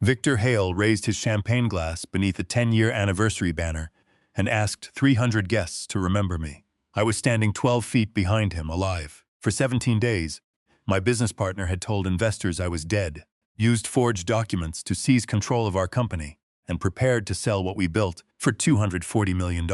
Victor Hale raised his champagne glass beneath a 10-year anniversary banner and asked 300 guests to remember me. I was standing 12 feet behind him, alive. For 17 days, my business partner had told investors I was dead, used forged documents to seize control of our company, and prepared to sell what we built for $240 million.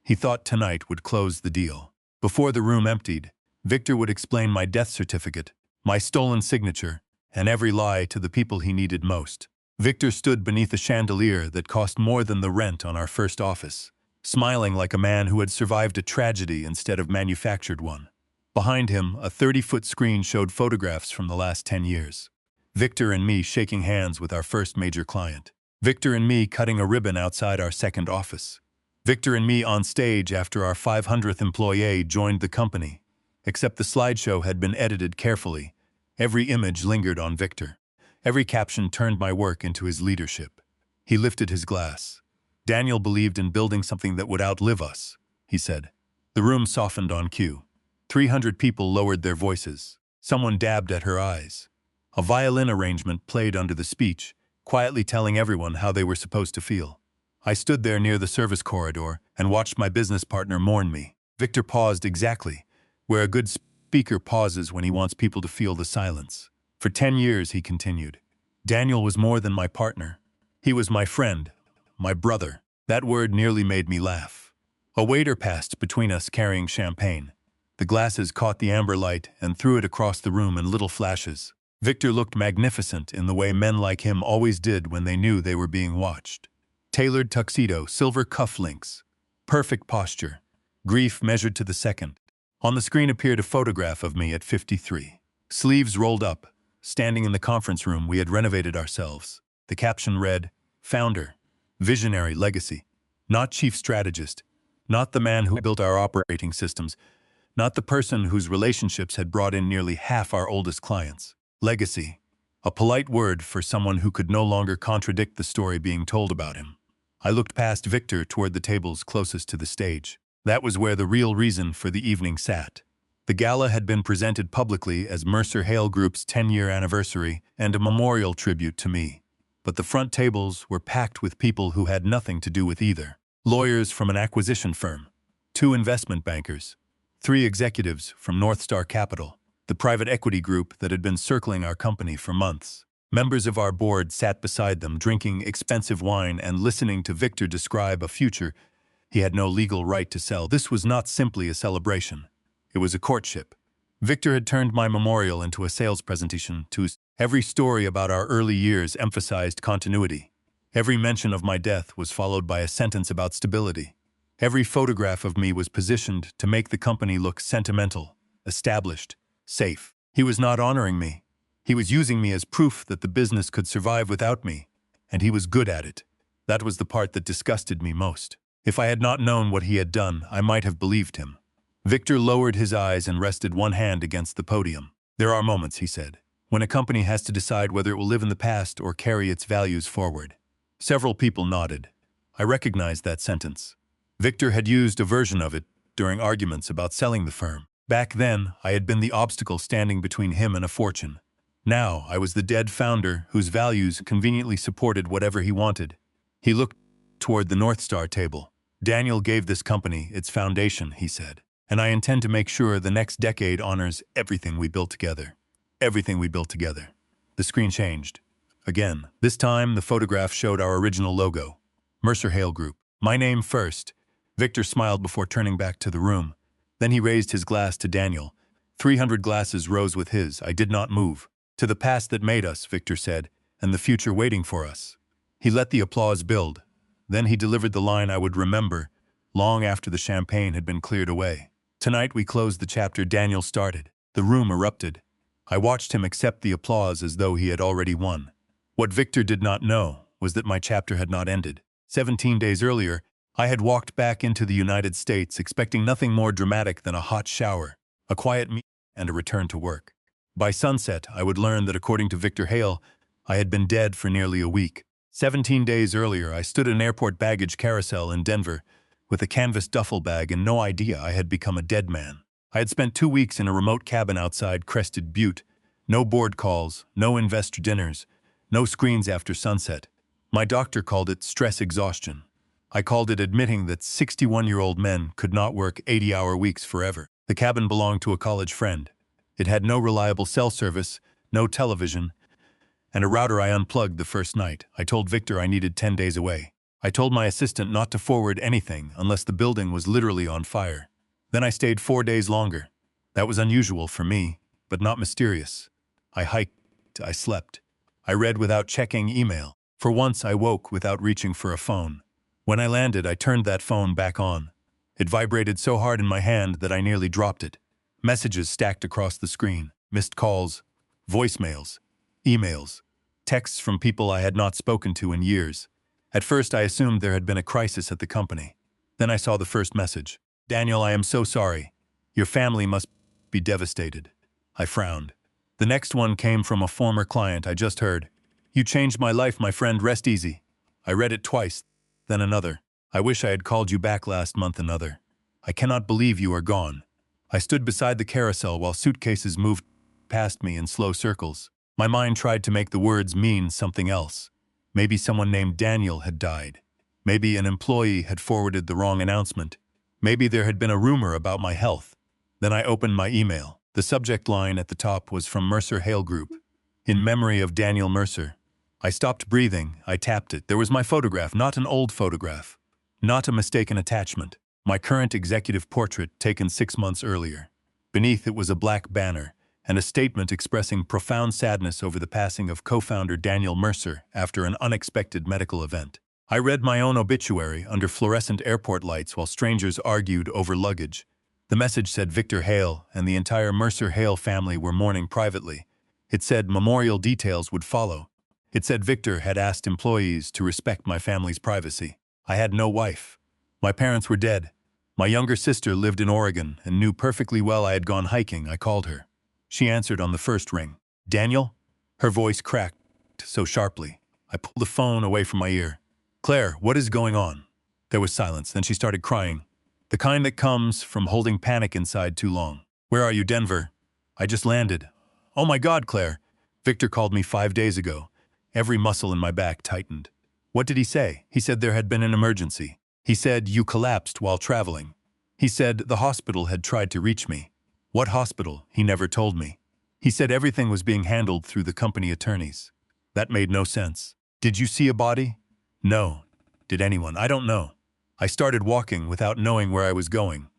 He thought tonight would close the deal. Before the room emptied, Victor would explain my death certificate, my stolen signature, and every lie to the people he needed most. Victor stood beneath a chandelier that cost more than the rent on our first office, smiling like a man who had survived a tragedy instead of manufactured one. Behind him, a 30-foot screen showed photographs from the last 10 years. Victor and me shaking hands with our first major client. Victor and me cutting a ribbon outside our second office. Victor and me on stage after our 500th employee joined the company. Except the slideshow had been edited carefully. Every image lingered on Victor. Every caption turned my work into his leadership. He lifted his glass. Daniel believed in building something that would outlive us, he said. The room softened on cue. 300 people lowered their voices. Someone dabbed at her eyes. A violin arrangement played under the speech, quietly telling everyone how they were supposed to feel. I stood there near the service corridor and watched my business partner mourn me. Victor paused exactly where a good speaker pauses when he wants people to feel the silence. For 10 years, he continued, Daniel was more than my partner. He was my friend, my brother. That word nearly made me laugh. A waiter passed between us carrying champagne. The glasses caught the amber light and threw it across the room in little flashes. Victor looked magnificent in the way men like him always did when they knew they were being watched. Tailored tuxedo, silver cufflinks, perfect posture, grief measured to the second. On the screen appeared a photograph of me at 53. Sleeves rolled up, standing in the conference room we had renovated ourselves. The caption read, Founder, Visionary Legacy. Not chief strategist, not the man who built our operating systems, not the person whose relationships had brought in nearly half our oldest clients. Legacy, a polite word for someone who could no longer contradict the story being told about him. I looked past Victor toward the tables closest to the stage. That was where the real reason for the evening sat. The gala had been presented publicly as Mercer Hale Group's 10-year anniversary and a memorial tribute to me. But the front tables were packed with people who had nothing to do with either. Lawyers from an acquisition firm, 2 investment bankers, 3 executives from North Star Capital, the private equity group that had been circling our company for months. Members of our board sat beside them, drinking expensive wine and listening to Victor describe a future he had no legal right to sell. This was not simply a celebration. It was a courtship. Victor had turned my memorial into a sales presentation to every story about our early years emphasized continuity. Every mention of my death was followed by a sentence about stability. Every photograph of me was positioned to make the company look sentimental, established, safe. He was not honoring me. He was using me as proof that the business could survive without me, and he was good at it. That was the part that disgusted me most. If I had not known what he had done, I might have believed him. Victor lowered his eyes and rested one hand against the podium. There are moments, he said, when a company has to decide whether it will live in the past or carry its values forward. Several people nodded. I recognized that sentence. Victor had used a version of it during arguments about selling the firm. Back then, I had been the obstacle standing between him and a fortune. Now, I was the dead founder whose values conveniently supported whatever he wanted. He looked toward the North Star table. Daniel gave this company its foundation, he said, and I intend to make sure the next decade honors everything we built together. Everything we built together. The screen changed. Again, this time the photograph showed our original logo, Mercer Hale Group. My name first. Victor smiled before turning back to the room. Then he raised his glass to Daniel. 300 glasses rose with his. I did not move. To the past that made us, Victor said, and the future waiting for us. He let the applause build. Then he delivered the line I would remember, long after the champagne had been cleared away. Tonight we closed the chapter Daniel started. The room erupted. I watched him accept the applause as though he had already won. What Victor did not know was that my chapter had not ended. 17 days earlier, I had walked back into the United States expecting nothing more dramatic than a hot shower, a quiet meal, and a return to work. By sunset, I would learn that according to Victor Hale, I had been dead for nearly a week. 17 days earlier, I stood at an airport baggage carousel in Denver with a canvas duffel bag and no idea I had become a dead man. I had spent 2 weeks in a remote cabin outside Crested Butte. No board calls, no investor dinners, No screens after sunset. My doctor called it stress exhaustion. I called it admitting that 61-year-old men could not work 80-hour weeks forever. The cabin belonged to a college friend. It had no reliable cell service, no television, and a router I unplugged the first night. I told Victor I needed 10 days away. I told my assistant not to forward anything unless the building was literally on fire. Then I stayed 4 days longer. That was unusual for me, but not mysterious. I hiked, I slept. I read without checking email. For once, I woke without reaching for a phone. When I landed, I turned that phone back on. It vibrated so hard in my hand that I nearly dropped it. Messages stacked across the screen, missed calls, voicemails, emails, texts from people I had not spoken to in years. At first, I assumed there had been a crisis at the company. Then I saw the first message. "Daniel, I am so sorry. Your family must be devastated." I frowned. The next one came from a former client I just heard. "You changed my life, my friend, rest easy." I read it twice, then another. "I wish I had called you back last month," another. "I cannot believe you are gone." I stood beside the carousel while suitcases moved past me in slow circles. My mind tried to make the words mean something else. Maybe someone named Daniel had died. Maybe an employee had forwarded the wrong announcement. Maybe there had been a rumor about my health. Then I opened my email. The subject line at the top was from Mercer Hale Group. "In memory of Daniel Mercer." I stopped breathing. I tapped it. There was my photograph, not an old photograph. Not a mistaken attachment. My current executive portrait taken 6 months earlier. Beneath it was a black banner and a statement expressing profound sadness over the passing of co-founder Daniel Mercer after an unexpected medical event. I read my own obituary under fluorescent airport lights while strangers argued over luggage. The message said Victor Hale and the entire Mercer Hale family were mourning privately. It said memorial details would follow. It said Victor had asked employees to respect my family's privacy. I had no wife. My parents were dead. My younger sister lived in Oregon and knew perfectly well I had gone hiking. I called her. She answered on the first ring. "Daniel?" Her voice cracked so sharply. I pulled the phone away from my ear. "Claire, what is going on?" There was silence. Then she started crying. The kind that comes from holding panic inside too long. "Where are you, Denver?" "I just landed." "Oh my God, Claire. Victor called me 5 days ago." Every muscle in my back tightened. "What did he say?" "He said there had been an emergency. He said you collapsed while traveling. He said the hospital had tried to reach me." "What hospital?" "He never told me. He said everything was being handled through the company attorneys." That made no sense. "Did you see a body?" "No." "Did anyone?" "I don't know." I started walking without knowing where I was going.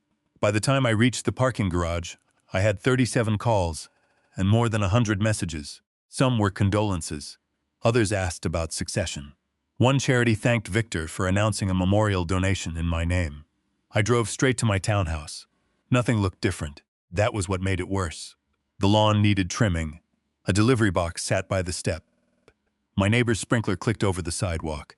By the time I reached the parking garage, I had 37 calls and more than 100 messages. Some were condolences. Others asked about succession. One charity thanked Victor for announcing a memorial donation in my name. I drove straight to my townhouse. Nothing looked different. That was what made it worse. The lawn needed trimming. A delivery box sat by the step. My neighbor's sprinkler clicked over the sidewalk.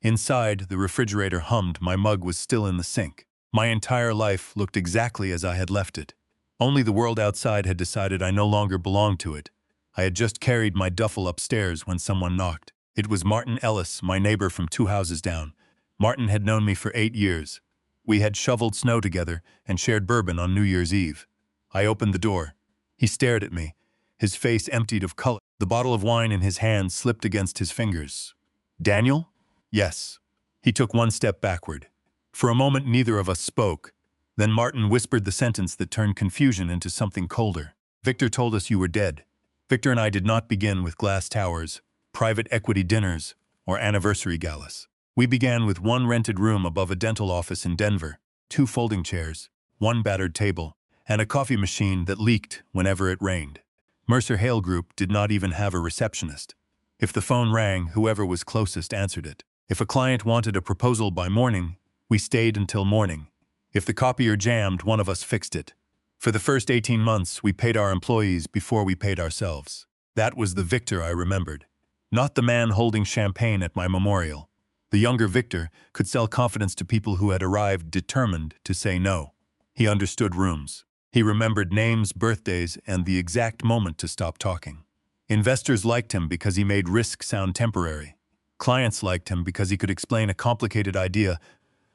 Inside, the refrigerator hummed. My mug was still in the sink. My entire life looked exactly as I had left it. Only the world outside had decided I no longer belonged to it. I had just carried my duffel upstairs when someone knocked. It was Martin Ellis, my neighbor from 2 houses down. Martin had known me for 8 years. We had shoveled snow together and shared bourbon on New Year's Eve. I opened the door. He stared at me, his face emptied of color. The bottle of wine in his hand slipped against his fingers. "Daniel?" "Yes." He took one step backward. For a moment, neither of us spoke. Then Martin whispered the sentence that turned confusion into something colder. "Victor told us you were dead." Victor and I did not begin with glass towers, private equity dinners, or anniversary galas. We began with one rented room above a dental office in Denver, 2 folding chairs, 1 battered table, and a coffee machine that leaked whenever it rained. Mercer Hale Group did not even have a receptionist. If the phone rang, whoever was closest answered it. If a client wanted a proposal by morning, we stayed until morning. If the copier jammed, one of us fixed it. For the first 18 months, we paid our employees before we paid ourselves. That was the Victor I remembered. Not the man holding champagne at my memorial. The younger Victor could sell confidence to people who had arrived determined to say no. He understood rooms. He remembered names, birthdays, and the exact moment to stop talking. Investors liked him because he made risk sound temporary. Clients liked him because he could explain a complicated idea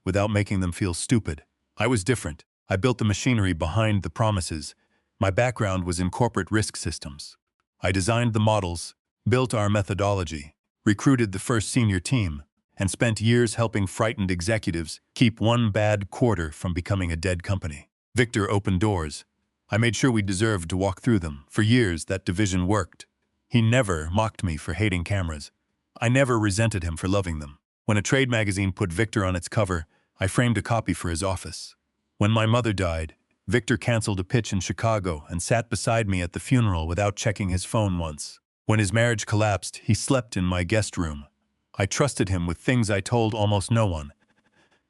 without making them feel stupid. I was different. I built the machinery behind the promises. My background was in corporate risk systems. I designed the models, built our methodology, recruited the first senior team, and spent years helping frightened executives keep one bad quarter from becoming a dead company. Victor opened doors. I made sure we deserved to walk through them. For years, that division worked. He never mocked me for hating cameras. I never resented him for loving them. When a trade magazine put Victor on its cover, I framed a copy for his office. When my mother died, Victor canceled a pitch in Chicago and sat beside me at the funeral without checking his phone once. When his marriage collapsed, he slept in my guest room. I trusted him with things I told almost no one.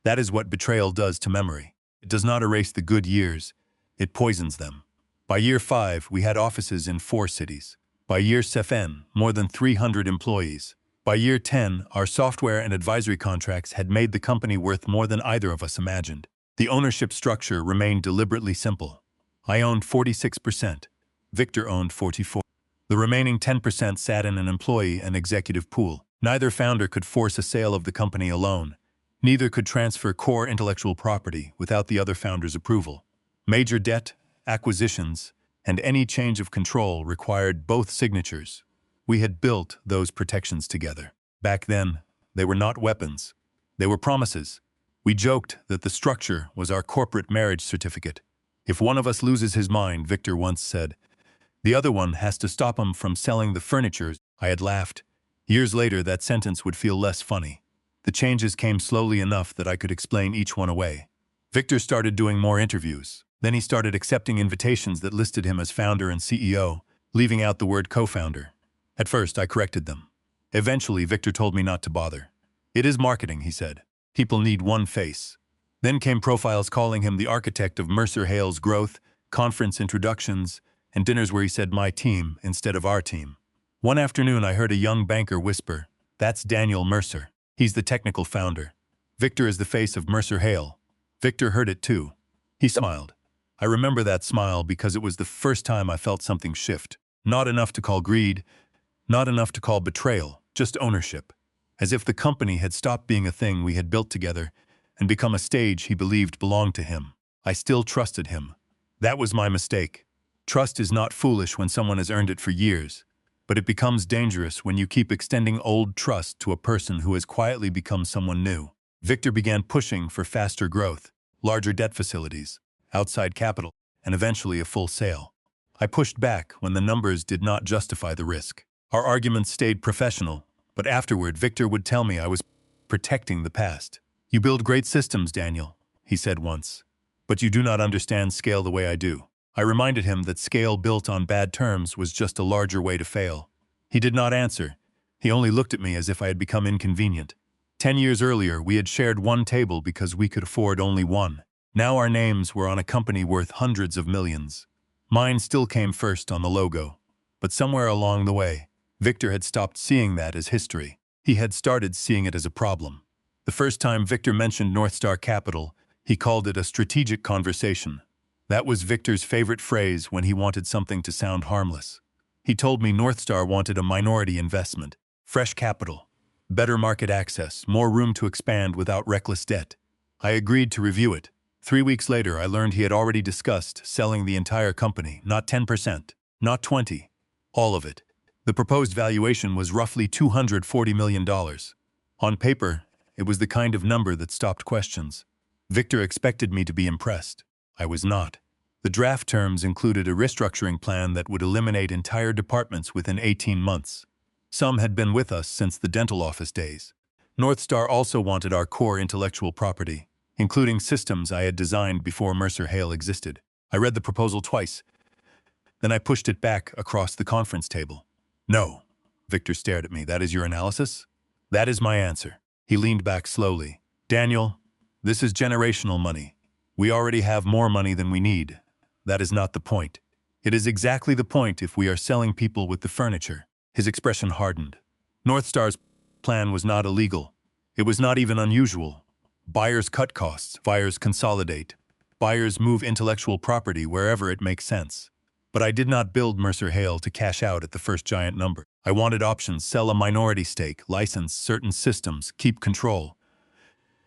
That is what betrayal does to memory. It does not erase the good years, it poisons them. By year 5, we had offices in 4 cities. By year 7, more than 300 employees. By year 10, our software and advisory contracts had made the company worth more than either of us imagined. The ownership structure remained deliberately simple. I owned 46%. Victor owned 44%. The remaining 10% sat in an employee and executive pool. Neither founder could force a sale of the company alone. Neither could transfer core intellectual property without the other founder's approval. Major debt, acquisitions, and any change of control required both signatures. We had built those protections together. Back then, they were not weapons. They were promises. We joked that the structure was our corporate marriage certificate. If one of us loses his mind, Victor once said, the other one has to stop him from selling the furniture. I had laughed. Years later, that sentence would feel less funny. The changes came slowly enough that I could explain each one away. Victor started doing more interviews. Then he started accepting invitations that listed him as founder and CEO, leaving out the word co-founder. At first, I corrected them. Eventually, Victor told me not to bother. It is marketing, he said. People need one face. Then came profiles calling him the architect of Mercer Hale's growth, conference introductions, and dinners where he said my team instead of our team. One afternoon, I heard a young banker whisper, "That's Daniel Mercer. He's the technical founder. Victor is the face of Mercer Hale." Victor heard it too. He smiled. I remember that smile because it was the first time I felt something shift. Not enough to call greed, not enough to call betrayal, just ownership. As if the company had stopped being a thing we had built together and become a stage he believed belonged to him. I still trusted him. That was my mistake. Trust is not foolish when someone has earned it for years, but it becomes dangerous when you keep extending old trust to a person who has quietly become someone new. Victor began pushing for faster growth, larger debt facilities, outside capital, and eventually a full sale. I pushed back when the numbers did not justify the risk. Our arguments stayed professional, but afterward Victor would tell me I was protecting the past. "You build great systems, Daniel," he said once, "but you do not understand scale the way I do." I reminded him that scale built on bad terms was just a larger way to fail. He did not answer. He only looked at me as if I had become inconvenient. 10 years earlier, we had shared one table because we could afford only one. Now our names were on a company worth hundreds of millions. Mine still came first on the logo. But somewhere along the way, Victor had stopped seeing that as history. He had started seeing it as a problem. The first time Victor mentioned North Star Capital, he called it a strategic conversation. That was Victor's favorite phrase when he wanted something to sound harmless. He told me North Star wanted a minority investment, fresh capital, better market access, more room to expand without reckless debt. I agreed to review it. 3 weeks later, I learned he had already discussed selling the entire company, not 10%, not 20%, all of it. The proposed valuation was roughly $240 million. On paper, it was the kind of number that stopped questions. Victor expected me to be impressed. I was not. The draft terms included a restructuring plan that would eliminate entire departments within 18 months. Some had been with us since the dental office days. North Star also wanted our core intellectual property, including systems I had designed before Mercer Hale existed. I read the proposal twice. Then I pushed it back across the conference table. "No." Victor stared at me. "That is your analysis?" "That is my answer." He leaned back slowly. "Daniel, this is generational money. We already have more money than we need. That is not the point. It is exactly the point if we are selling people with the furniture." His expression hardened. North Star's plan was not illegal. It was not even unusual. Buyers cut costs, buyers consolidate. Buyers move intellectual property wherever it makes sense. But I did not build Mercer Hale to cash out at the first giant number. I wanted options: sell a minority stake, license certain systems, keep control.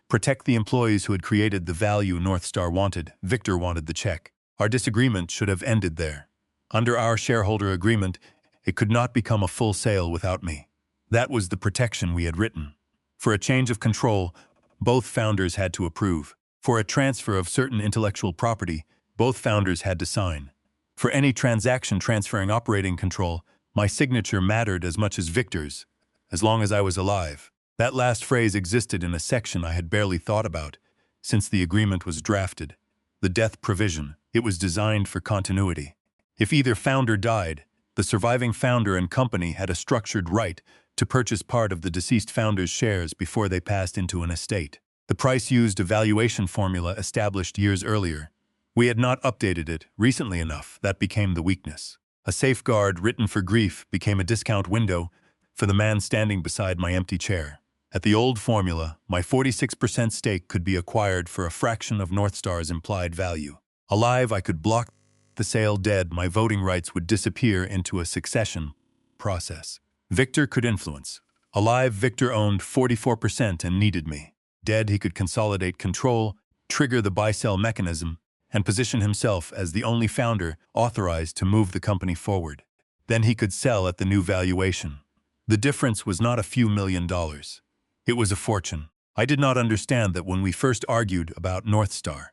Protect the employees who had created the value North Star wanted. Victor wanted the check. Our disagreement should have ended there. Under our shareholder agreement, It could not become a full sale without me. That was the protection we had written. For a change of control, both founders had to approve. For a transfer of certain intellectual property, both founders had to sign. For any transaction transferring operating control, my signature mattered as much as Victor's, as long as I was alive. That last phrase existed in a section I had barely thought about, since the agreement was drafted. The death provision. It was designed for continuity. If either founder died, the surviving founder and company had a structured right to purchase part of the deceased founder's shares before they passed into an estate. The price used a valuation formula established years earlier. We had not updated it recently enough. That became the weakness. A safeguard written for grief became a discount window for the man standing beside my empty chair. At the old formula, my 46% stake could be acquired for a fraction of Northstar's implied value. Alive, I could block the sale. Dead, my voting rights would disappear into a succession process. Victor could influence. Alive, Victor owned 44% and needed me. Dead, he could consolidate control, trigger the buy-sell mechanism, and position himself as the only founder authorized to move the company forward. Then he could sell at the new valuation. The difference was not a few $1,000,000. It was a fortune. I did not understand that when we first argued about Northstar.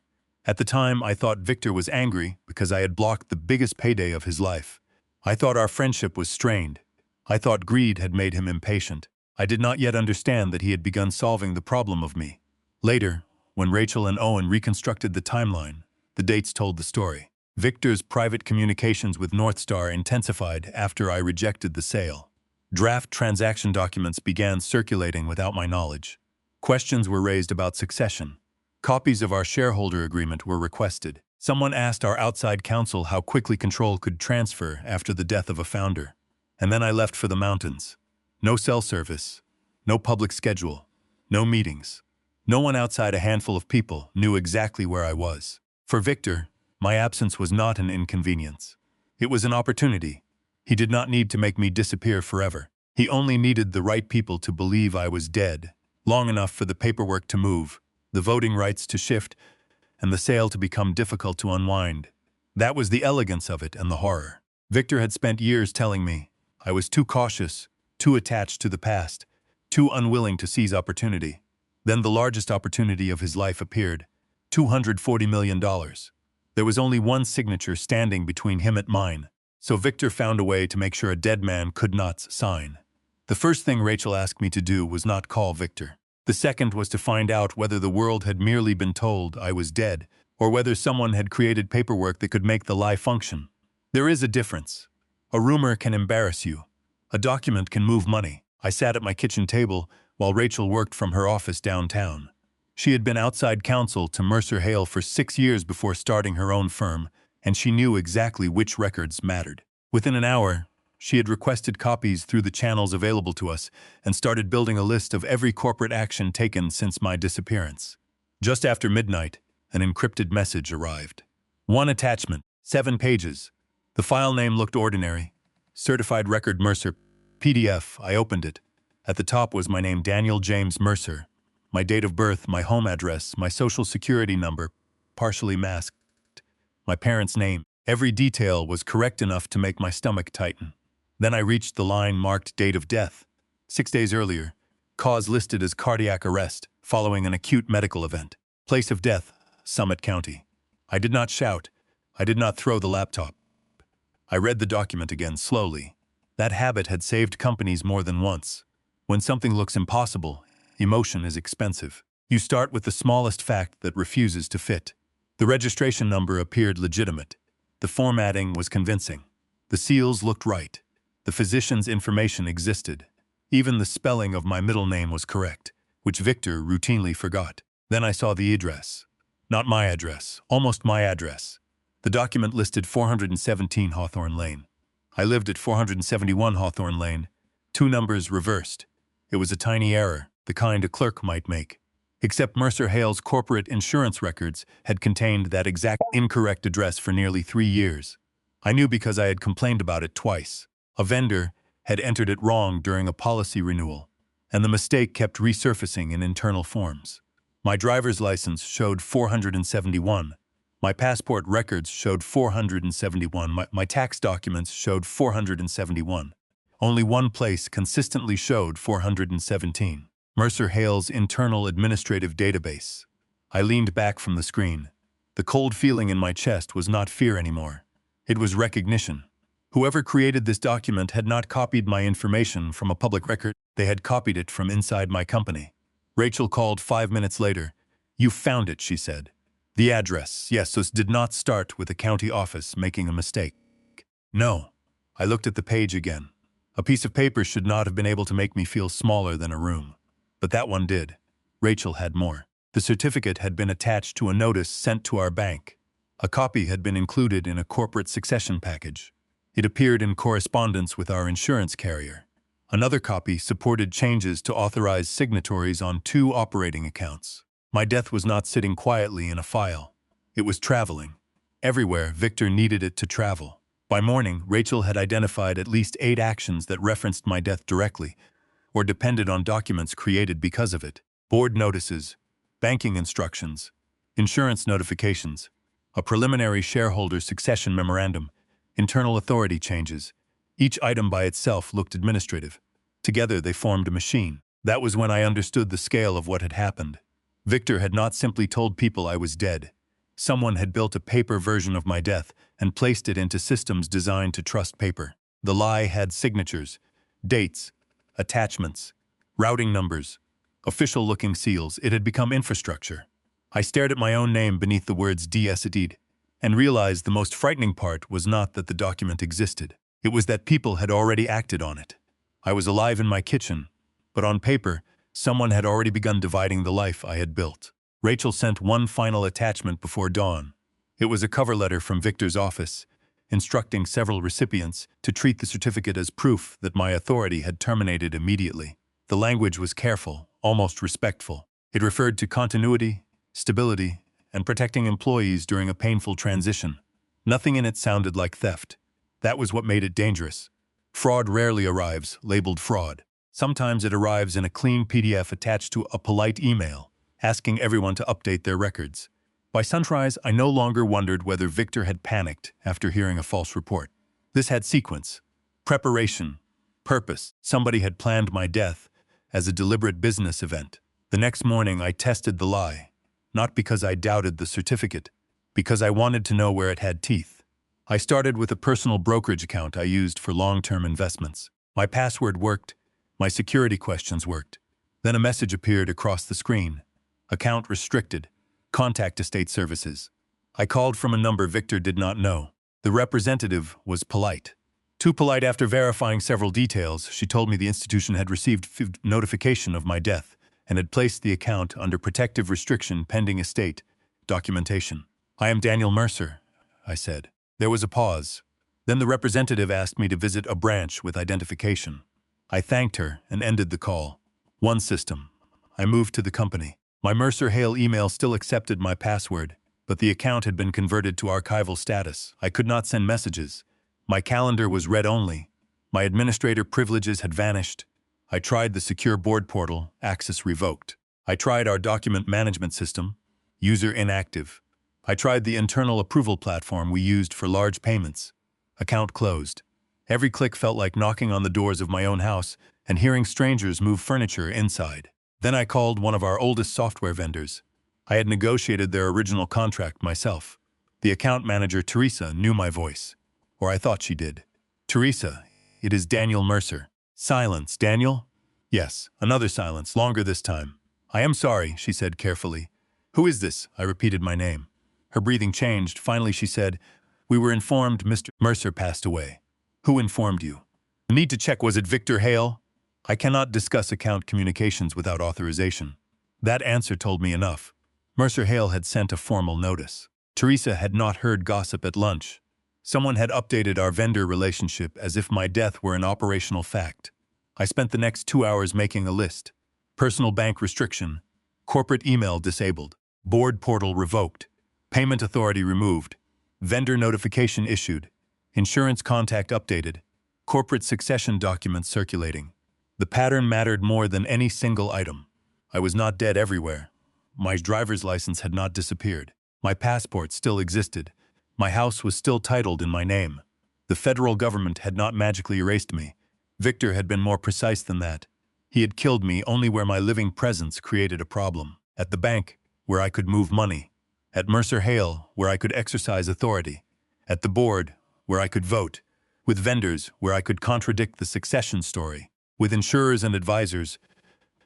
At the time, I thought Victor was angry because I had blocked the biggest payday of his life. I thought our friendship was strained. I thought greed had made him impatient. I did not yet understand that he had begun solving the problem of me. Later, when Rachel and Owen reconstructed the timeline, the dates told the story. Victor's private communications with Northstar intensified after I rejected the sale. Draft transaction documents began circulating without my knowledge. Questions were raised about succession. Copies of our shareholder agreement were requested. Someone asked our outside counsel how quickly control could transfer after the death of a founder. And then I left for the mountains. No cell service, no public schedule, no meetings. No one outside a handful of people knew exactly where I was. For Victor, my absence was not an inconvenience. It was an opportunity. He did not need to make me disappear forever. He only needed the right people to believe I was dead, long enough for the paperwork to move, the voting rights to shift, and the sale to become difficult to unwind. That was the elegance of it and the horror. Victor had spent years telling me I was too cautious, too attached to the past, too unwilling to seize opportunity. Then the largest opportunity of his life appeared, $240 million. There was only one signature standing between him and mine, so Victor found a way to make sure a dead man could not sign. The first thing Rachel asked me to do was not call Victor. The second was to find out whether the world had merely been told I was dead, or whether someone had created paperwork that could make the lie function. There is a difference. A rumor can embarrass you. A document can move money. I sat at my kitchen table while Rachel worked from her office downtown. She had been outside counsel to Mercer Hale for 6 years before starting her own firm, and she knew exactly which records mattered. Within an hour, she had requested copies through the channels available to us and started building a list of every corporate action taken since my disappearance. Just after midnight, an encrypted message arrived. One attachment, 7 pages. The file name looked ordinary. Certified Record Mercer, PDF. I opened it. At the top was my name, Daniel James Mercer. My date of birth, my home address, my social security number, partially masked. My parents' name. Every detail was correct enough to make my stomach tighten. Then I reached the line marked date of death. 6 days earlier. Cause listed as cardiac arrest, following an acute medical event. Place of death, Summit County. I did not shout. I did not throw the laptop. I read the document again slowly. That habit had saved companies more than once. When something looks impossible, emotion is expensive. You start with the smallest fact that refuses to fit. The registration number appeared legitimate. The formatting was convincing. The seals looked right. The physician's information existed. Even the spelling of my middle name was correct, which Victor routinely forgot. Then I saw the address. Not my address, almost my address. The document listed 417 Hawthorne Lane. I lived at 471 Hawthorne Lane, 2 numbers reversed. It was a tiny error, the kind a clerk might make. Except Mercer Hale's corporate insurance records had contained that exact incorrect address for nearly 3 years. I knew because I had complained about it twice. A vendor had entered it wrong during a policy renewal, and the mistake kept resurfacing in internal forms. My driver's license showed 471. My passport records showed 471. My tax documents showed 471. Only one place consistently showed 417. Mercer Hale's internal administrative database. I leaned back from the screen. The cold feeling in my chest was not fear anymore. It was recognition. Whoever created this document had not copied my information from a public record. They had copied it from inside my company. Rachel called 5 minutes later. "You found it," she said. The address, yes, so did not start with a county office making a mistake. No. I looked at the page again. A piece of paper should not have been able to make me feel smaller than a room. But that one did. Rachel had more. The certificate had been attached to a notice sent to our bank. A copy had been included in a corporate succession package. It appeared in correspondence with our insurance carrier. Another copy supported changes to authorize signatories on 2 operating accounts. My death was not sitting quietly in a file. It was traveling. Everywhere Victor needed it to travel. By morning, Rachel had identified at least 8 actions that referenced my death directly, or depended on documents created because of it. Board notices, banking instructions, insurance notifications, a preliminary shareholder succession memorandum, internal authority changes. Each item by itself looked administrative. Together they formed a machine. That was when I understood the scale of what had happened. Victor had not simply told people I was dead. Someone had built a paper version of my death and placed it into systems designed to trust paper. The lie had signatures, dates, attachments, routing numbers, official-looking seals. It had become infrastructure. I stared at my own name beneath the words DS and realized the most frightening part was not that the document existed. It was that people had already acted on it. I was alive in my kitchen, but on paper, someone had already begun dividing the life I had built. Rachel sent one final attachment before dawn. It was a cover letter from Victor's office, instructing several recipients to treat the certificate as proof that my authority had terminated immediately. The language was careful, almost respectful. It referred to continuity, stability, and protecting employees during a painful transition. Nothing in it sounded like theft. That was what made it dangerous. Fraud rarely arrives labeled fraud. Sometimes it arrives in a clean PDF attached to a polite email, asking everyone to update their records. By sunrise, I no longer wondered whether Victor had panicked after hearing a false report. This had sequence, preparation, purpose. Somebody had planned my death as a deliberate business event. The next morning, I tested the lie, not because I doubted the certificate, because I wanted to know where it had teeth. I started with a personal brokerage account I used for long-term investments. My password worked. My security questions worked. Then a message appeared across the screen. Account restricted. Contact estate services. I called from a number Victor did not know. The representative was polite. Too polite. After verifying several details, she told me the institution had received notification of my death and had placed the account under protective restriction pending estate documentation. "I am Daniel Mercer," I said. There was a pause. Then the representative asked me to visit a branch with identification. I thanked her and ended the call. One system. I moved to the company. My Mercer Hale email still accepted my password, but the account had been converted to archival status. I could not send messages. My calendar was read-only. My administrator privileges had vanished. I tried the secure board portal, access revoked. I tried our document management system, user inactive. I tried the internal approval platform we used for large payments. Account closed. Every click felt like knocking on the doors of my own house and hearing strangers move furniture inside. Then I called one of our oldest software vendors. I had negotiated their original contract myself. The account manager, Teresa, knew my voice. Or I thought she did. "Teresa, it is Daniel Mercer." Silence. "Daniel?" Yes, another silence, longer this time. "I am sorry," she said carefully. "Who is this?" I repeated my name. Her breathing changed. Finally she said, "We were informed Mr. Mercer passed away." "Who informed you?" "The need to check. Was it Victor Hale?" "I cannot discuss account communications without authorization." That answer told me enough. Mercer Hale had sent a formal notice. Teresa had not heard gossip at lunch. Someone had updated our vendor relationship as if my death were an operational fact. I spent the next 2 hours making a list. Personal bank restriction. Corporate email disabled. Board portal revoked. Payment authority removed. Vendor notification issued. Insurance contact updated. Corporate succession documents circulating. The pattern mattered more than any single item. I was not dead everywhere. My driver's license had not disappeared. My passport still existed. My house was still titled in my name. The federal government had not magically erased me. Victor had been more precise than that. He had killed me only where my living presence created a problem. At the bank, where I could move money. At Mercer Hale, where I could exercise authority. At the board, where I could vote. With vendors, where I could contradict the succession story. With insurers and advisors,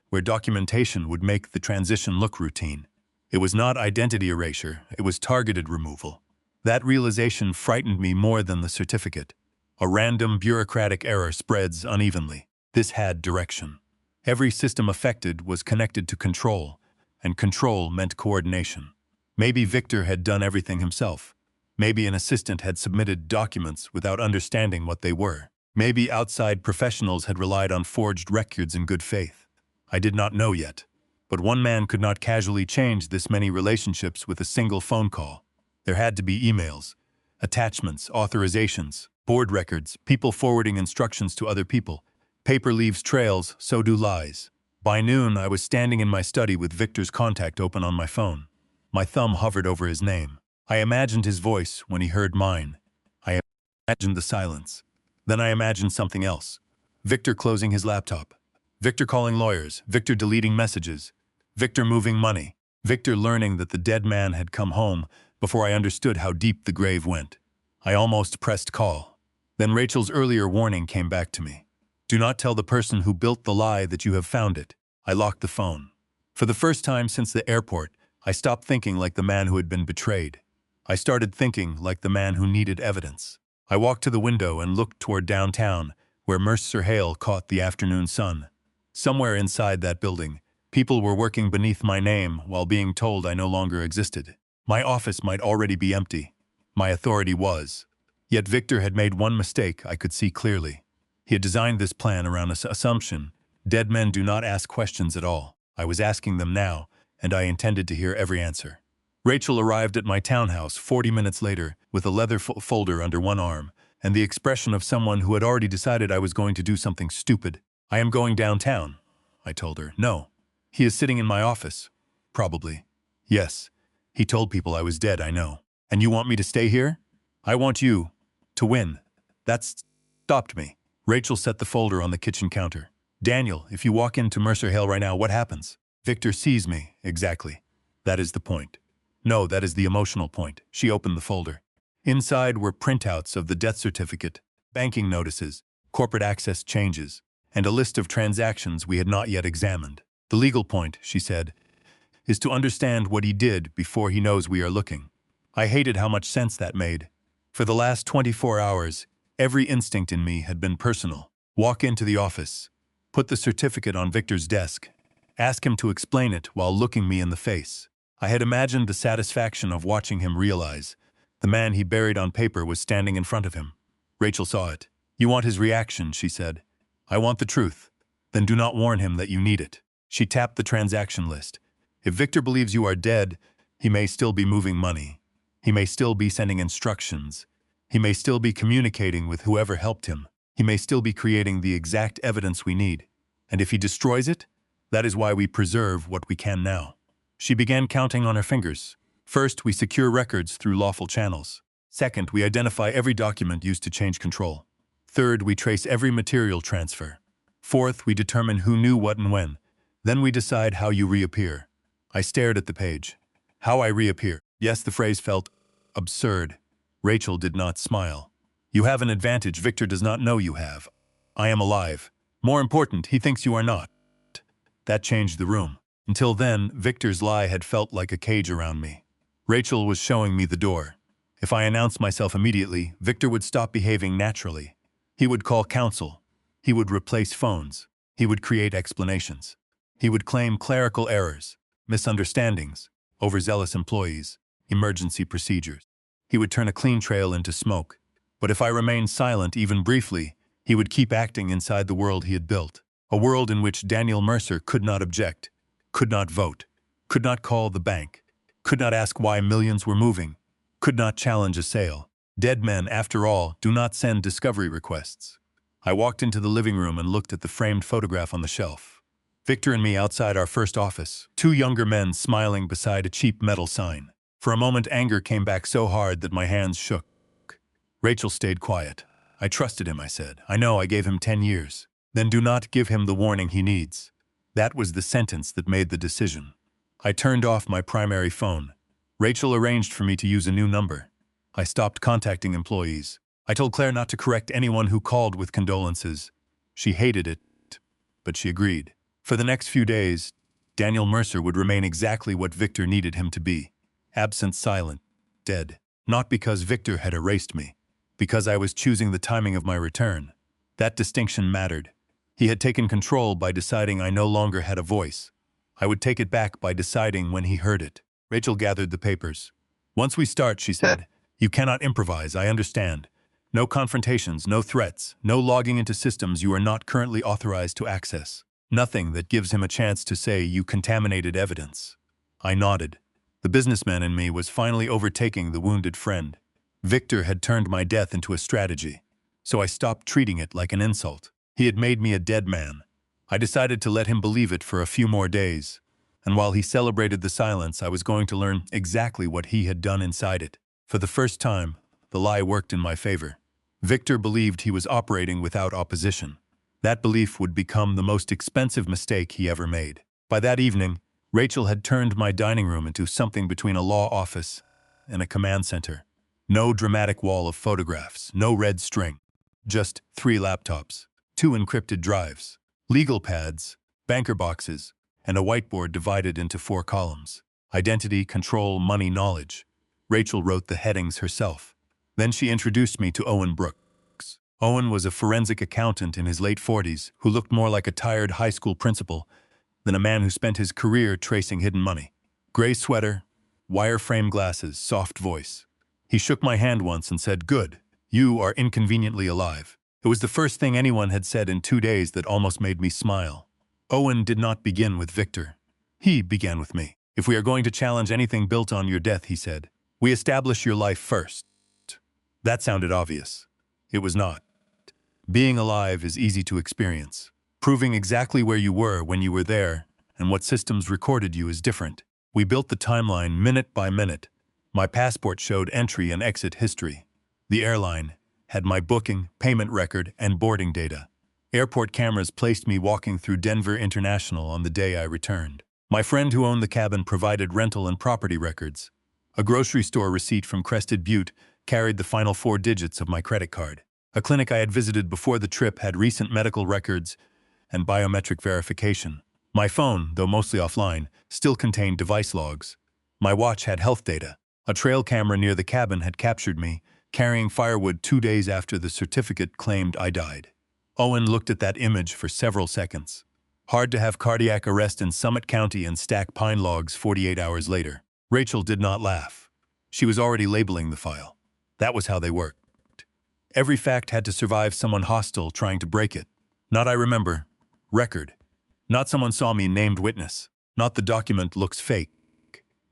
where documentation would make the transition look routine. It was not identity erasure, it was targeted removal. That realization frightened me more than the certificate. A random bureaucratic error spreads unevenly. This had direction. Every system affected was connected to control, and control meant coordination. Maybe Victor had done everything himself. Maybe an assistant had submitted documents without understanding what they were. Maybe outside professionals had relied on forged records in good faith. I did not know yet. But one man could not casually change this many relationships with a single phone call. There had to be emails, attachments, authorizations, board records, people forwarding instructions to other people. Paper leaves trails, so do lies. By noon, I was standing in my study with Victor's contact open on my phone. My thumb hovered over his name. I imagined his voice when he heard mine. I imagined the silence. Then I imagined something else. Victor closing his laptop. Victor calling lawyers. Victor deleting messages. Victor moving money. Victor learning that the dead man had come home before I understood how deep the grave went. I almost pressed call. Then Rachel's earlier warning came back to me. Do not tell the person who built the lie that you have found it. I locked the phone. For the first time since the airport, I stopped thinking like the man who had been betrayed. I started thinking like the man who needed evidence. I walked to the window and looked toward downtown, where Mercer Hale caught the afternoon sun. Somewhere inside that building, people were working beneath my name while being told I no longer existed. My office might already be empty. My authority was. Yet Victor had made one mistake I could see clearly. He had designed this plan around an assumption. Dead men do not ask questions at all. I was asking them now, and I intended to hear every answer. Rachel arrived at my townhouse 40 minutes later with a leather folder under one arm and the expression of someone who had already decided I was going to do something stupid. I am going downtown, I told her. No. He is sitting in my office. Probably. Yes. He told people I was dead, I know. And you want me to stay here? I want you to win. That's stopped me. Rachel set the folder on the kitchen counter. Daniel, if you walk into Mercer Hale right now, what happens? Victor sees me. Exactly. That is the point. No, that is the emotional point. She opened the folder. Inside were printouts of the death certificate, banking notices, corporate access changes, and a list of transactions we had not yet examined. The legal point, she said, is to understand what he did before he knows we are looking. I hated how much sense that made. For the last 24 hours, every instinct in me had been personal. Walk into the office, put the certificate on Victor's desk, ask him to explain it while looking me in the face. I had imagined the satisfaction of watching him realize the man he buried on paper was standing in front of him. Rachel saw it. You want his reaction, she said. I want the truth. Then do not warn him that you need it. She tapped the transaction list. If Victor believes you are dead, he may still be moving money. He may still be sending instructions. He may still be communicating with whoever helped him. He may still be creating the exact evidence we need. And if he destroys it, that is why we preserve what we can now. She began counting on her fingers. First, we secure records through lawful channels. Second, we identify every document used to change control. Third, we trace every material transfer. Fourth, we determine who knew what and when. Then we decide how you reappear. I stared at the page. How I reappear. Yes, the phrase felt absurd. Rachel did not smile. You have an advantage Victor does not know you have. I am alive. More important, he thinks you are not. That changed the room. Until then, Victor's lie had felt like a cage around me. Rachel was showing me the door. If I announced myself immediately, Victor would stop behaving naturally. He would call counsel. He would replace phones. He would create explanations. He would claim clerical errors, misunderstandings, overzealous employees, emergency procedures. He would turn a clean trail into smoke. But if I remained silent even briefly, he would keep acting inside the world he had built. A world in which Daniel Mercer could not object, could not vote, could not call the bank, could not ask why millions were moving, could not challenge a sale. Dead men, after all, do not send discovery requests. I walked into the living room and looked at the framed photograph on the shelf. Victor and me outside our first office, two younger men smiling beside a cheap metal sign. For a moment, anger came back so hard that my hands shook. Rachel stayed quiet. I trusted him, I said. I know I gave him 10 years. Then do not give him the warning he needs. That was the sentence that made the decision. I turned off my primary phone. Rachel arranged for me to use a new number. I stopped contacting employees. I told Claire not to correct anyone who called with condolences. She hated it, but she agreed. For the next few days, Daniel Mercer would remain exactly what Victor needed him to be. Absent, silent, dead. Not because Victor had erased me, because I was choosing the timing of my return. That distinction mattered. He had taken control by deciding I no longer had a voice. I would take it back by deciding when he heard it. Rachel gathered the papers. Once we start, she said, you cannot improvise, I understand. No confrontations, no threats, no logging into systems you are not currently authorized to access. Nothing that gives him a chance to say you contaminated evidence. I nodded. The businessman in me was finally overtaking the wounded friend. Victor had turned my death into a strategy, so I stopped treating it like an insult. He had made me a dead man. I decided to let him believe it for a few more days, and while he celebrated the silence, I was going to learn exactly what he had done inside it. For the first time, the lie worked in my favor. Victor believed he was operating without opposition. That belief would become the most expensive mistake he ever made. By that evening, Rachel had turned my dining room into something between a law office and a command center. No dramatic wall of photographs, no red string. Just 3 laptops, 2 encrypted drives, legal pads, banker boxes, and a whiteboard divided into 4 columns. Identity, control, money, knowledge. Rachel wrote the headings herself. Then she introduced me to Owen Brooks. Owen was a forensic accountant in his late 40s who looked more like a tired high school principal than a man who spent his career tracing hidden money. Gray sweater, wire-frame glasses, soft voice. He shook my hand once and said, "Good, you are inconveniently alive." It was the first thing anyone had said in 2 days that almost made me smile. Owen did not begin with Victor. He began with me. "If we are going to challenge anything built on your death," he said, "we establish your life first." That sounded obvious. It was not. Being alive is easy to experience. Proving exactly where you were when you were there and what systems recorded you is different. We built the timeline minute by minute. My passport showed entry and exit history. The airline had my booking, payment record, and boarding data. Airport cameras placed me walking through Denver International on the day I returned. My friend who owned the cabin provided rental and property records. A grocery store receipt from Crested Butte carried the final 4 digits of my credit card. A clinic I had visited before the trip had recent medical records and biometric verification. My phone, though mostly offline, still contained device logs. My watch had health data. A trail camera near the cabin had captured me, carrying firewood 2 days after the certificate claimed I died. Owen looked at that image for several seconds. Hard to have cardiac arrest in Summit County and stack pine logs 48 hours later. Rachel did not laugh. She was already labeling the file. That was how they worked. Every fact had to survive someone hostile trying to break it. Not "I remember." Record. Not "someone saw me" named witness. Not "the document looks fake."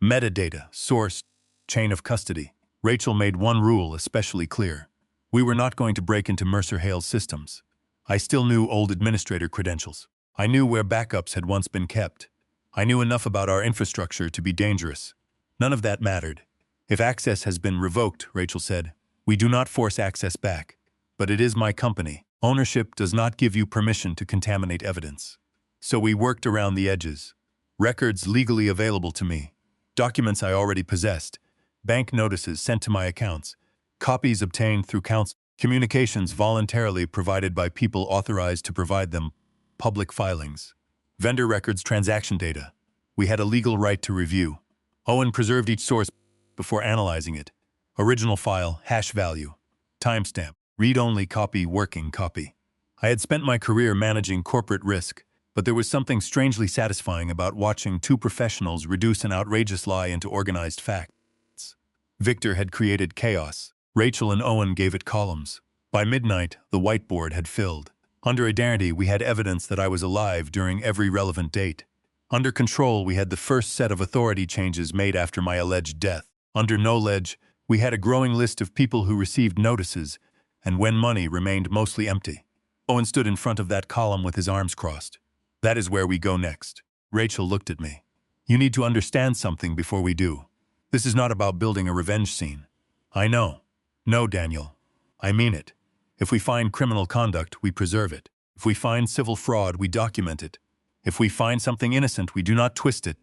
Metadata, source, chain of custody. Rachel made one rule especially clear. We were not going to break into Mercer Hale's systems. I still knew old administrator credentials. I knew where backups had once been kept. I knew enough about our infrastructure to be dangerous. None of that mattered. "If access has been revoked," Rachel said, "we do not force access back. But it is my company. Ownership does not give you permission to contaminate evidence." So we worked around the edges. Records legally available to me. Documents I already possessed. Bank notices sent to my accounts. Copies obtained through counsel. Communications voluntarily provided by people authorized to provide them. Public filings. Vendor records, transaction data. We had a legal right to review. Owen preserved each source before analyzing it. Original file, hash value. Timestamp. Read-only copy, working copy. I had spent my career managing corporate risk, but there was something strangely satisfying about watching 2 professionals reduce an outrageous lie into organized facts. Victor had created chaos. Rachel and Owen gave it columns. By midnight, the whiteboard had filled. Under identity, we had evidence that I was alive during every relevant date. Under control, we had the first set of authority changes made after my alleged death. Under knowledge, we had a growing list of people who received notices and when money remained mostly empty. Owen stood in front of that column with his arms crossed. "That is where we go next." Rachel looked at me. "You need to understand something before we do. This is not about building a revenge scene. I know. No, Daniel. I mean it. If we find criminal conduct, we preserve it. If we find civil fraud, we document it. If we find something innocent, we do not twist it.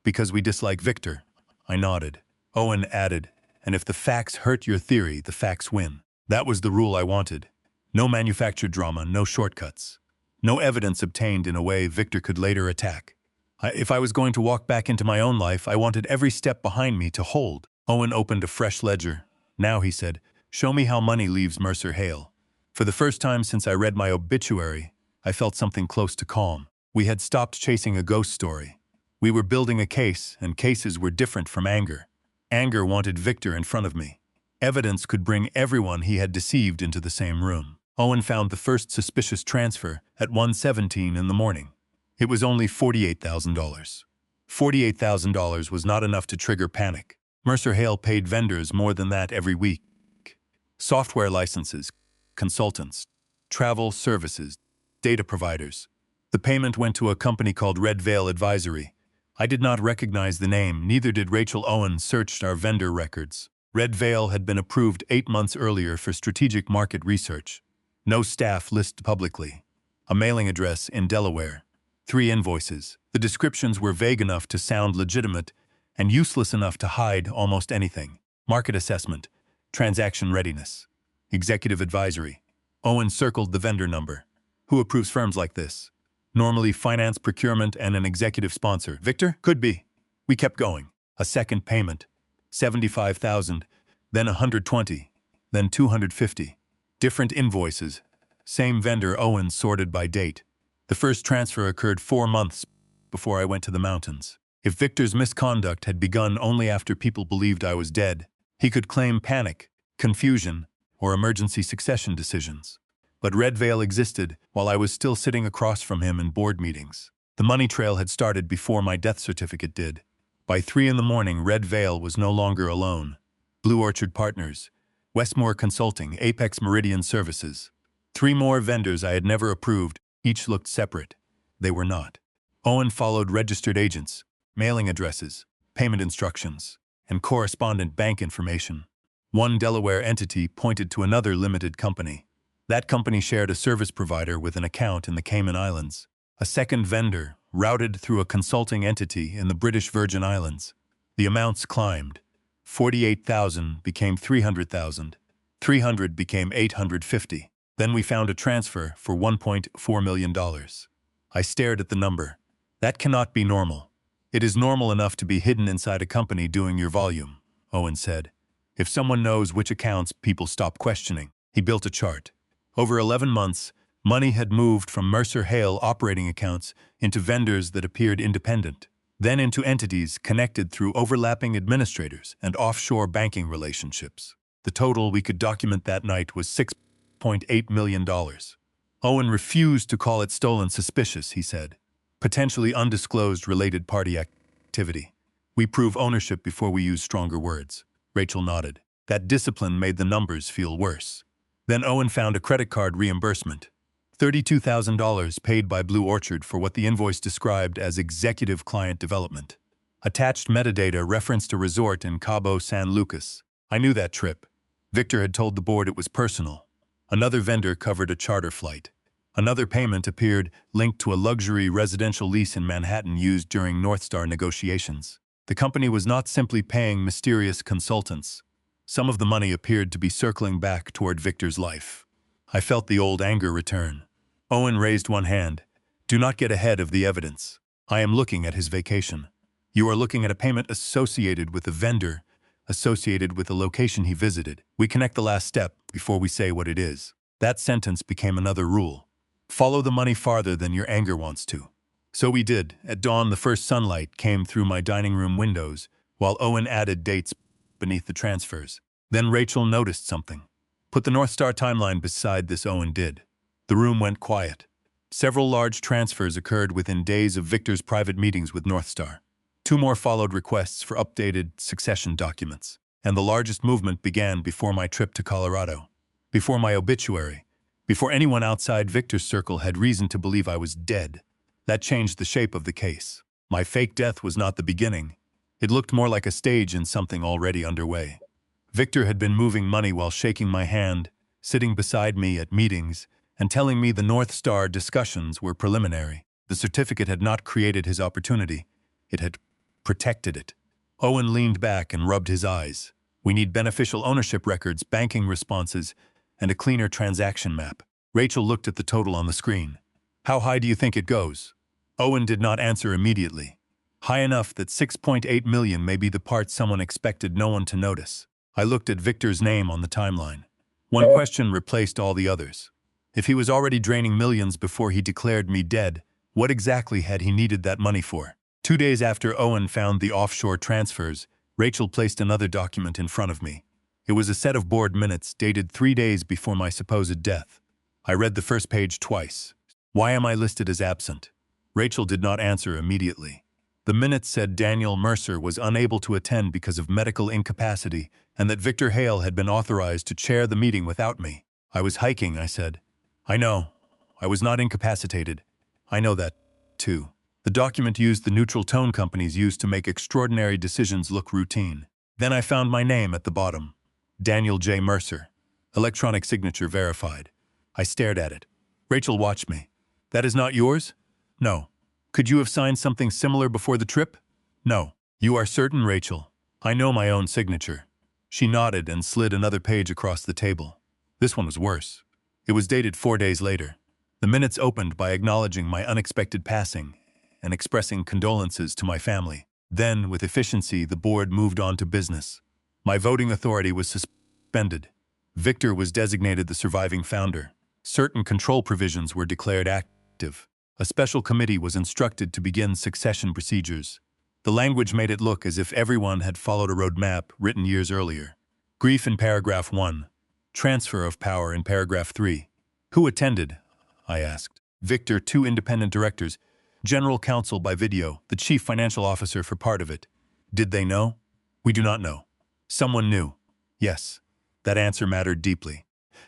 Because we dislike Victor. I nodded. Owen added, and if the facts hurt your theory, the facts win. That was the rule I wanted. No manufactured drama, no shortcuts. No evidence obtained in a way Victor could later attack. If I was going to walk back into my own life, I wanted every step behind me to hold. Owen opened a fresh ledger. Now, he said, show me how money leaves Mercer Hale. For the first time since I read my obituary, I felt something close to calm. We had stopped chasing a ghost story. We were building a case, and cases were different from anger. Anger wanted Victor in front of me. Evidence could bring everyone he had deceived into the same room. Owen found the first suspicious transfer at 1:17 in the morning. It was only $48,000. $48,000 was not enough to trigger panic. Mercer Hale paid vendors more than that every week. Software licenses, consultants, travel services, data providers. The payment went to a company called Red Veil Advisory. I did not recognize the name, neither did Rachel. Owen searched our vendor records. Red Veil had been approved 8 months earlier for strategic market research. No staff listed publicly. A mailing address in Delaware. 3 invoices. The descriptions were vague enough to sound legitimate and useless enough to hide almost anything. Market assessment. Transaction readiness. Executive advisory. Owen circled the vendor number. Who approves firms like this? Normally finance, procurement, and an executive sponsor. Victor? Could be. We kept going. A second payment. $75,000, then $120, then $250. Different invoices. Same vendor. Owen sorted by date. The first transfer occurred 4 months before I went to the mountains. If Victor's misconduct had begun only after people believed I was dead, he could claim panic, confusion, or emergency succession decisions. But Red Veil existed while I was still sitting across from him in board meetings. The money trail had started before my death certificate did. By 3 in the morning, Red Veil was no longer alone. Blue Orchard Partners, Westmore Consulting, Apex Meridian Services. 3 more vendors I had never approved, each looked separate. They were not. Owen followed registered agents, mailing addresses, payment instructions, and correspondent bank information. One Delaware entity pointed to another limited company. That company shared a service provider with an account in the Cayman Islands. A second vendor routed through a consulting entity in the British Virgin Islands. The amounts climbed. 48,000 became 300,000. 300 became 850. Then we found a transfer for $1.4 million. I stared at the number. That cannot be normal. It is normal enough to be hidden inside a company doing your volume, Owen said. If someone knows which accounts, people stop questioning. He built a chart. Over 11 months, money had moved from Mercer Hale operating accounts into vendors that appeared independent, then into entities connected through overlapping administrators and offshore banking relationships. The total we could document that night was $6.8 million. Owen refused to call it stolen suspicious, he said. Potentially undisclosed related party activity. We prove ownership before we use stronger words. Rachel nodded. That discipline made the numbers feel worse. Then Owen found a credit card reimbursement. $32,000 paid by Blue Orchard for what the invoice described as executive client development. Attached metadata referenced a resort in Cabo San Lucas. I knew that trip. Victor had told the board it was personal. Another vendor covered a charter flight. Another payment appeared linked to a luxury residential lease in Manhattan used during North Star negotiations. The company was not simply paying mysterious consultants. Some of the money appeared to be circling back toward Victor's life. I felt the old anger return. Owen raised one hand. Do not get ahead of the evidence. I am looking at his vacation. You are looking at a payment associated with a vendor, associated with the location he visited. We connect the last step before we say what it is. That sentence became another rule. Follow the money farther than your anger wants to. So we did. At dawn, the first sunlight came through my dining room windows, while Owen added dates beneath the transfers. Then Rachel noticed something. Put the North Star timeline beside this. Owen did. The room went quiet. Several large transfers occurred within days of Victor's private meetings with North Star. 2 more followed requests for updated succession documents. And the largest movement began before my trip to Colorado. Before my obituary. Before anyone outside Victor's circle had reason to believe I was dead. That changed the shape of the case. My fake death was not the beginning. It looked more like a stage in something already underway. Victor had been moving money while shaking my hand, sitting beside me at meetings, and telling me the North Star discussions were preliminary. The certificate had not created his opportunity. It had protected it. Owen leaned back and rubbed his eyes. We need beneficial ownership records, banking responses, and a cleaner transaction map. Rachel looked at the total on the screen. How high do you think it goes? Owen did not answer immediately. High enough that 6.8 million may be the part someone expected no one to notice. I looked at Victor's name on the timeline. One question replaced all the others. If he was already draining millions before he declared me dead, what exactly had he needed that money for? 2 days after Owen found the offshore transfers, Rachel placed another document in front of me. It was a set of board minutes dated 3 days before my supposed death. I read the first page twice. Why am I listed as absent? Rachel did not answer immediately. The minutes said Daniel Mercer was unable to attend because of medical incapacity and that Victor Hale had been authorized to chair the meeting without me. I was hiking, I said. I know. I was not incapacitated. I know that, too. The document used the neutral tone companies use to make extraordinary decisions look routine. Then I found my name at the bottom. Daniel J. Mercer. Electronic signature verified. I stared at it. Rachel watched me. That is not yours? No. Could you have signed something similar before the trip? No. You are certain, Rachel? I know my own signature. She nodded and slid another page across the table. This one was worse. It was dated 4 days later. The minutes opened by acknowledging my unexpected passing and expressing condolences to my family. Then, with efficiency, the board moved on to business. My voting authority was suspended. Victor was designated the surviving founder. Certain control provisions were declared active. A special committee was instructed to begin succession procedures. The language made it look as if everyone had followed a roadmap written years earlier. Grief in paragraph 1. Transfer of power in paragraph 3. Who attended? I asked. Victor, 2 independent directors, general counsel by video, the chief financial officer for part of it. Did they know? We do not know. Someone knew. Yes. That answer mattered deeply.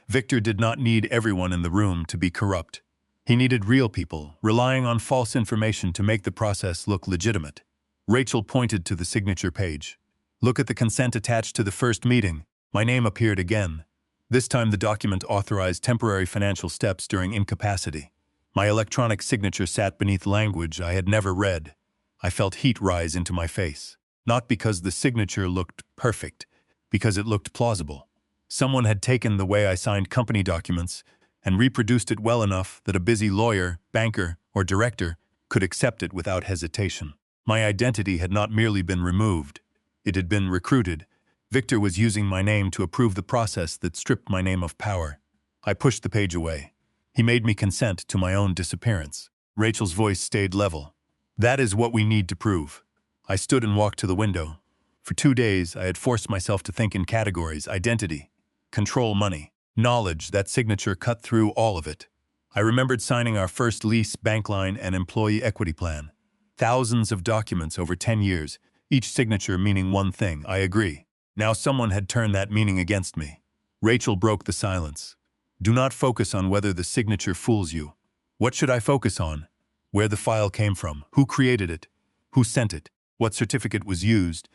Victor did not need everyone in the room to be corrupt. He needed real people, relying on false information to make the process look legitimate. Rachel pointed to the signature page. Look at the consent attached to the first meeting. My name appeared again. This time the document authorized temporary financial steps during incapacity. My electronic signature sat beneath language I had never read. I felt heat rise into my face. Not because the signature looked perfect, because it looked plausible. Someone had taken the way I signed company documents and reproduced it well enough that a busy lawyer, banker, or director could accept it without hesitation. My identity had not merely been removed. It had been recruited. Victor was using my name to approve the process that stripped my name of power. I pushed the page away. He made me consent to my own disappearance. Rachel's voice stayed level. That is what we need to prove. I stood and walked to the window. For 2 days, I had forced myself to think in categories: identity, control, money, knowledge. That signature cut through all of it. I remembered signing our first lease, bank line, and employee equity plan. Thousands of documents over 10 years, each signature meaning one thing: I agree. Now someone had turned that meaning against me. Rachel broke the silence. Do not focus on whether the signature fools you. What should I focus on? Where the file came from, who created it, who sent it, what certificate was used,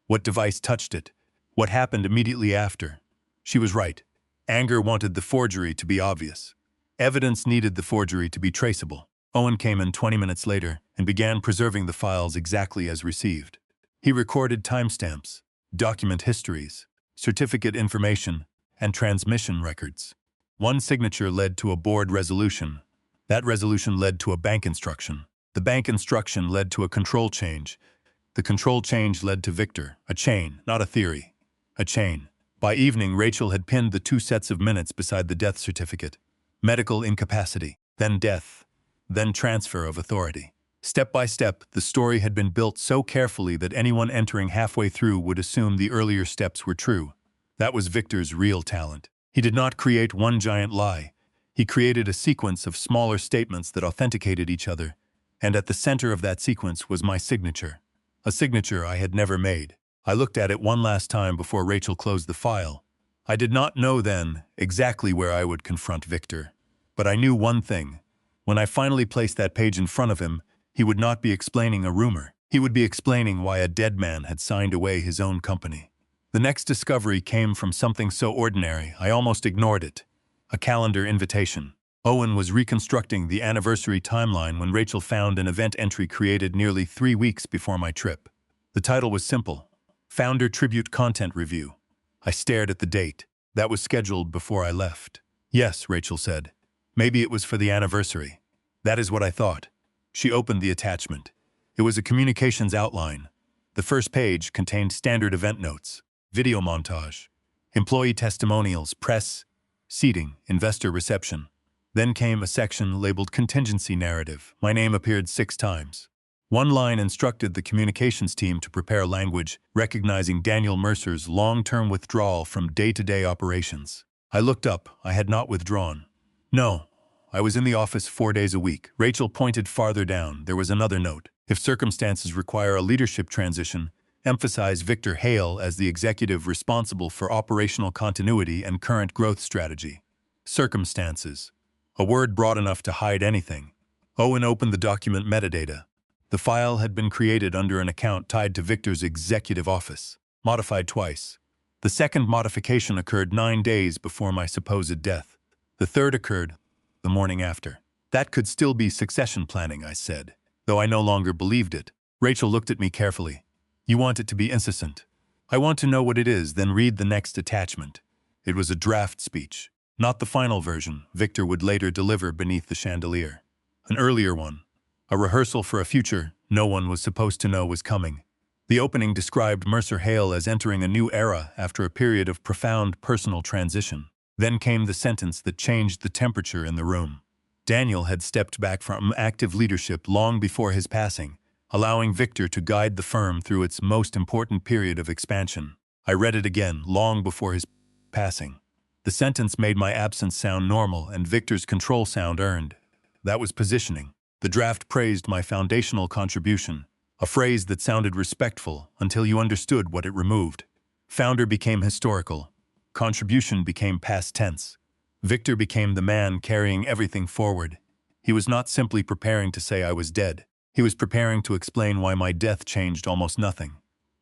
what device touched it, what happened immediately after. She was right. Anger wanted the forgery to be obvious. Evidence needed the forgery to be traceable. Owen came in 20 minutes later and began preserving the files exactly as received. He recorded timestamps, document histories, certificate information, and transmission records. One signature led to a board resolution. That resolution led to a bank instruction. The bank instruction led to a control change. The control change led to Victor, a chain, not a theory, a chain. By evening, Rachel had pinned the 2 sets of minutes beside the death certificate. Medical incapacity, then death, then transfer of authority. Step by step, the story had been built so carefully that anyone entering halfway through would assume the earlier steps were true. That was Victor's real talent. He did not create one giant lie. He created a sequence of smaller statements that authenticated each other, and at the center of that sequence was my signature. A signature I had never made. I looked at it one last time before Rachel closed the file. I did not know then exactly where I would confront Victor. But I knew one thing. When I finally placed that page in front of him, he would not be explaining a rumor. He would be explaining why a dead man had signed away his own company. The next discovery came from something so ordinary I almost ignored it. A calendar invitation. Owen was reconstructing the anniversary timeline when Rachel found an event entry created nearly 3 weeks before my trip. The title was simple: Founder Tribute Content Review. I stared at the date. That was scheduled before I left. Yes, Rachel said. Maybe it was for the anniversary. That is what I thought. She opened the attachment. It was a communications outline. The first page contained standard event notes, video montage, employee testimonials, press, seating, investor reception. Then came a section labeled Contingency Narrative. My name appeared 6 times. One line instructed the communications team to prepare language recognizing Daniel Mercer's long-term withdrawal from day-to-day operations. I looked up. I had not withdrawn. No, I was in the office 4 days a week. Rachel pointed farther down. There was another note. If circumstances require a leadership transition, emphasize Victor Hale as the executive responsible for operational continuity and current growth strategy. Circumstances. A word broad enough to hide anything. Owen opened the document metadata. The file had been created under an account tied to Victor's executive office, modified twice. The second modification occurred 9 days before my supposed death. The third occurred the morning after. That could still be succession planning, I said, though I no longer believed it. Rachel looked at me carefully. You want it to be incessant. I want to know what it is, then read the next attachment. It was a draft speech, not the final version Victor would later deliver beneath the chandelier. An earlier one. A rehearsal for a future no one was supposed to know was coming. The opening described Mercer Hale as entering a new era after a period of profound personal transition. Then came the sentence that changed the temperature in the room. Daniel had stepped back from active leadership long before his passing, allowing Victor to guide the firm through its most important period of expansion. I read it again long before his passing. The sentence made my absence sound normal and Victor's control sound earned. That was positioning. The draft praised my foundational contribution, a phrase that sounded respectful until you understood what it removed. Founder became historical. Contribution became past tense. Victor became the man carrying everything forward. He was not simply preparing to say I was dead. He was preparing to explain why my death changed almost nothing.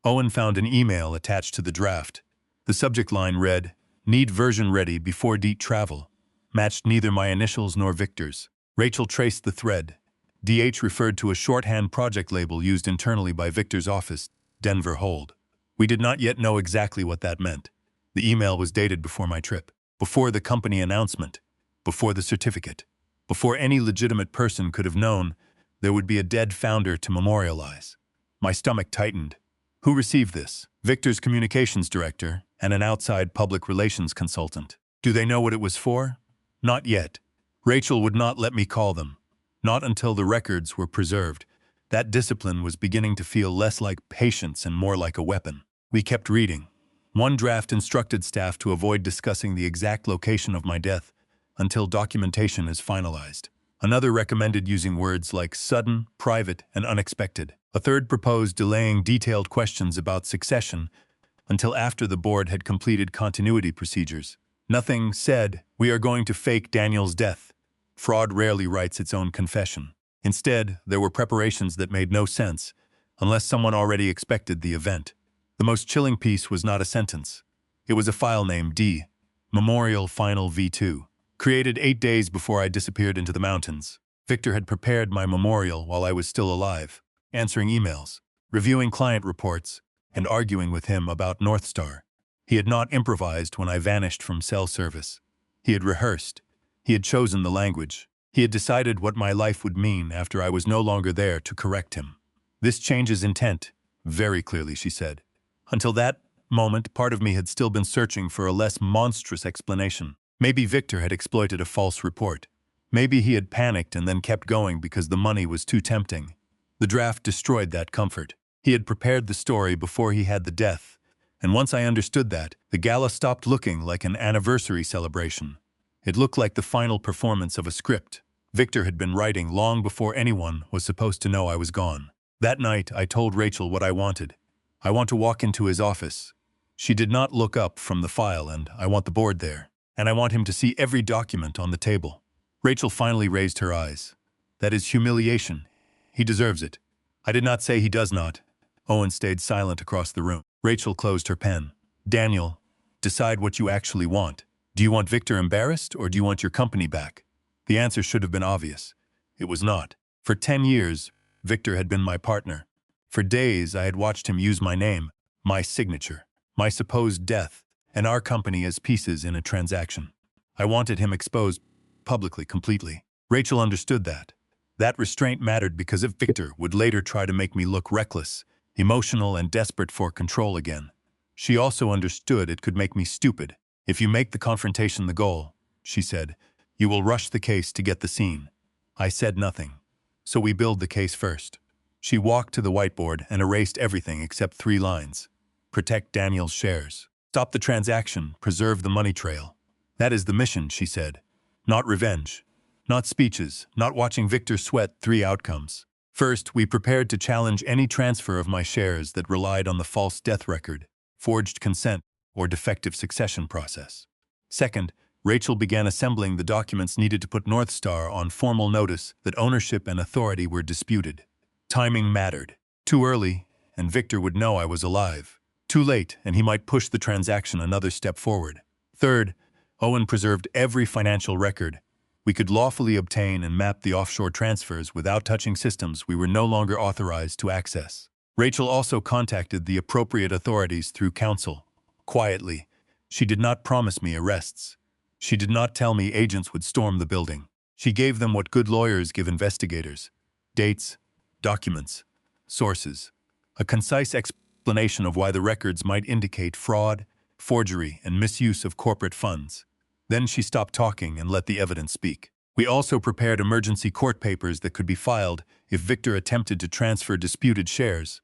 Owen found an email attached to the draft. The subject line read, "Need version ready before DEET travel." Matched neither my initials nor Victor's. Rachel traced the thread. DH referred to a shorthand project label used internally by Victor's office, Denver Hold. We did not yet know exactly what that meant. The email was dated before my trip, before the company announcement, before the certificate, before any legitimate person could have known there would be a dead founder to memorialize. My stomach tightened. Who received this? Victor's communications director and an outside public relations consultant. Do they know what it was for? Not yet. Rachel would not let me call them. Not until the records were preserved. That discipline was beginning to feel less like patience and more like a weapon. We kept reading. One draft instructed staff to avoid discussing the exact location of my death until documentation is finalized. Another recommended using words like sudden, private, and unexpected. A third proposed delaying detailed questions about succession until after the board had completed continuity procedures. Nothing said, "We are going to fake Daniel's death." Fraud rarely writes its own confession. Instead, there were preparations that made no sense, unless someone already expected the event. The most chilling piece was not a sentence. It was a file name D, Memorial Final V2, created 8 days before I disappeared into the mountains. Victor had prepared my memorial while I was still alive, answering emails, reviewing client reports, and arguing with him about North Star. He had not improvised when I vanished from cell service. He had rehearsed. He had chosen the language. He had decided what my life would mean after I was no longer there to correct him. This changes intent, very clearly, she said. Until that moment, part of me had still been searching for a less monstrous explanation. Maybe Victor had exploited a false report. Maybe he had panicked and then kept going because the money was too tempting. The draft destroyed that comfort. He had prepared the story before he had the death. And once I understood that, the gala stopped looking like an anniversary celebration. It looked like the final performance of a script Victor had been writing long before anyone was supposed to know I was gone. That night, I told Rachel what I wanted. I want to walk into his office. She did not look up from the file, and I want the board there. And I want him to see every document on the table. Rachel finally raised her eyes. That is humiliation. He deserves it. I did not say he does not. Owen stayed silent across the room. Rachel closed her pen. Daniel, decide what you actually want. Do you want Victor embarrassed, or do you want your company back? The answer should have been obvious. It was not. For 10 years, Victor had been my partner. For days, I had watched him use my name, my signature, my supposed death, and our company as pieces in a transaction. I wanted him exposed publicly, completely. Rachel understood that. That restraint mattered because if Victor would later try to make me look reckless, emotional, and desperate for control again. She also understood it could make me stupid. If you make the confrontation the goal, she said, you will rush the case to get the scene. I said nothing. So we build the case first. She walked to the whiteboard and erased everything except 3 lines. Protect Daniel's shares. Stop the transaction, preserve the money trail. That is the mission, she said. Not revenge. Not speeches, not watching Victor sweat 3 outcomes. First, we prepared to challenge any transfer of my shares that relied on the false death record, forged consent, or defective succession process. Second, Rachel began assembling the documents needed to put North Star on formal notice that ownership and authority were disputed. Timing mattered. Too early, and Victor would know I was alive. Too late, and he might push the transaction another step forward. Third, Owen preserved every financial record. We could lawfully obtain and map the offshore transfers without touching systems we were no longer authorized to access. Rachel also contacted the appropriate authorities through counsel. Quietly, she did not promise me arrests. She did not tell me agents would storm the building. She gave them what good lawyers give investigators: dates, documents, sources, a concise explanation of why the records might indicate fraud, forgery, and misuse of corporate funds. Then she stopped talking and let the evidence speak. We also prepared emergency court papers that could be filed if Victor attempted to transfer disputed shares,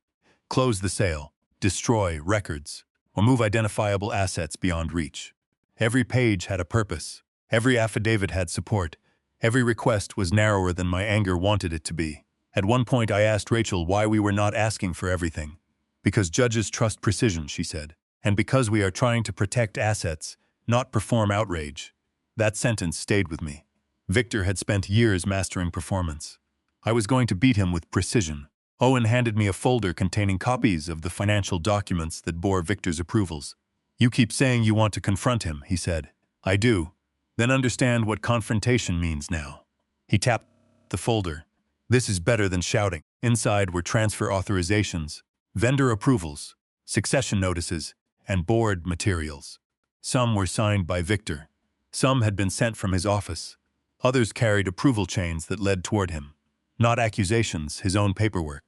close the sale, destroy records, or move identifiable assets beyond reach. Every page had a purpose. Every affidavit had support. Every request was narrower than my anger wanted it to be. At one point, I asked Rachel why we were not asking for everything. Because judges trust precision, she said. And because we are trying to protect assets, not perform outrage. That sentence stayed with me. Victor had spent years mastering performance. I was going to beat him with precision. Owen handed me a folder containing copies of the financial documents that bore Victor's approvals. You keep saying you want to confront him, he said. I do. Then understand what confrontation means now. He tapped the folder. This is better than shouting. Inside were transfer authorizations, vendor approvals, succession notices, and board materials. Some were signed by Victor. Some had been sent from his office. Others carried approval chains that led toward him. Not accusations, his own paperwork.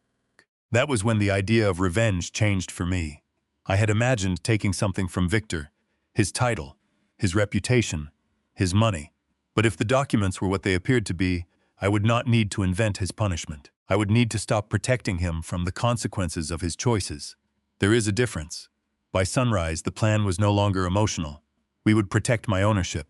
That was when the idea of revenge changed for me. I had imagined taking something from Victor, his title, his reputation, his money. But if the documents were what they appeared to be, I would not need to invent his punishment. I would need to stop protecting him from the consequences of his choices. There is a difference. By sunrise, the plan was no longer emotional. We would protect my ownership.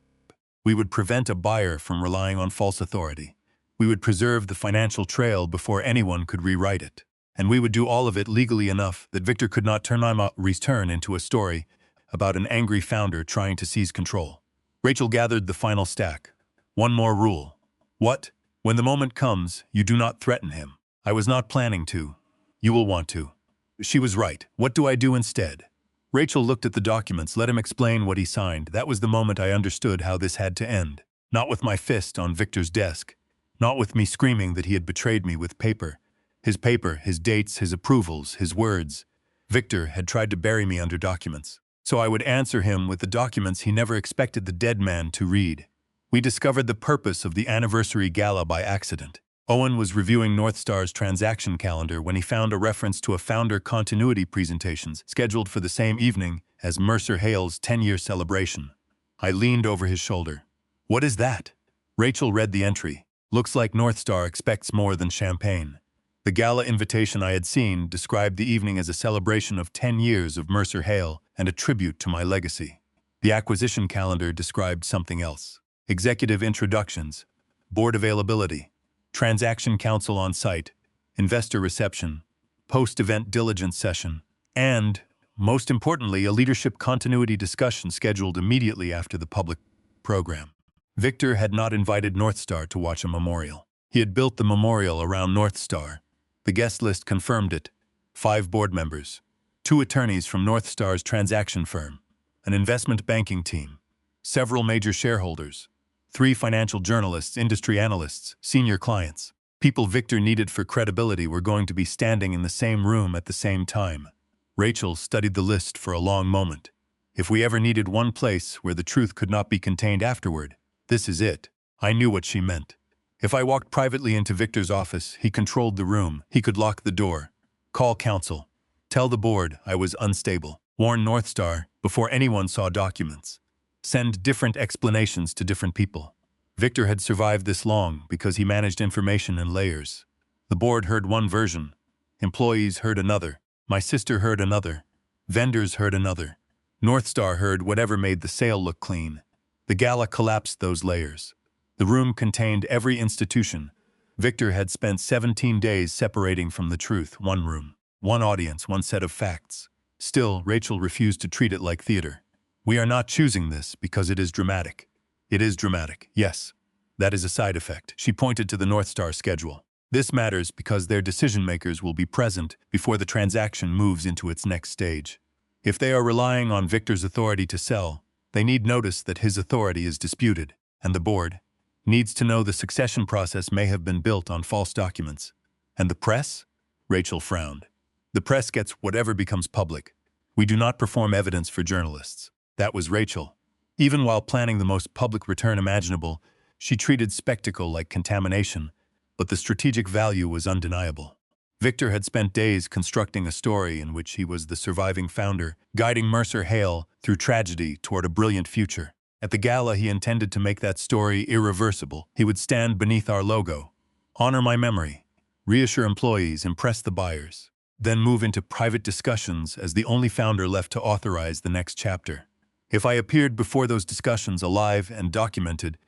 We would prevent a buyer from relying on false authority. We would preserve the financial trail before anyone could rewrite it. And we would do all of it legally enough that Victor could not turn my return into a story about an angry founder trying to seize control. Rachel gathered the final stack. One more rule. What? When the moment comes, you do not threaten him. I was not planning to. You will want to. She was right. What do I do instead? Rachel looked at the documents, let him explain what he signed. That was the moment I understood how this had to end. Not with my fist on Victor's desk. Not with me screaming that he had betrayed me with paper, his dates, his approvals, his words. Victor had tried to bury me under documents. So I would answer him with the documents he never expected the dead man to read. We discovered the purpose of the anniversary gala by accident. Owen was reviewing North Star's transaction calendar when he found a reference to a founder continuity presentations scheduled for the same evening as Mercer Hale's 10-year celebration. I leaned over his shoulder. What is that? Rachel read the entry. Looks like North Star expects more than champagne. The gala invitation I had seen described the evening as a celebration of 10 years of Mercer Hale and a tribute to my legacy. The acquisition calendar described something else. Executive introductions, board availability, transaction counsel on site, investor reception, post-event diligence session, and, most importantly, a leadership continuity discussion scheduled immediately after the public program. Victor had not invited North Star to watch a memorial. He had built the memorial around North Star. The guest list confirmed it. 5 board members, 2 attorneys from North Star's transaction firm, an investment banking team, several major shareholders, 3 financial journalists, industry analysts, senior clients. People Victor needed for credibility were going to be standing in the same room at the same time. Rachel studied the list for a long moment. If we ever needed one place where the truth could not be contained afterward, this is it. I knew what she meant. If I walked privately into Victor's office, he controlled the room. He could lock the door, call counsel, tell the board I was unstable, warn North Star before anyone saw documents, send different explanations to different people. Victor had survived this long because he managed information in layers. The board heard one version, employees heard another, my sister heard another, vendors heard another. North Star heard whatever made the sale look clean. The gala collapsed those layers. The room contained every institution. Victor had spent 17 days separating from the truth, one room, one audience, one set of facts. Still, Rachel refused to treat it like theater. We are not choosing this because it is dramatic. It is dramatic, yes. That is a side effect. She pointed to the North Star schedule. This matters because their decision-makers will be present before the transaction moves into its next stage. If they are relying on Victor's authority to sell, they need notice that his authority is disputed, and the board needs to know the succession process may have been built on false documents. And the press? Rachel frowned. The press gets whatever becomes public. We do not perform evidence for journalists. That was Rachel. Even while planning the most public return imaginable, she treated spectacle like contamination, but the strategic value was undeniable. Victor had spent days constructing a story in which he was the surviving founder, guiding Mercer Hale through tragedy toward a brilliant future. At the gala, he intended to make that story irreversible. He would stand beneath our logo, honor my memory, reassure employees, impress the buyers, then move into private discussions as the only founder left to authorize the next chapter. If I appeared before those discussions alive and documented,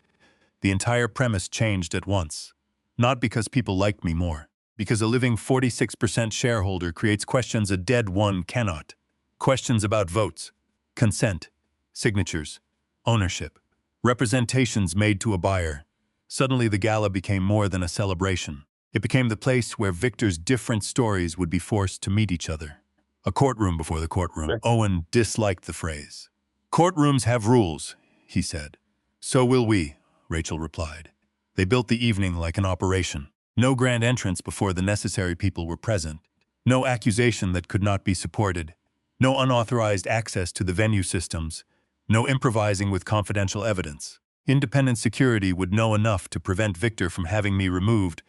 the entire premise changed at once. Not because people liked me more, because a living 46% shareholder creates questions a dead one cannot. Questions about votes, consent, signatures, ownership, representations made to a buyer. Suddenly the gala became more than a celebration. It became the place where Victor's different stories would be forced to meet each other. A courtroom before the courtroom. Sure. Owen disliked the phrase. Courtrooms have rules, he said. So will we, Rachel replied. They built the evening like an operation. No grand entrance before the necessary people were present. No accusation that could not be supported. No unauthorized access to the venue systems. No improvising with confidential evidence. Independent security would know enough to prevent Victor from having me removed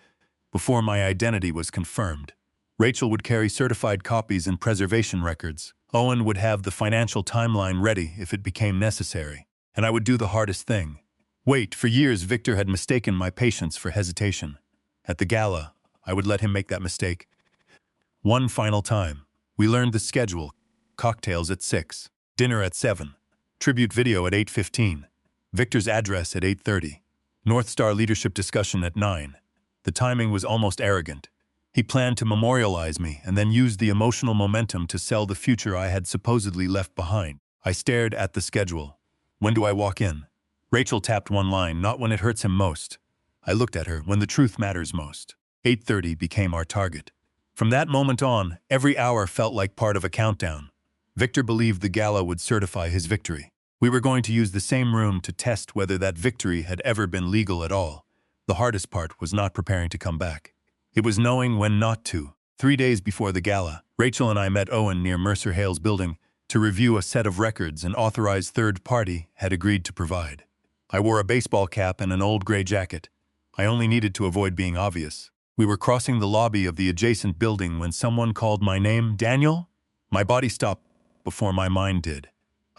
before my identity was confirmed. Rachel would carry certified copies and preservation records. Owen would have the financial timeline ready if it became necessary. And I would do the hardest thing. Wait, for years Victor had mistaken my patience for hesitation. At the gala, I would let him make that mistake. One final time. We learned the schedule. Cocktails at 6. Dinner at 7. Tribute video at 8:15. Victor's address at 8:30. North Star leadership discussion at 9. The timing was almost arrogant. He planned to memorialize me and then use the emotional momentum to sell the future I had supposedly left behind. I stared at the schedule. When do I walk in? Rachel tapped one line, not when it hurts him most. I looked at her, when the truth matters most. 8:30 became our target. From that moment on, every hour felt like part of a countdown. Victor believed the gala would certify his victory. We were going to use the same room to test whether that victory had ever been legal at all. The hardest part was not preparing to come back. It was knowing when not to. 3 days before the gala, Rachel and I met Owen near Mercer Hale's building to review a set of records an authorized third party had agreed to provide. I wore a baseball cap and an old gray jacket. I only needed to avoid being obvious. We were crossing the lobby of the adjacent building when someone called my name. Daniel? My body stopped before my mind did.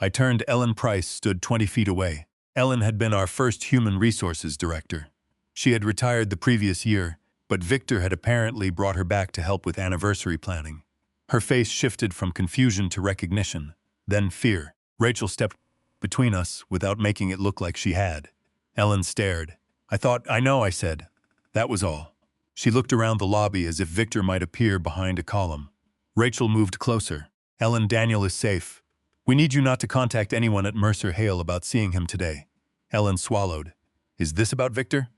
I turned. Ellen Price stood 20 feet away. Ellen had been our first human resources director. She had retired the previous year, but Victor had apparently brought her back to help with anniversary planning. Her face shifted from confusion to recognition, then fear. Rachel stepped between us without making it look like she had. Ellen stared. I know, I said. That was all. She looked around the lobby as if Victor might appear behind a column. Rachel moved closer. Ellen, Daniel is safe. We need you not to contact anyone at Mercer Hale about seeing him today. Ellen swallowed. Is this about Victor?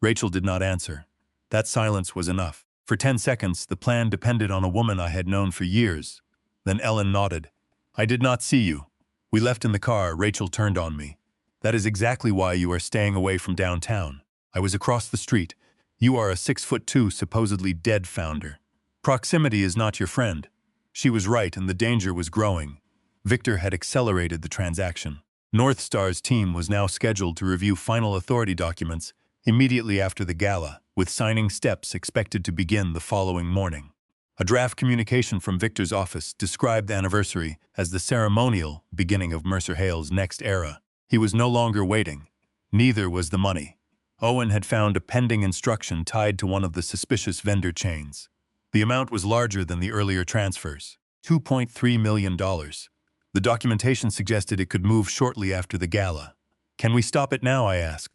Rachel did not answer. That silence was enough. For 10 seconds, the plan depended on a woman I had known for years. Then Ellen nodded. I did not see you. We left in the car. Rachel turned on me. That is exactly why you are staying away from downtown. I was across the street. You are a 6'2" supposedly dead founder. Proximity is not your friend. She was right, and the danger was growing. Victor had accelerated the transaction. North Star's team was now scheduled to review final authority documents immediately after the gala, with signing steps expected to begin the following morning. A draft communication from Victor's office described the anniversary as the ceremonial beginning of Mercer Hale's next era. He was no longer waiting. Neither was the money. Owen had found a pending instruction tied to one of the suspicious vendor chains. The amount was larger than the earlier transfers, $2.3 million. The documentation suggested it could move shortly after the gala. Can we stop it now? I asked.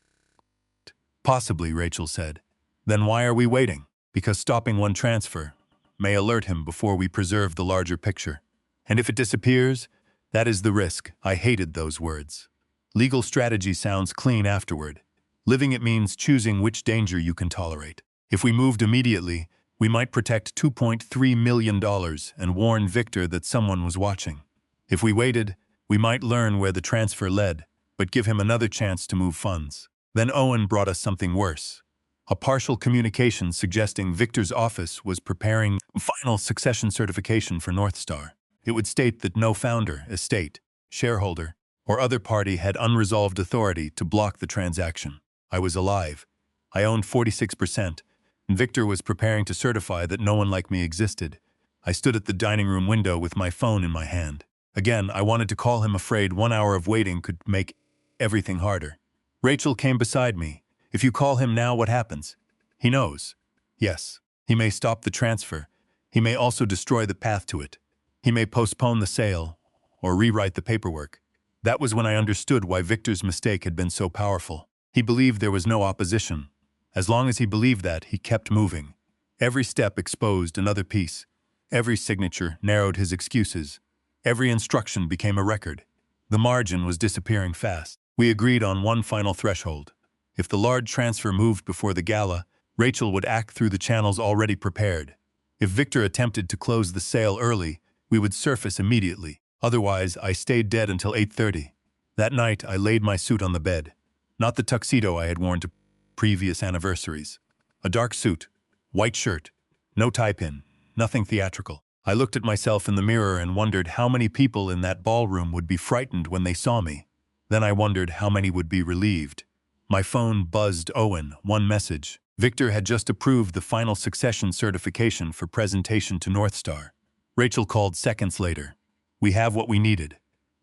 Possibly, Rachel said. Then why are we waiting? Because stopping one transfer may alert him before we preserve the larger picture. And if it disappears, that is the risk. I hated those words. Legal strategy sounds clean afterward. Living it means choosing which danger you can tolerate. If we moved immediately, we might protect $2.3 million and warn Victor that someone was watching. If we waited, we might learn where the transfer led, but give him another chance to move funds. Then Owen brought us something worse. A partial communication suggesting Victor's office was preparing final succession certification for North Star. It would state that no founder, estate, shareholder, or other party had unresolved authority to block the transaction. I was alive. I owned 46%, and Victor was preparing to certify that no one like me existed. I stood at the dining room window with my phone in my hand. Again, I wanted to call him, afraid 1 hour of waiting could make everything harder. Rachel came beside me. If you call him now, what happens? He knows. Yes, he may stop the transfer. He may also destroy the path to it. He may postpone the sale or rewrite the paperwork. That was when I understood why Victor's mistake had been so powerful. He believed there was no opposition. As long as he believed that, he kept moving. Every step exposed another piece. Every signature narrowed his excuses. Every instruction became a record. The margin was disappearing fast. We agreed on one final threshold. If the large transfer moved before the gala, Rachel would act through the channels already prepared. If Victor attempted to close the sale early, we would surface immediately. Otherwise, I stayed dead until 8:30. That night, I laid my suit on the bed. Not the tuxedo I had worn to previous anniversaries. A dark suit, white shirt, no tie pin, nothing theatrical. I looked at myself in the mirror and wondered how many people in that ballroom would be frightened when they saw me. Then I wondered how many would be relieved. My phone buzzed. Owen, one message. Victor had just approved the final succession certification for presentation to North Star. Rachel called seconds later. We have what we needed.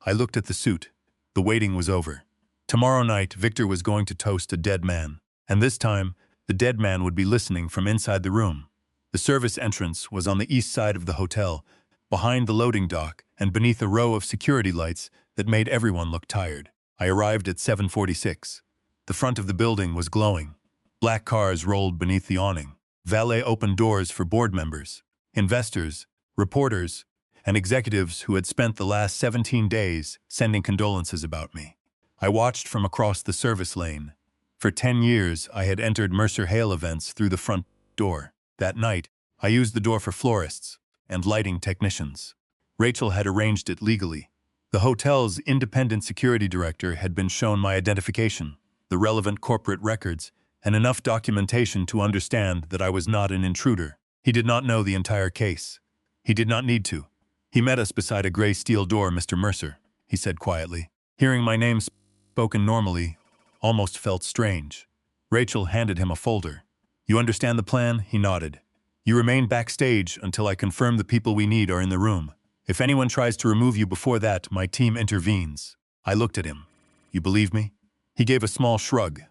I looked at the suit. The waiting was over. Tomorrow night, Victor was going to toast a dead man. And this time, the dead man would be listening from inside the room. The service entrance was on the east side of the hotel, behind the loading dock and beneath a row of security lights that made everyone look tired. I arrived at 7:46. The front of the building was glowing. Black cars rolled beneath the awning. Valet opened doors for board members, investors, reporters, and executives who had spent the last 17 days sending condolences about me. I watched from across the service lane. For 10 years, I had entered Mercer Hale events through the front door. That night, I used the door for florists and lighting technicians. Rachel had arranged it legally. The hotel's independent security director had been shown my identification, the relevant corporate records, and enough documentation to understand that I was not an intruder. He did not know the entire case. He did not need to. He met us beside a gray steel door. Mr. Mercer, he said quietly. Hearing my name spoken normally almost felt strange. Rachel handed him a folder. You understand the plan? He nodded. You remain backstage until I confirm the people we need are in the room. If anyone tries to remove you before that, my team intervenes. I looked at him. You believe me? He gave a small shrug.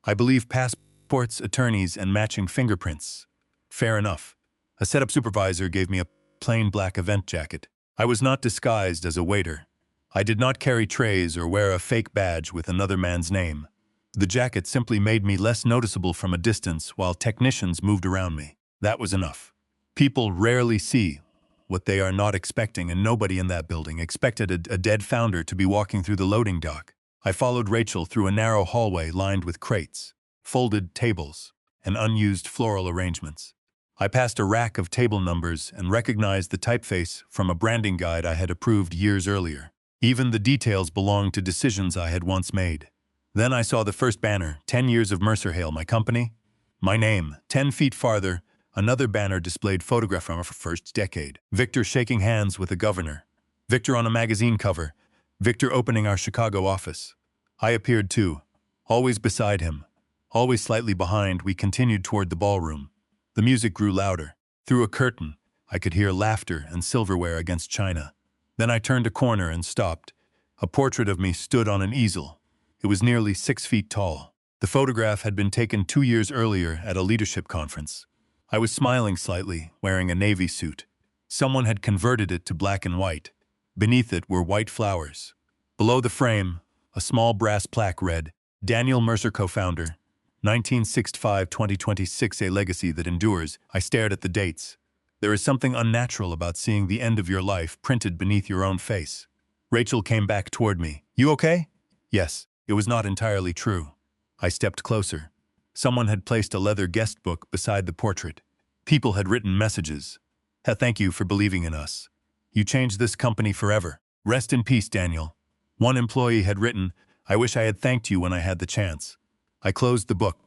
I believe passports, attorneys, and matching fingerprints. Fair enough. A setup supervisor gave me a plain black event jacket. I was not disguised as a waiter. I did not carry trays or wear a fake badge with another man's name. The jacket simply made me less noticeable from a distance while technicians moved around me. That was enough. People rarely see what they are not expecting, and nobody in that building expected a dead founder to be walking through the loading dock. I followed Rachel through a narrow hallway lined with crates, folded tables, and unused floral arrangements. I passed a rack of table numbers and recognized the typeface from a branding guide I had approved years earlier. Even the details belonged to decisions I had once made. Then I saw the first banner, 10 years of Mercer Hale, my company. My name. 10 feet farther, another banner displayed photograph from our first decade. Victor shaking hands with the governor. Victor on a magazine cover. Victor opening our Chicago office. I appeared too, always beside him. Always slightly behind, we continued toward the ballroom. The music grew louder. Through a curtain, I could hear laughter and silverware against china. Then I turned a corner and stopped. A portrait of me stood on an easel. It was nearly 6 feet tall. The photograph had been taken 2 years earlier at a leadership conference. I was smiling slightly, wearing a navy suit. Someone had converted it to black and white. Beneath it were white flowers. Below the frame, a small brass plaque read, Daniel Mercer co-founder, 1965-2026, a legacy that endures. I stared at the dates. There is something unnatural about seeing the end of your life printed beneath your own face. Rachel came back toward me. You okay? Yes, it was not entirely true. I stepped closer. Someone had placed a leather guest book beside the portrait. People had written messages. Thank you for believing in us. You changed this company forever. Rest in peace, Daniel. One employee had written, I wish I had thanked you when I had the chance. I closed the book.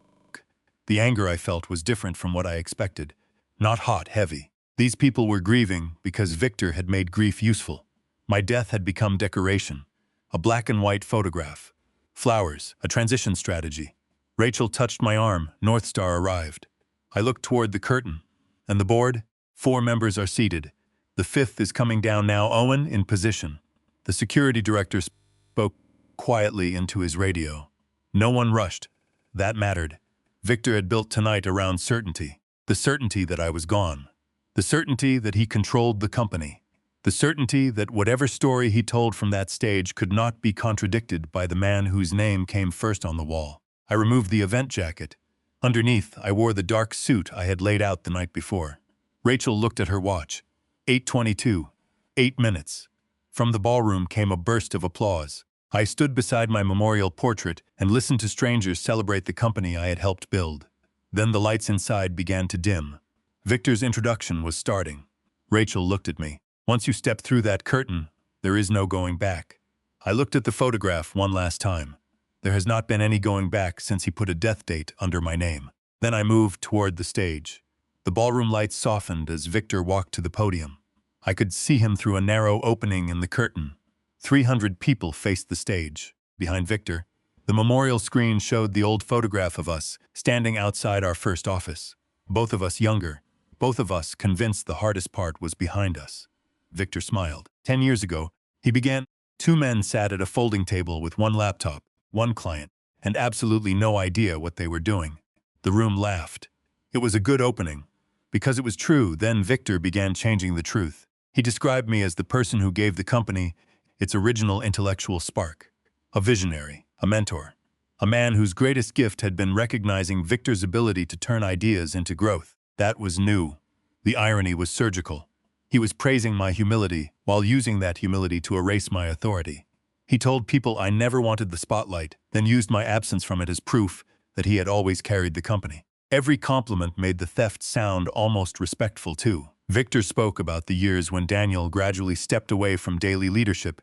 The anger I felt was different from what I expected. Not hot, heavy. These people were grieving because Victor had made grief useful. My death had become decoration. A black and white photograph. Flowers, a transition strategy. Rachel touched my arm. North Star arrived. I looked toward the curtain. And the board? 4 members are seated. The 5th is coming down now. Owen in position. The security director spoke quietly into his radio. No one rushed. That mattered. Victor had built tonight around certainty. The certainty that I was gone. The certainty that he controlled the company. The certainty that whatever story he told from that stage could not be contradicted by the man whose name came first on the wall. I removed the event jacket. Underneath, I wore the dark suit I had laid out the night before. Rachel looked at her watch. 8:22. 8 minutes. From the ballroom came a burst of applause. I stood beside my memorial portrait and listened to strangers celebrate the company I had helped build. Then the lights inside began to dim. Victor's introduction was starting. Rachel looked at me. Once you step through that curtain, there is no going back. I looked at the photograph one last time. There has not been any going back since he put a death date under my name. Then I moved toward the stage. The ballroom lights softened as Victor walked to the podium. I could see him through a narrow opening in the curtain. 300 people faced the stage. Behind Victor, the memorial screen showed the old photograph of us standing outside our first office. Both of us younger, both of us convinced the hardest part was behind us. Victor smiled. 10 years ago, he began. 2 men sat at a folding table with 1 laptop, 1 client, and absolutely no idea what they were doing. The room laughed. It was a good opening. Because it was true, then Victor began changing the truth. He described me as the person who gave the company its original intellectual spark. A visionary, a mentor, a man whose greatest gift had been recognizing Victor's ability to turn ideas into growth. That was new. The irony was surgical. He was praising my humility while using that humility to erase my authority. He told people I never wanted the spotlight, then used my absence from it as proof that he had always carried the company. Every compliment made the theft sound almost respectful too. Victor spoke about the years when Daniel gradually stepped away from daily leadership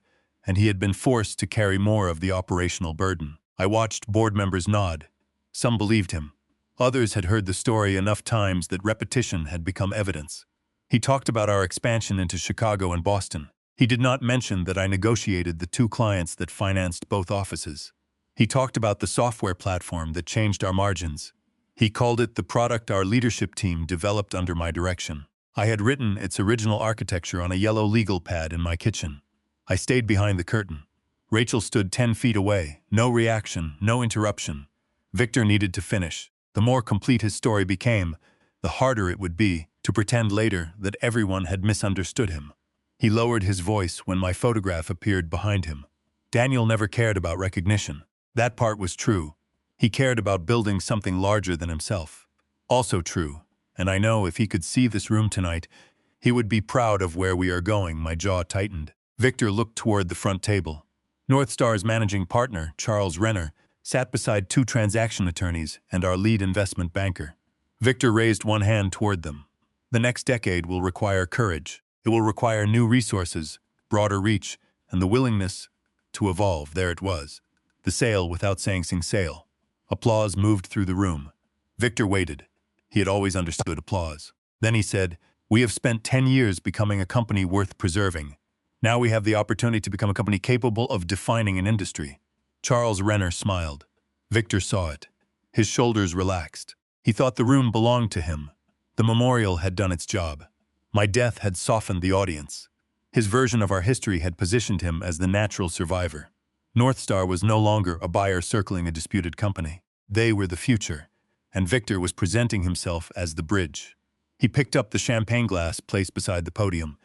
and he had been forced to carry more of the operational burden. I watched board members nod. Some believed him. Others had heard the story enough times that repetition had become evidence. He talked about our expansion into Chicago and Boston. He did not mention that I negotiated the 2 clients that financed both offices. He talked about the software platform that changed our margins. He called it the product our leadership team developed under my direction. I had written its original architecture on a yellow legal pad in my kitchen. I stayed behind the curtain. Rachel stood 10 feet away. No reaction, no interruption. Victor needed to finish. The more complete his story became, the harder it would be to pretend later that everyone had misunderstood him. He lowered his voice when my photograph appeared behind him. Daniel never cared about recognition. That part was true. He cared about building something larger than himself. Also true, and I know if he could see this room tonight, he would be proud of where we are going. My jaw tightened. Victor looked toward the front table. North Star's managing partner, Charles Renner, sat beside 2 transaction attorneys and our lead investment banker. Victor raised one hand toward them. The next decade will require courage. It will require new resources, broader reach, and the willingness to evolve. There it was. The sale without saying sale. Applause moved through the room. Victor waited. He had always understood applause. Then he said, "We have spent 10 years becoming a company worth preserving. Now we have the opportunity to become a company capable of defining an industry." Charles Renner smiled. Victor saw it. His shoulders relaxed. He thought the room belonged to him. The memorial had done its job. My death had softened the audience. His version of our history had positioned him as the natural survivor. North Star was no longer a buyer circling a disputed company. They were the future, and Victor was presenting himself as the bridge. He picked up the champagne glass placed beside the podium.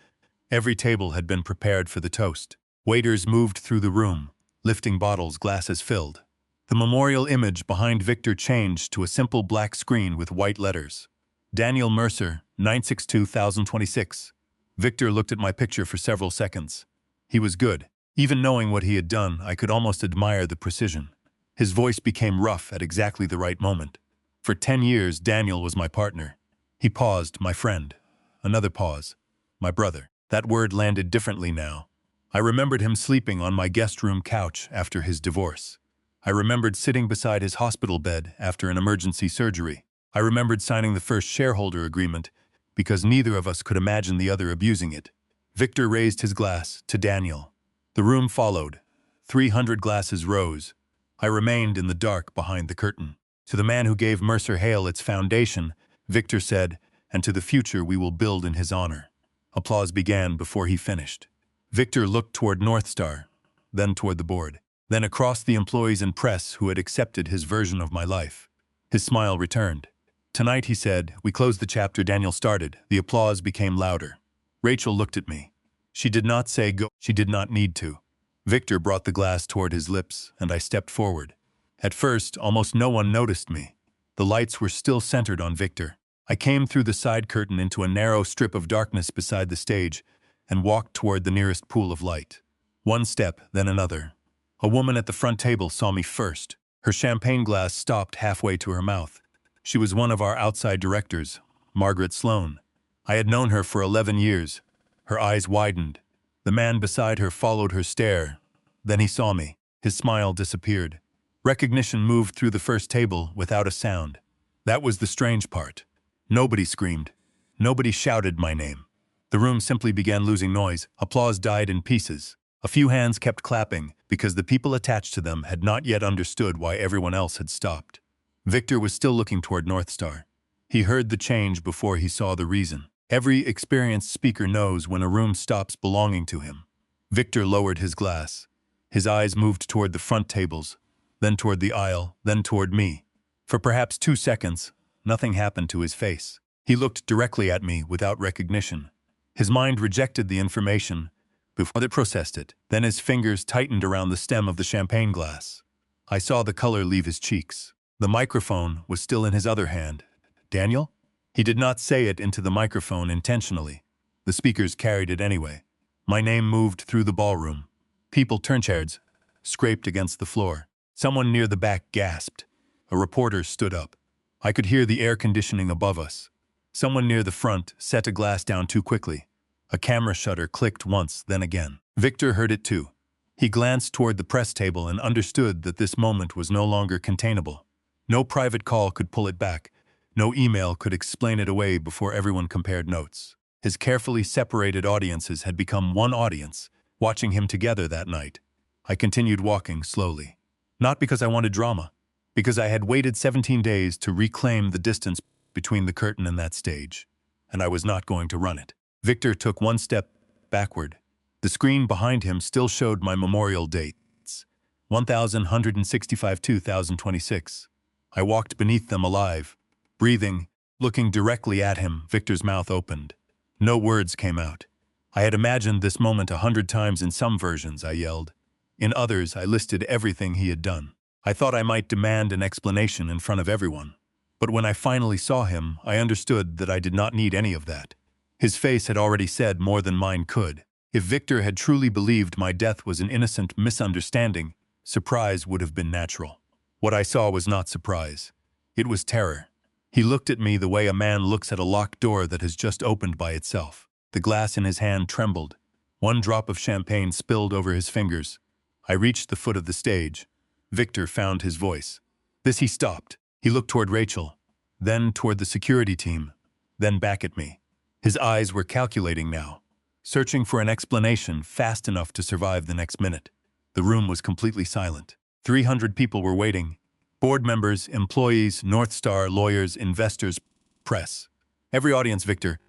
Every table had been prepared for the toast. Waiters moved through the room, lifting bottles, glasses filled. The memorial image behind Victor changed to a simple black screen with white letters. Daniel Mercer, 962-2026. Victor looked at my picture for several seconds. He was good. Even knowing what he had done, I could almost admire the precision. His voice became rough at exactly the right moment. For 10 years, Daniel was my partner. He paused, my friend. Another pause. My brother. That word landed differently now. I remembered him sleeping on my guest room couch after his divorce. I remembered sitting beside his hospital bed after an emergency surgery. I remembered signing the first shareholder agreement because neither of us could imagine the other abusing it. Victor raised his glass to Daniel. The room followed. 300 glasses rose. I remained in the dark behind the curtain. To the man who gave Mercer Hale its foundation, Victor said, "And to the future we will build in his honor." Applause began before he finished. Victor looked toward North Star, then toward the board, then across the employees and press who had accepted his version of my life. His smile returned. "Tonight," he said, "we closed the chapter Daniel started." The applause became louder. Rachel looked at me. She did not say go. She did not need to. Victor brought the glass toward his lips, and I stepped forward. At first, almost no one noticed me. The lights were still centered on Victor. I came through the side curtain into a narrow strip of darkness beside the stage and walked toward the nearest pool of light. One step, then another. A woman at the front table saw me first. Her champagne glass stopped halfway to her mouth. She was one of our outside directors, Margaret Sloan. I had known her for 11 years. Her eyes widened. The man beside her followed her stare. Then he saw me. His smile disappeared. Recognition moved through the first table without a sound. That was the strange part. Nobody screamed. Nobody shouted my name. The room simply began losing noise. Applause died in pieces. A few hands kept clapping because the people attached to them had not yet understood why everyone else had stopped. Victor was still looking toward North Star. He heard the change before he saw the reason. Every experienced speaker knows when a room stops belonging to him. Victor lowered his glass. His eyes moved toward the front tables, then toward the aisle, then toward me. For perhaps 2 seconds, nothing happened to his face. He looked directly at me without recognition. His mind rejected the information before it processed it. Then his fingers tightened around the stem of the champagne glass. I saw the color leave his cheeks. The microphone was still in his other hand. "Daniel?" He did not say it into the microphone intentionally. The speakers carried it anyway. My name moved through the ballroom. People turned chairs, scraped against the floor. Someone near the back gasped. A reporter stood up. I could hear the air conditioning above us. Someone near the front set a glass down too quickly. A camera shutter clicked once, then again. Victor heard it too. He glanced toward the press table and understood that this moment was no longer containable. No private call could pull it back. No email could explain it away before everyone compared notes. His carefully separated audiences had become one audience, watching him together that night. I continued walking slowly. Not because I wanted drama, because I had waited 17 days to reclaim the distance between the curtain and that stage, and I was not going to run it. Victor took one step backward. The screen behind him still showed my memorial dates, 1165-2026. I walked beneath them alive, breathing, looking directly at him. Victor's mouth opened. No words came out. I had imagined this moment 100 times in some versions, I yelled. In others, I listed everything he had done. I thought I might demand an explanation in front of everyone. But when I finally saw him, I understood that I did not need any of that. His face had already said more than mine could. If Victor had truly believed my death was an innocent misunderstanding, surprise would have been natural. What I saw was not surprise. It was terror. He looked at me the way a man looks at a locked door that has just opened by itself. The glass in his hand trembled. One drop of champagne spilled over his fingers. I reached the foot of the stage. Victor found his voice. He stopped. He looked toward Rachel, then toward the security team, then back at me. His eyes were calculating now, searching for an explanation fast enough to survive the next minute. The room was completely silent. 300 people were waiting. Board members, employees, North Star, lawyers, investors, press. Every audience Victor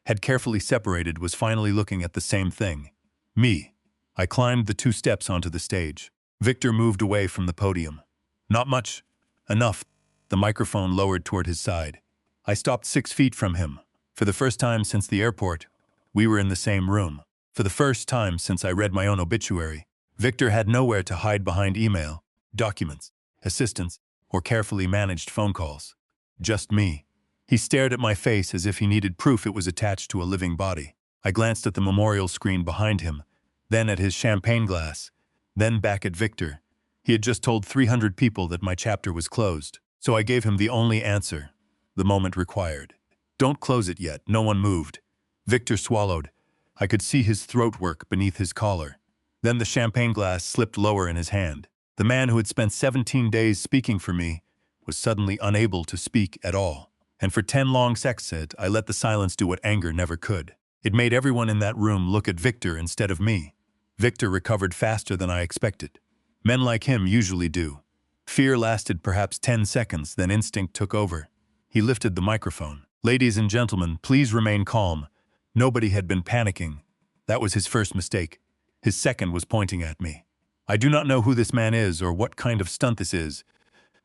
had carefully separated was finally looking at the same thing. Me. I climbed the 2 steps onto the stage. Victor moved away from the podium. Not much. Enough. The microphone lowered toward his side. I stopped 6 feet from him. For the first time since the airport, we were in the same room. For the first time since I read my own obituary, Victor had nowhere to hide behind email, documents, assistants, or carefully managed phone calls. Just me. He stared at my face as if he needed proof it was attached to a living body. I glanced at the memorial screen behind him, then at his champagne glass, then back at Victor. He had just told 300 people that my chapter was closed, so I gave him the only answer the moment required. Don't close it yet. No one moved. Victor swallowed. I could see his throat work beneath his collar. Then the champagne glass slipped lower in his hand. The man who had spent 17 days speaking for me was suddenly unable to speak at all. And for 10 long seconds, I let the silence do what anger never could. It made everyone in that room look at Victor instead of me. Victor recovered faster than I expected. Men like him usually do. Fear lasted perhaps 10 seconds, then instinct took over. He lifted the microphone. Ladies and gentlemen, please remain calm. Nobody had been panicking. That was his first mistake. His second was pointing at me. I do not know who this man is or what kind of stunt this is,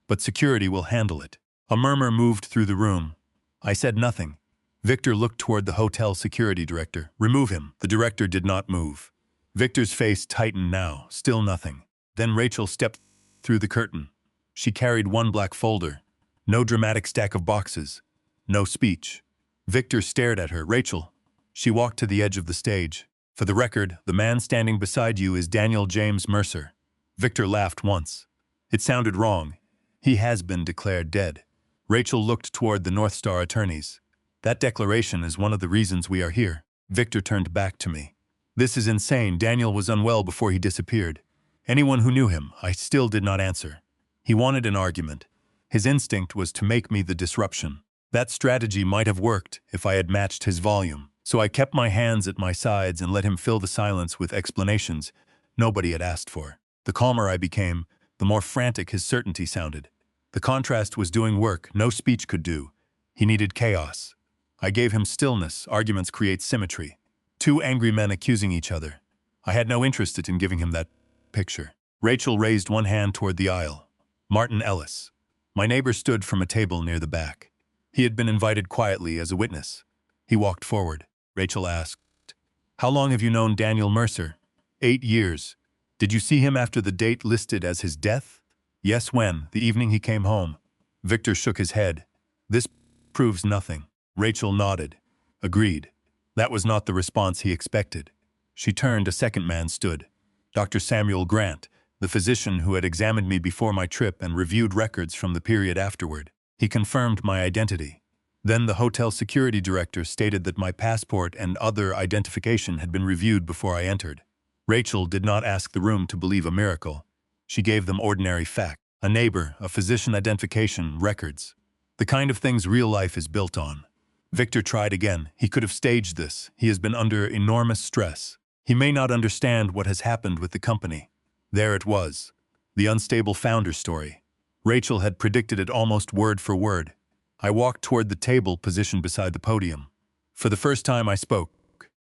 but security will handle it. A murmur moved through the room. I said nothing. Victor looked toward the hotel security director. Remove him. The director did not move. Victor's face tightened now, still nothing. Then Rachel stepped through the curtain. She carried one black folder. No dramatic stack of boxes. No speech. Victor stared at her. Rachel. She walked to the edge of the stage. For the record, the man standing beside you is Daniel James Mercer. Victor laughed once. It sounded wrong. He has been declared dead. Rachel looked toward the North Star attorneys. That declaration is one of the reasons we are here. Victor turned back to me. This is insane. Daniel was unwell before he disappeared. Anyone who knew him, I still did not answer. He wanted an argument. His instinct was to make me the disruption. That strategy might have worked if I had matched his volume. So I kept my hands at my sides and let him fill the silence with explanations nobody had asked for. The calmer I became, the more frantic his certainty sounded. The contrast was doing work no speech could do. He needed chaos. I gave him stillness. Arguments create symmetry. 2 angry men accusing each other. I had no interest in giving him that picture. Rachel raised one hand toward the aisle. Martin Ellis. My neighbor stood from a table near the back. He had been invited quietly as a witness. He walked forward. Rachel asked, "How long have you known Daniel Mercer?" 8 years. Did you see him after the date listed as his death? Yes, when? The evening he came home. Victor shook his head. This proves nothing. Rachel nodded. Agreed. That was not the response he expected. She turned. A second man stood. Dr. Samuel Grant, the physician who had examined me before my trip and reviewed records from the period afterward. He confirmed my identity. Then the hotel security director stated that my passport and other identification had been reviewed before I entered. Rachel did not ask the room to believe a miracle. She gave them ordinary fact. A neighbor, a physician identification, records. The kind of things real life is built on. Victor tried again. He could have staged this. He has been under enormous stress. He may not understand what has happened with the company. There it was. The unstable founder story. Rachel had predicted it almost word for word. I walked toward the table positioned beside the podium. For the first time I spoke.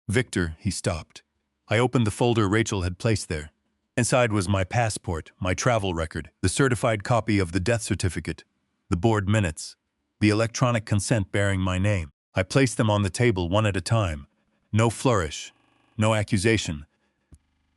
Victor, he stopped. I opened the folder Rachel had placed there. Inside was my passport, my travel record, the certified copy of the death certificate, the board minutes, the electronic consent bearing my name. I placed them on the table one at a time. No flourish, no accusation.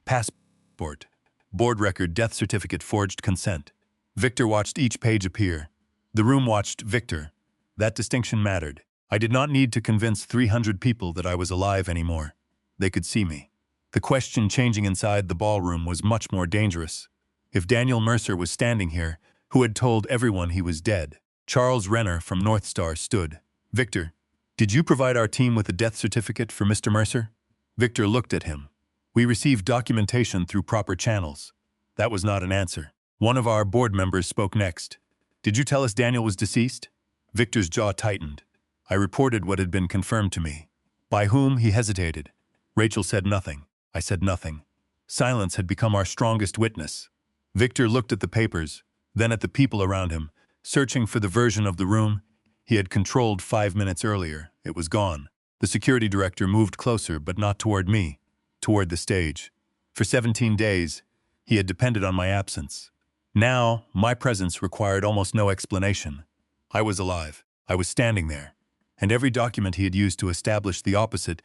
Passport, board record, death certificate, forged consent. Victor watched each page appear. The room watched Victor. That distinction mattered. I did not need to convince 300 people that I was alive anymore. They could see me. The question changing inside the ballroom was much more dangerous. If Daniel Mercer was standing here, who had told everyone he was dead, Charles Renner from North Star stood. Victor, did you provide our team with a death certificate for Mr. Mercer? Victor looked at him. We received documentation through proper channels. That was not an answer. One of our board members spoke next. Did you tell us Daniel was deceased? Victor's jaw tightened. I reported what had been confirmed to me. By whom? He hesitated. Rachel said nothing. I said nothing. Silence had become our strongest witness. Victor looked at the papers, then at the people around him, searching for the version of the room he had controlled 5 minutes earlier. It was gone. The security director moved closer, but not toward me, toward the stage. For 17 days, he had depended on my absence. Now, my presence required almost no explanation. I was alive. I was standing there. And every document he had used to establish the opposite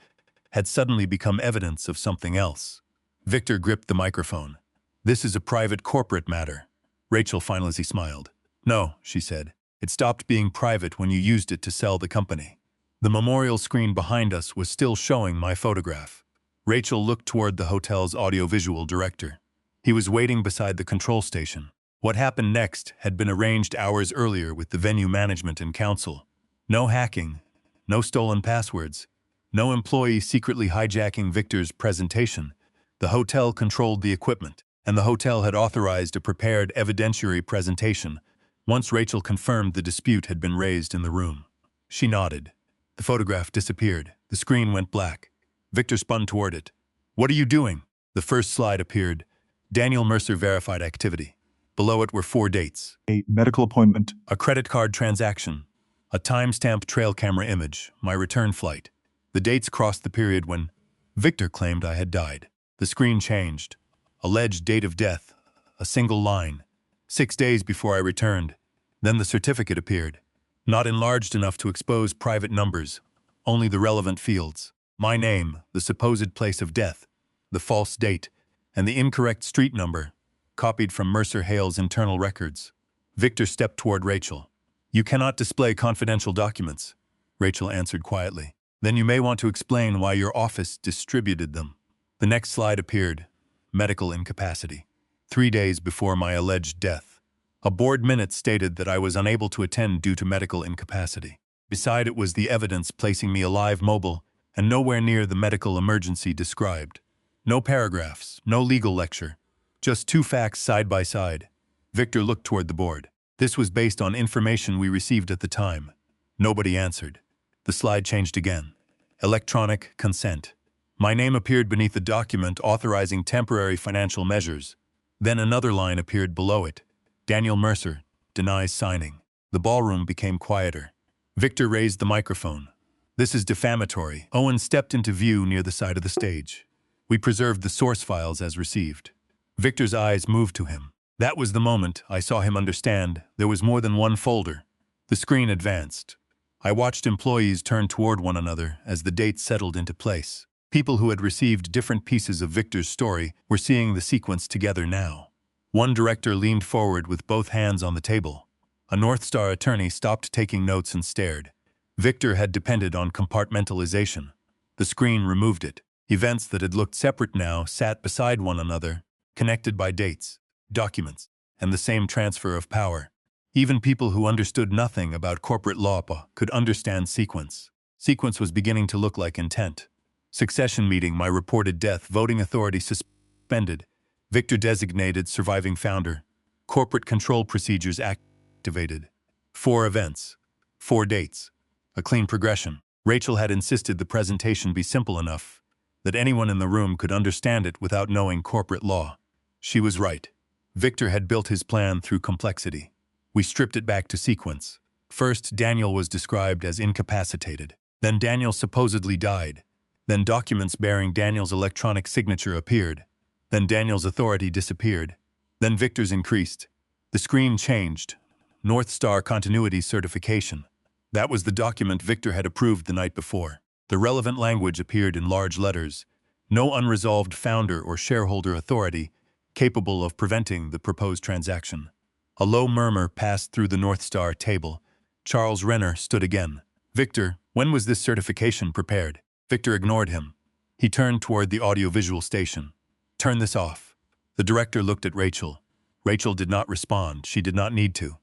had suddenly become evidence of something else. Victor gripped the microphone. This is a private corporate matter. Rachel finally smiled. No, she said. It stopped being private when you used it to sell the company. The memorial screen behind us was still showing my photograph. Rachel looked toward the hotel's audiovisual director. He was waiting beside the control station. What happened next had been arranged hours earlier with the venue management and council. No hacking, no stolen passwords, no employee secretly hijacking Victor's presentation. The hotel controlled the equipment, and the hotel had authorized a prepared evidentiary presentation once Rachel confirmed the dispute had been raised in the room. She nodded. The photograph disappeared. The screen went black. Victor spun toward it. What are you doing? The first slide appeared. Daniel Mercer verified activity. Below it were 4 dates. A medical appointment. A credit card transaction. A time-stamped trail camera image. My return flight. The dates crossed the period when Victor claimed I had died. The screen changed. Alleged date of death. A single line. 6 days before I returned. Then the certificate appeared. Not enlarged enough to expose private numbers. Only the relevant fields. My name, the supposed place of death, the false date, and the incorrect street number, copied from Mercer Hale's internal records. Victor stepped toward Rachel. You cannot display confidential documents, Rachel answered quietly. Then you may want to explain why your office distributed them. The next slide appeared. Medical incapacity. 3 days before my alleged death. A board minute stated that I was unable to attend due to medical incapacity. Beside it was the evidence placing me alive, mobile, and nowhere near the medical emergency described. No paragraphs, no legal lecture. Just 2 facts side by side. Victor looked toward the board. This was based on information we received at the time. Nobody answered. The slide changed again. Electronic consent. My name appeared beneath the document authorizing temporary financial measures. Then another line appeared below it. Daniel Mercer denies signing. The ballroom became quieter. Victor raised the microphone. This is defamatory. Owen stepped into view near the side of the stage. We preserved the source files as received. Victor's eyes moved to him. That was the moment I saw him understand there was more than one folder. The screen advanced. I watched employees turn toward one another as the dates settled into place. People who had received different pieces of Victor's story were seeing the sequence together now. One director leaned forward with both hands on the table. A North Star attorney stopped taking notes and stared. Victor had depended on compartmentalization. The screen removed it. Events that had looked separate now sat beside one another, connected by dates, documents, and the same transfer of power. Even people who understood nothing about corporate law could understand sequence. Sequence was beginning to look like intent. Succession meeting, my reported death, voting authority suspended. Victor designated surviving founder. Corporate control procedures activated. 4 events. 4 dates. A clean progression. Rachel had insisted the presentation be simple enough that anyone in the room could understand it without knowing corporate law. She was right. Victor had built his plan through complexity. We stripped it back to sequence. First, Daniel was described as incapacitated. Then Daniel supposedly died. Then documents bearing Daniel's electronic signature appeared. Then Daniel's authority disappeared. Then Victor's increased. The screen changed. North Star Continuity Certification. That was the document Victor had approved the night before. The relevant language appeared in large letters. No unresolved founder or shareholder authority capable of preventing the proposed transaction. A low murmur passed through the North Star table. Charles Renner stood again. Victor, when was this certification prepared? Victor ignored him. He turned toward the audiovisual station. Turn this off. The director looked at Rachel. Rachel did not respond. She did not need to.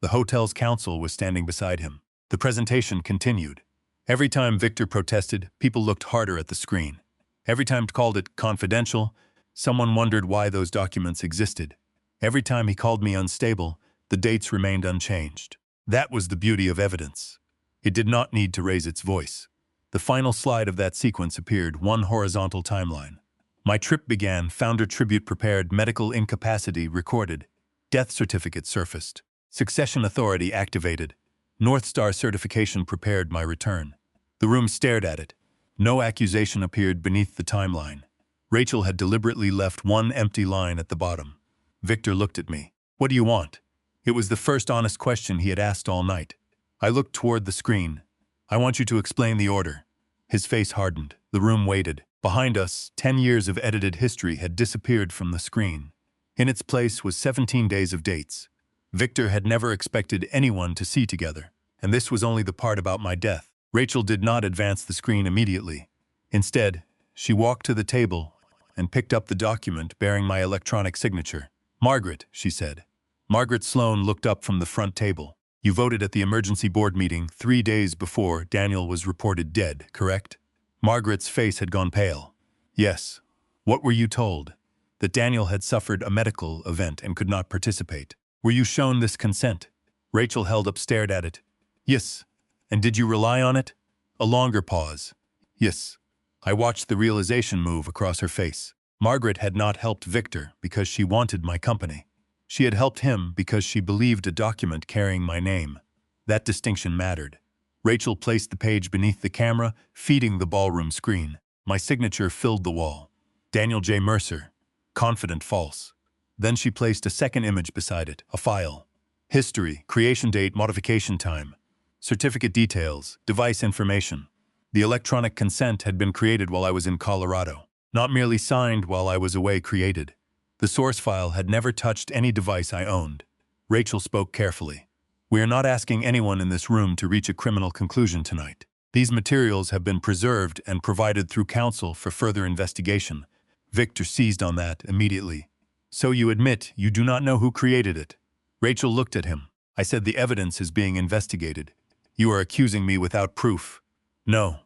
The hotel's counsel was standing beside him. The presentation continued. Every time Victor protested, people looked harder at the screen. Every time he called it confidential, someone wondered why those documents existed. Every time he called me unstable, the dates remained unchanged. That was the beauty of evidence. It did not need to raise its voice. The final slide of that sequence appeared, one horizontal timeline. My trip began, founder tribute prepared, medical incapacity recorded, death certificate surfaced, succession authority activated, North Star certification prepared my return. The room stared at it. No accusation appeared beneath the timeline. Rachel had deliberately left one empty line at the bottom. Victor looked at me. What do you want? It was the first honest question he had asked all night. I looked toward the screen. I want you to explain the order. His face hardened. The room waited. Behind us, 10 years of edited history had disappeared from the screen. In its place was 17 days of dates. Victor had never expected anyone to see together, and this was only the part about my death. Rachel did not advance the screen immediately. Instead, she walked to the table and picked up the document bearing my electronic signature. Margaret, she said. Margaret Sloan looked up from the front table. You voted at the emergency board meeting 3 days before Daniel was reported dead, correct? Margaret's face had gone pale. Yes. What were you told? That Daniel had suffered a medical event and could not participate. Were you shown this consent? Rachel held up, stared at it. Yes. And did you rely on it? A longer pause. Yes. I watched the realization move across her face. Margaret had not helped Victor because she wanted my company. She had helped him because she believed a document carrying my name. That distinction mattered. Rachel placed the page beneath the camera, feeding the ballroom screen. My signature filled the wall. Daniel J. Mercer. Confident false. Then she placed a second image beside it, a file. History, creation date, modification time. Certificate details, device information. The electronic consent had been created while I was in Colorado. Not merely signed while I was away, created. The source file had never touched any device I owned. Rachel spoke carefully. We are not asking anyone in this room to reach a criminal conclusion tonight. These materials have been preserved and provided through counsel for further investigation. Victor seized on that immediately. So you admit you do not know who created it? Rachel looked at him. I said the evidence is being investigated. You are accusing me without proof. No.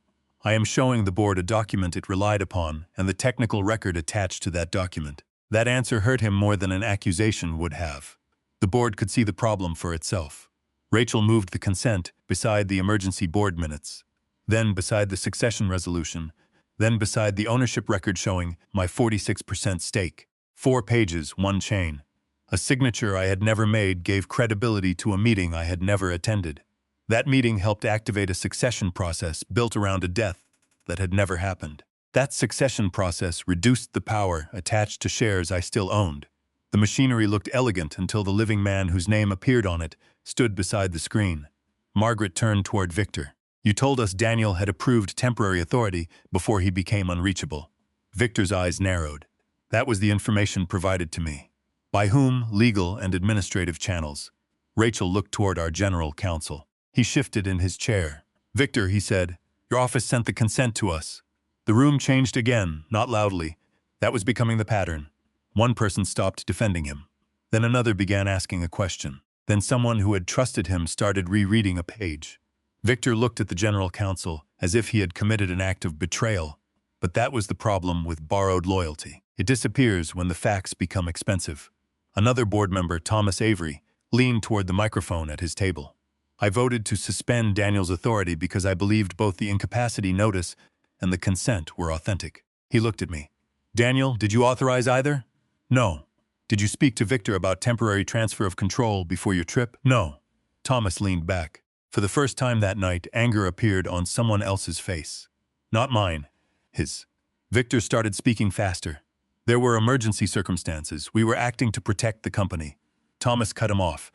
I am showing the board a document it relied upon and the technical record attached to that document. That answer hurt him more than an accusation would have. The board could see the problem for itself. Rachel moved the consent beside the emergency board minutes, then beside the succession resolution, then beside the ownership record showing my 46% stake. 4 pages, 1 chain. A signature I had never made gave credibility to a meeting I had never attended. That meeting helped activate a succession process built around a death that had never happened. That succession process reduced the power attached to shares I still owned. The machinery looked elegant until the living man whose name appeared on it stood beside the screen. Margaret turned toward Victor. You told us Daniel had approved temporary authority before he became unreachable. Victor's eyes narrowed. That was the information provided to me. By whom? Legal and administrative channels. Rachel looked toward our general counsel. He shifted in his chair. Victor, he said, your office sent the consent to us. The room changed again, not loudly. That was becoming the pattern. One person stopped defending him. Then another began asking a question. Then someone who had trusted him started rereading a page. Victor looked at the general counsel as if he had committed an act of betrayal. But that was the problem with borrowed loyalty. It disappears when the facts become expensive. Another board member, Thomas Avery, leaned toward the microphone at his table. I voted to suspend Daniel's authority because I believed both the incapacity notice and the consent were authentic. He looked at me. Daniel, did you authorize either? No. Did you speak to Victor about temporary transfer of control before your trip? No. Thomas leaned back. For the first time that night, anger appeared on someone else's face. Not mine. His. Victor started speaking faster. There were emergency circumstances. We were acting to protect the company. Thomas cut him off.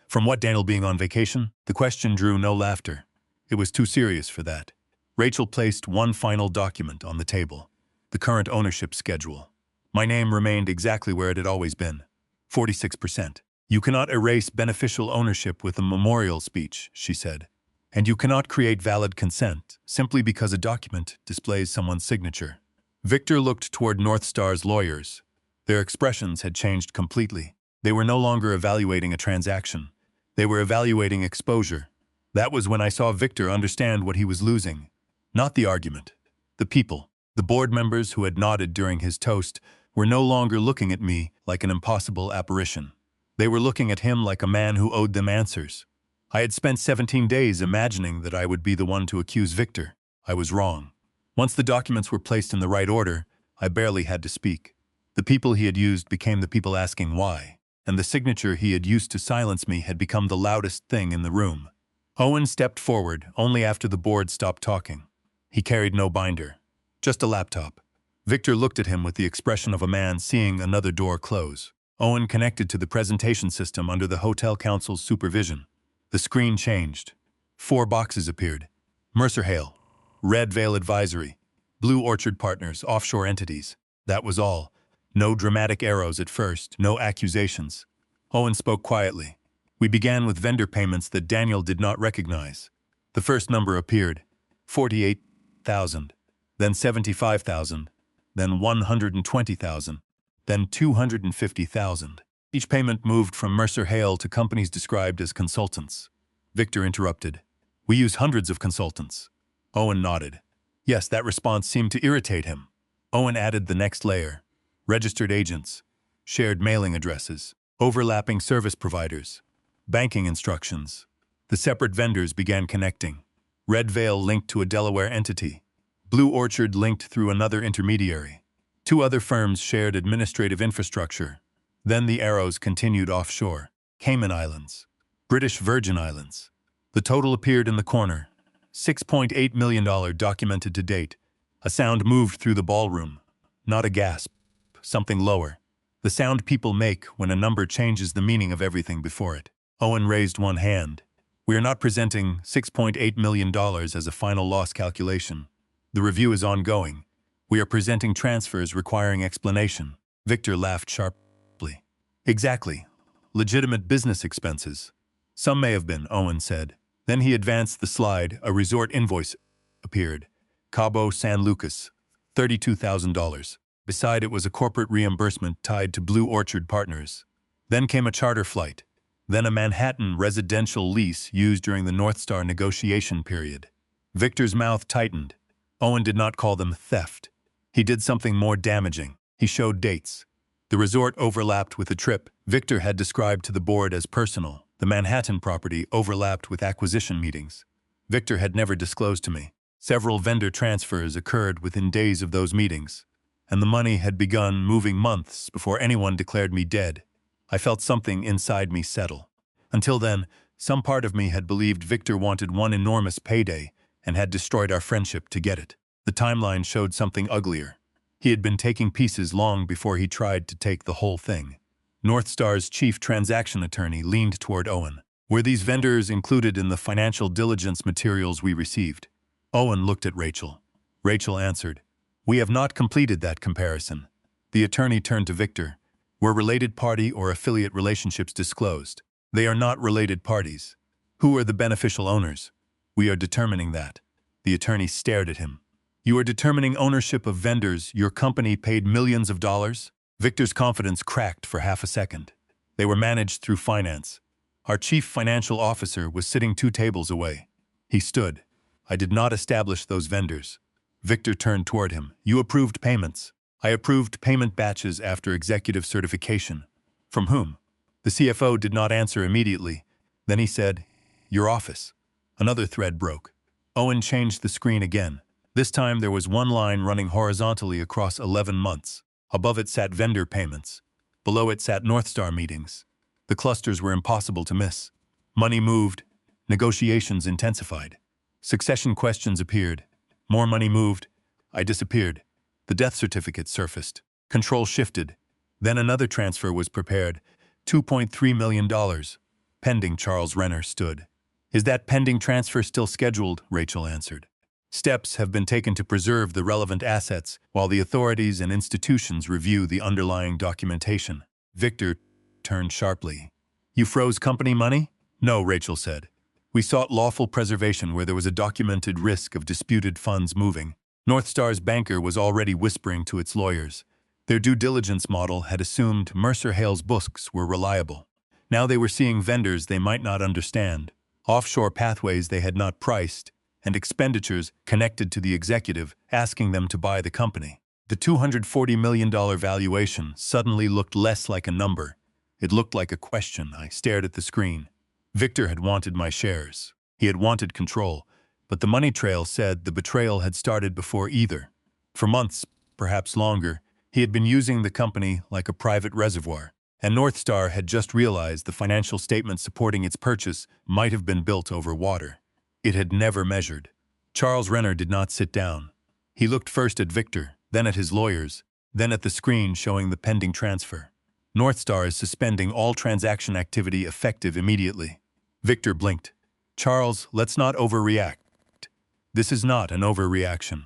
From what, Daniel being on vacation? The question drew no laughter. It was too serious for that. Rachel placed one final document on the table. The current ownership schedule. My name remained exactly where it had always been. 46%. You cannot erase beneficial ownership with a memorial speech, she said. And you cannot create valid consent simply because a document displays someone's signature. Victor looked toward North Star's lawyers. Their expressions had changed completely. They were no longer evaluating a transaction. They were evaluating exposure. That was when I saw Victor understand what he was losing. Not the argument. The people. The board members who had nodded during his toast were no longer looking at me like an impossible apparition. They were looking at him like a man who owed them answers. I had spent 17 days imagining that I would be the one to accuse Victor. I was wrong. Once the documents were placed in the right order, I barely had to speak. The people he had used became the people asking why, and the signature he had used to silence me had become the loudest thing in the room. Owen stepped forward only after the board stopped talking. He carried no binder, just a laptop. Victor looked at him with the expression of a man seeing another door close. Owen connected to the presentation system under the hotel council's supervision. The screen changed. 4 boxes appeared. Mercer Hale, Red Veil Advisory, Blue Orchard Partners, offshore entities. That was all. No dramatic arrows at first, no accusations. Owen spoke quietly. We began with vendor payments that Daniel did not recognize. The first number appeared, 48,000, then 75,000, then 120,000, then 250,000. Each payment moved from Mercer Hale to companies described as consultants. Victor interrupted. We use hundreds of consultants. Owen nodded. Yes, that response seemed to irritate him. Owen added the next layer. Registered agents, shared mailing addresses, overlapping service providers, banking instructions. The separate vendors began connecting. Red Veil linked to a Delaware entity. Blue Orchard linked through another intermediary. 2 other firms shared administrative infrastructure. Then the arrows continued offshore. Cayman Islands, British Virgin Islands. The total appeared in the corner. $6.8 million documented to date. A sound moved through the ballroom. Not a gasp. Something lower. The sound people make when a number changes the meaning of everything before it. Owen raised one hand. We are not presenting $6.8 million as a final loss calculation. The review is ongoing. We are presenting transfers requiring explanation. Victor laughed sharply. Exactly. Legitimate business expenses. Some may have been, Owen said. Then he advanced the slide. A resort invoice appeared. Cabo San Lucas, $32,000. Beside it was a corporate reimbursement tied to Blue Orchard Partners. Then came a charter flight. Then a Manhattan residential lease used during the North Star negotiation period. Victor's mouth tightened. Owen did not call them theft. He did something more damaging. He showed dates. The resort overlapped with a trip Victor had described to the board as personal. The Manhattan property overlapped with acquisition meetings. Victor had never disclosed to me. Several vendor transfers occurred within days of those meetings, and the money had begun moving months before anyone declared me dead. I felt something inside me settle. Until then, some part of me had believed Victor wanted one enormous payday and had destroyed our friendship to get it. The timeline showed something uglier. He had been taking pieces long before he tried to take the whole thing. North Star's chief transaction attorney leaned toward Owen. Were these vendors included in the financial diligence materials we received? Owen looked at Rachel. Rachel answered, We have not completed that comparison. The attorney turned to Victor. Were related party or affiliate relationships disclosed? They are not related parties. Who are the beneficial owners? We are determining that. The attorney stared at him. You are determining ownership of vendors your company paid millions of dollars? Victor's confidence cracked for half a second. They were managed through finance. Our chief financial officer was sitting 2 tables away. He stood. I did not establish those vendors. Victor turned toward him. You approved payments. I approved payment batches after executive certification. From whom? The CFO did not answer immediately. Then he said, Your office. Another thread broke. Owen changed the screen again. This time there was one line running horizontally across 11 months. Above it sat vendor payments. Below it sat North Star meetings. The clusters were impossible to miss. Money moved. Negotiations intensified. Succession questions appeared. More money moved. I disappeared. The death certificate surfaced. Control shifted. Then another transfer was prepared. $2.3 million. Pending, Charles Renner stood. Is that pending transfer still scheduled? Rachel answered. Steps have been taken to preserve the relevant assets while the authorities and institutions review the underlying documentation. Victor turned sharply. You froze company money? No, Rachel said. We sought lawful preservation where there was a documented risk of disputed funds moving. North Star's banker was already whispering to its lawyers. Their due diligence model had assumed Mercer Hale's books were reliable. Now they were seeing vendors they might not understand, offshore pathways they had not priced, and expenditures connected to the executive asking them to buy the company. The $240 million valuation suddenly looked less like a number. It looked like a question. I stared at the screen. Victor had wanted my shares. He had wanted control, but the money trail said the betrayal had started before either. For months, perhaps longer, he had been using the company like a private reservoir, and North Star had just realized the financial statements supporting its purchase might have been built over water. It had never measured. Charles Renner did not sit down. He looked first at Victor, then at his lawyers, then at the screen showing the pending transfer. North Star is suspending all transaction activity effective immediately. Victor blinked. Charles, let's not overreact. This is not an overreaction.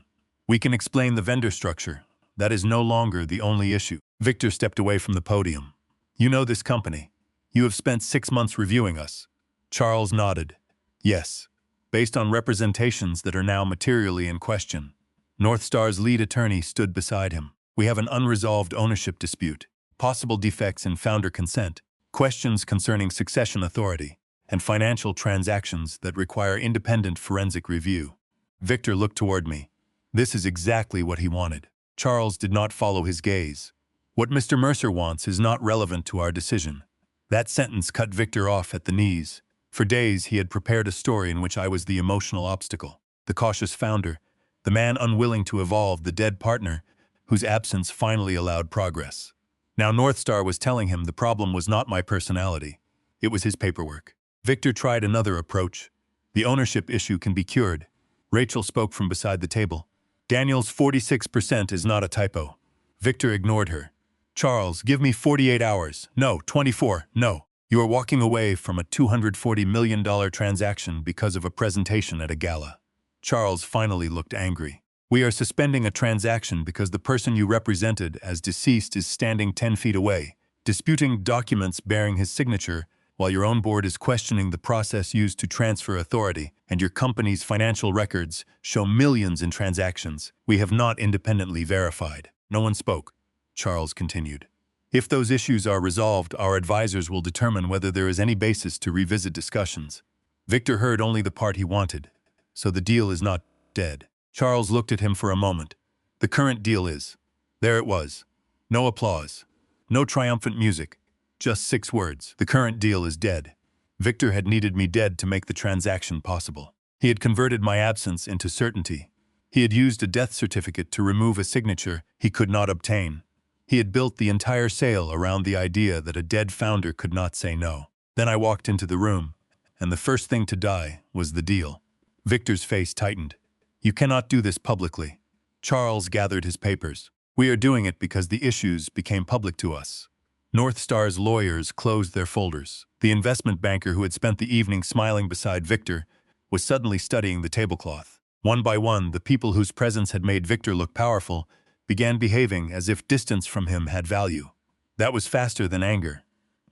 We can explain the vendor structure. That is no longer the only issue. Victor stepped away from the podium. You know this company. You have spent 6 months reviewing us. Charles nodded. Yes. Based on representations that are now materially in question. North Star's lead attorney stood beside him. We have an unresolved ownership dispute, possible defects in founder consent, questions concerning succession authority, and financial transactions that require independent forensic review. Victor looked toward me. This is exactly what he wanted. Charles did not follow his gaze. What Mr. Mercer wants is not relevant to our decision. That sentence cut Victor off at the knees. For days he had prepared a story in which I was the emotional obstacle, the cautious founder, the man unwilling to evolve, the dead partner, whose absence finally allowed progress. Now North Star was telling him the problem was not my personality. It was his paperwork. Victor tried another approach. The ownership issue can be cured. Rachel spoke from beside the table. Daniel's 46% is not a typo. Victor ignored her. Charles, give me 48 hours. No, 24. No. You are walking away from a $240 million transaction because of a presentation at a gala. Charles finally looked angry. We are suspending a transaction because the person you represented as deceased is standing 10 feet away, disputing documents bearing his signature, while your own board is questioning the process used to transfer authority, and your company's financial records show millions in transactions we have not independently verified. No one spoke. Charles continued. If those issues are resolved, our advisors will determine whether there is any basis to revisit discussions. Victor heard only the part he wanted. So the deal is not dead. Charles looked at him for a moment. The current deal is. There it was. No applause. No triumphant music. Just 6 words. The current deal is dead. Victor had needed me dead to make the transaction possible. He had converted my absence into certainty. He had used a death certificate to remove a signature he could not obtain. He had built the entire sale around the idea that a dead founder could not say no. Then I walked into the room, and the first thing to die was the deal. Victor's face tightened. You cannot do this publicly. Charles gathered his papers. We are doing it because the issues became public to us. North Star's lawyers closed their folders. The investment banker who had spent the evening smiling beside Victor was suddenly studying the tablecloth. One by one, the people whose presence had made Victor look powerful began behaving as if distance from him had value. That was faster than anger.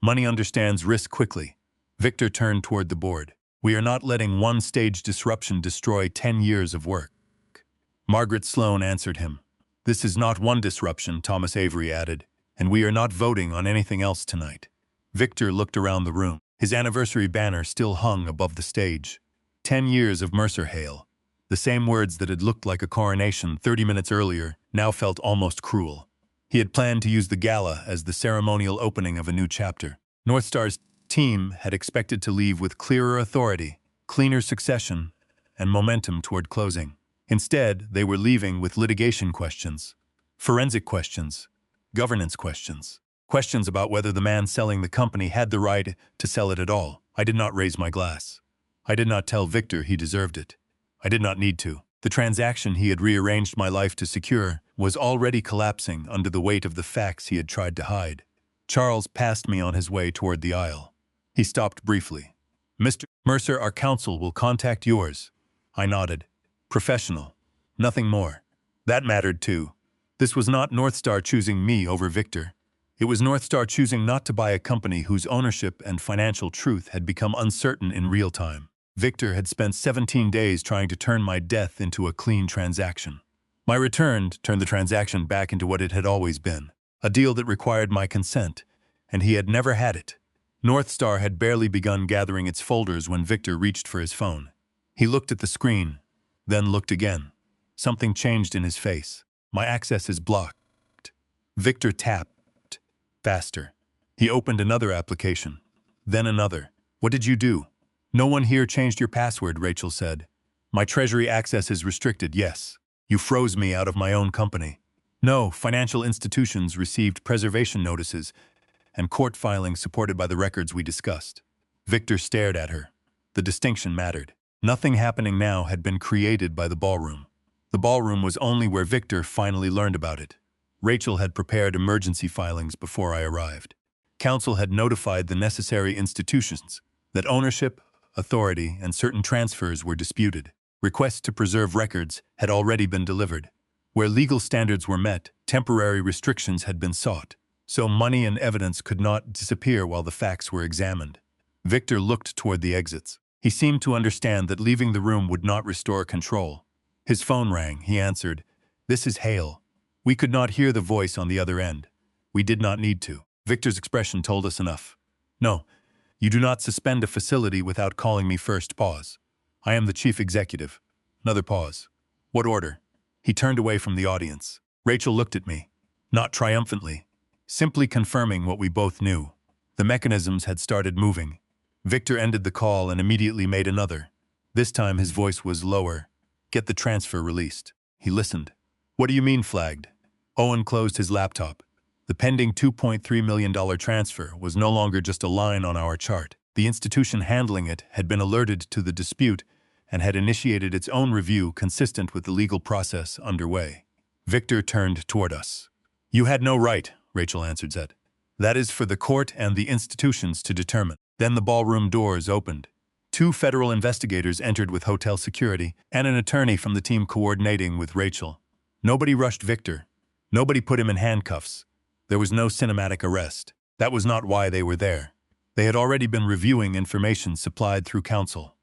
Money understands risk quickly. Victor turned toward the board. We are not letting one stage disruption destroy 10 years of work. Margaret Sloan answered him. This is not one disruption, Thomas Avery added, and we are not voting on anything else tonight. Victor looked around the room. His anniversary banner still hung above the stage. 10 years of Mercer Hail. The same words that had looked like a coronation 30 minutes earlier now felt almost cruel. He had planned to use the gala as the ceremonial opening of a new chapter. North Star's team had expected to leave with clearer authority, cleaner succession, and momentum toward closing. Instead, they were leaving with litigation questions, forensic questions, governance questions, questions about whether the man selling the company had the right to sell it at all. I did not raise my glass. I did not tell Victor he deserved it. I did not need to. The transaction he had rearranged my life to secure was already collapsing under the weight of the facts he had tried to hide. Charles passed me on his way toward the aisle. He stopped briefly. Mr. Mercer, our counsel will contact yours. I nodded. Professional. Nothing more. That mattered too. This was not North Star choosing me over Victor. It was North Star choosing not to buy a company whose ownership and financial truth had become uncertain in real time. Victor had spent 17 days trying to turn my death into a clean transaction. My return turned the transaction back into what it had always been, a deal that required my consent, and he had never had it. North Star had barely begun gathering its folders when Victor reached for his phone. He looked at the screen, then looked again. Something changed in his face. My access is blocked. Victor tapped. Faster. He opened another application. Then another. What did you do? No one here changed your password, Rachel said. My treasury access is restricted, yes. You froze me out of my own company. No, financial institutions received preservation notices and court filings supported by the records we discussed. Victor stared at her. The distinction mattered. Nothing happening now had been created by the ballroom. The ballroom was only where Victor finally learned about it. Rachel had prepared emergency filings before I arrived. Council had notified the necessary institutions that ownership, authority, and certain transfers were disputed. Requests to preserve records had already been delivered. Where legal standards were met, temporary restrictions had been sought, so money and evidence could not disappear while the facts were examined. Victor looked toward the exits. He seemed to understand that leaving the room would not restore control. His phone rang. He answered, "This is Hale." We could not hear the voice on the other end. We did not need to. Victor's expression told us enough. "No, you do not suspend a facility without calling me first." Pause. "I am the chief executive." Another pause. "What order?" He turned away from the audience. Rachel looked at me. Not triumphantly. Simply confirming what we both knew. The mechanisms had started moving. Victor ended the call and immediately made another. This time his voice was lower. "Get the transfer released." He listened. "What do you mean flagged?" Owen closed his laptop. The pending $2.3 million transfer was no longer just a line on our chart. The institution handling it had been alerted to the dispute and had initiated its own review consistent with the legal process underway. Victor turned toward us. "You had no right," Rachel answered. "That is for the court and the institutions to determine." Then the ballroom doors opened. 2 federal investigators entered with hotel security and an attorney from the team coordinating with Rachel. Nobody rushed Victor. Nobody put him in handcuffs. There was no cinematic arrest. That was not why they were there. They had already been reviewing information supplied through counsel.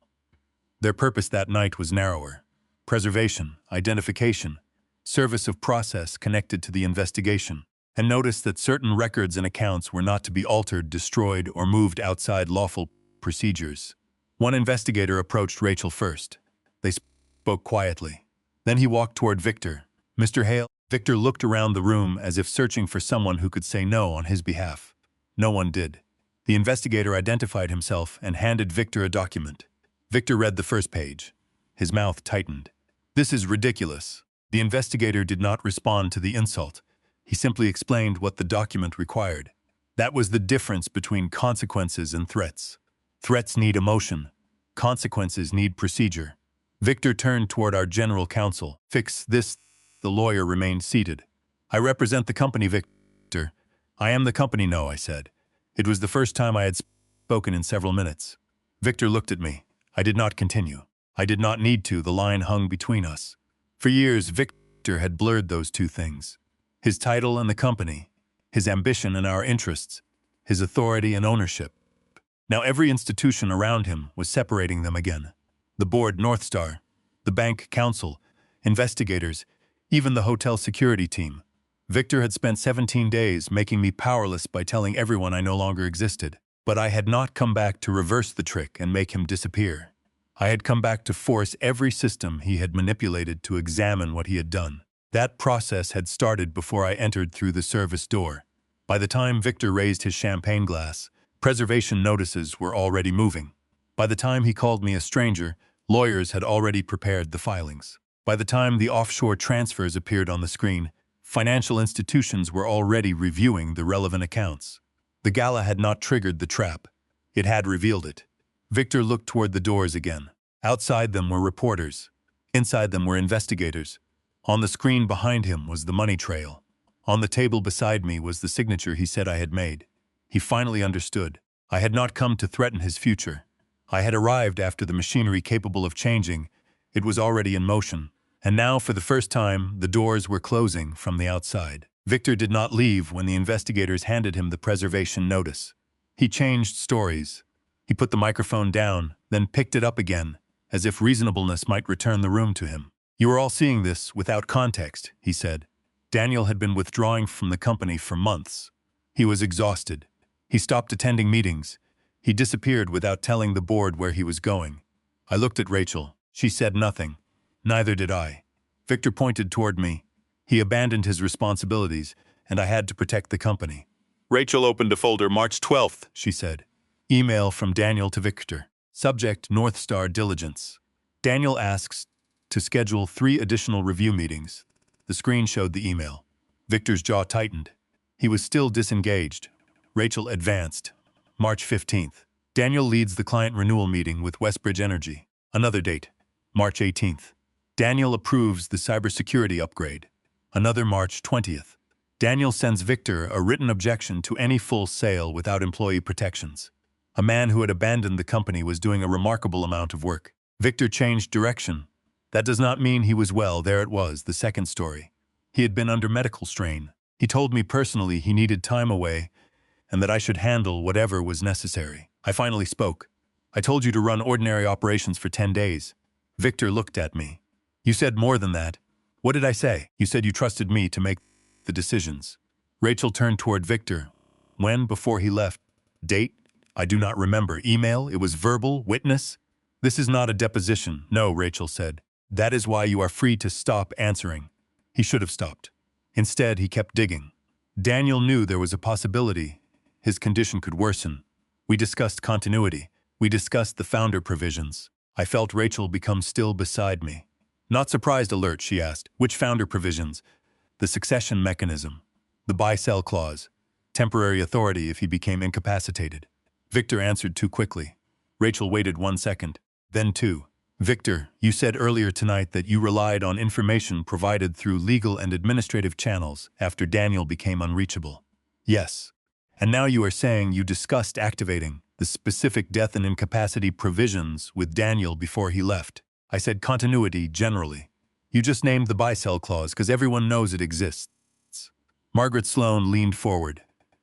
Their purpose that night was narrower. Preservation, identification, service of process connected to the investigation, and noticed that certain records and accounts were not to be altered, destroyed, or moved outside lawful procedures. One investigator approached Rachel first. They spoke quietly. Then he walked toward Victor. "Mr. Hale." Victor looked around the room as if searching for someone who could say no on his behalf. No one did. The investigator identified himself and handed Victor a document. Victor read the first page. His mouth tightened. "This is ridiculous." The investigator did not respond to the insult. He simply explained what the document required. That was the difference between consequences and threats. Threats need emotion. Consequences need procedure. Victor turned toward our general counsel. "Fix this." The lawyer remained seated. "I represent the company, Victor." "I am the company, no," I said. It was the first time I had spoken in several minutes. Victor looked at me. I did not continue. I did not need to. The line hung between us. For years, Victor had blurred those two things. His title and the company, his ambition and our interests, his authority and ownership. Now every institution around him was separating them again. The board, North Star, the bank, council, investigators, even the hotel security team. Victor had spent 17 days making me powerless by telling everyone I no longer existed. But I had not come back to reverse the trick and make him disappear. I had come back to force every system he had manipulated to examine what he had done. That process had started before I entered through the service door. By the time Victor raised his champagne glass, preservation notices were already moving. By the time he called me a stranger, lawyers had already prepared the filings. By the time the offshore transfers appeared on the screen, financial institutions were already reviewing the relevant accounts. The gala had not triggered the trap. It had revealed it. Victor looked toward the doors again. Outside them were reporters. Inside them were investigators. On the screen behind him was the money trail. On the table beside me was the signature he said I had made. He finally understood. I had not come to threaten his future. I had arrived after the machinery capable of changing. It was already in motion. And now, for the first time, the doors were closing from the outside. Victor did not leave when the investigators handed him the preservation notice. He changed stories. He put the microphone down, then picked it up again, as if reasonableness might return the room to him. "You are all seeing this without context," he said. Daniel had been withdrawing from the company for months. He was exhausted. He stopped attending meetings. He disappeared without telling the board where he was going. I looked at Rachel. She said nothing. Neither did I. Victor pointed toward me. He abandoned his responsibilities, and I had to protect the company. Rachel opened a folder. March 12th, she said. Email from Daniel to Victor. Subject: North Star Diligence. Daniel asks to schedule 3 additional review meetings. The screen showed the email. Victor's jaw tightened. He was still disengaged. Rachel advanced. March 15th. Daniel leads the client renewal meeting with Westbridge Energy. Another date. March 18th. Daniel approves the cybersecurity upgrade. Another March 20th. Daniel sends Victor a written objection to any full sale without employee protections. A man who had abandoned the company was doing a remarkable amount of work. Victor changed direction. That does not mean he was well. There it was, the second story. He had been under medical strain. He told me personally he needed time away and that I should handle whatever was necessary. I finally spoke. I told you to run ordinary operations for 10 days. Victor looked at me. You said more than that. What did I say? You said you trusted me to make the decisions. Rachel turned toward Victor. When? Before he left? Date? I do not remember. Email? It was verbal? Witness? This is not a deposition. No, Rachel said. That is why you are free to stop answering. He should have stopped. Instead, he kept digging. Daniel knew there was a possibility his condition could worsen. We discussed continuity. We discussed the founder provisions. I felt Rachel become still beside me. Not surprised alert, she asked. Which founder provisions? The succession mechanism. The buy-sell clause. Temporary authority if he became incapacitated. Victor answered too quickly. Rachel waited 1 second. Then 2. Victor, you said earlier tonight that you relied on information provided through legal and administrative channels after Daniel became unreachable. Yes. And now you are saying you discussed activating the specific death and incapacity provisions with Daniel before he left. I said continuity generally. You just named the buy-sell clause because everyone knows it exists. Margaret Sloan leaned forward.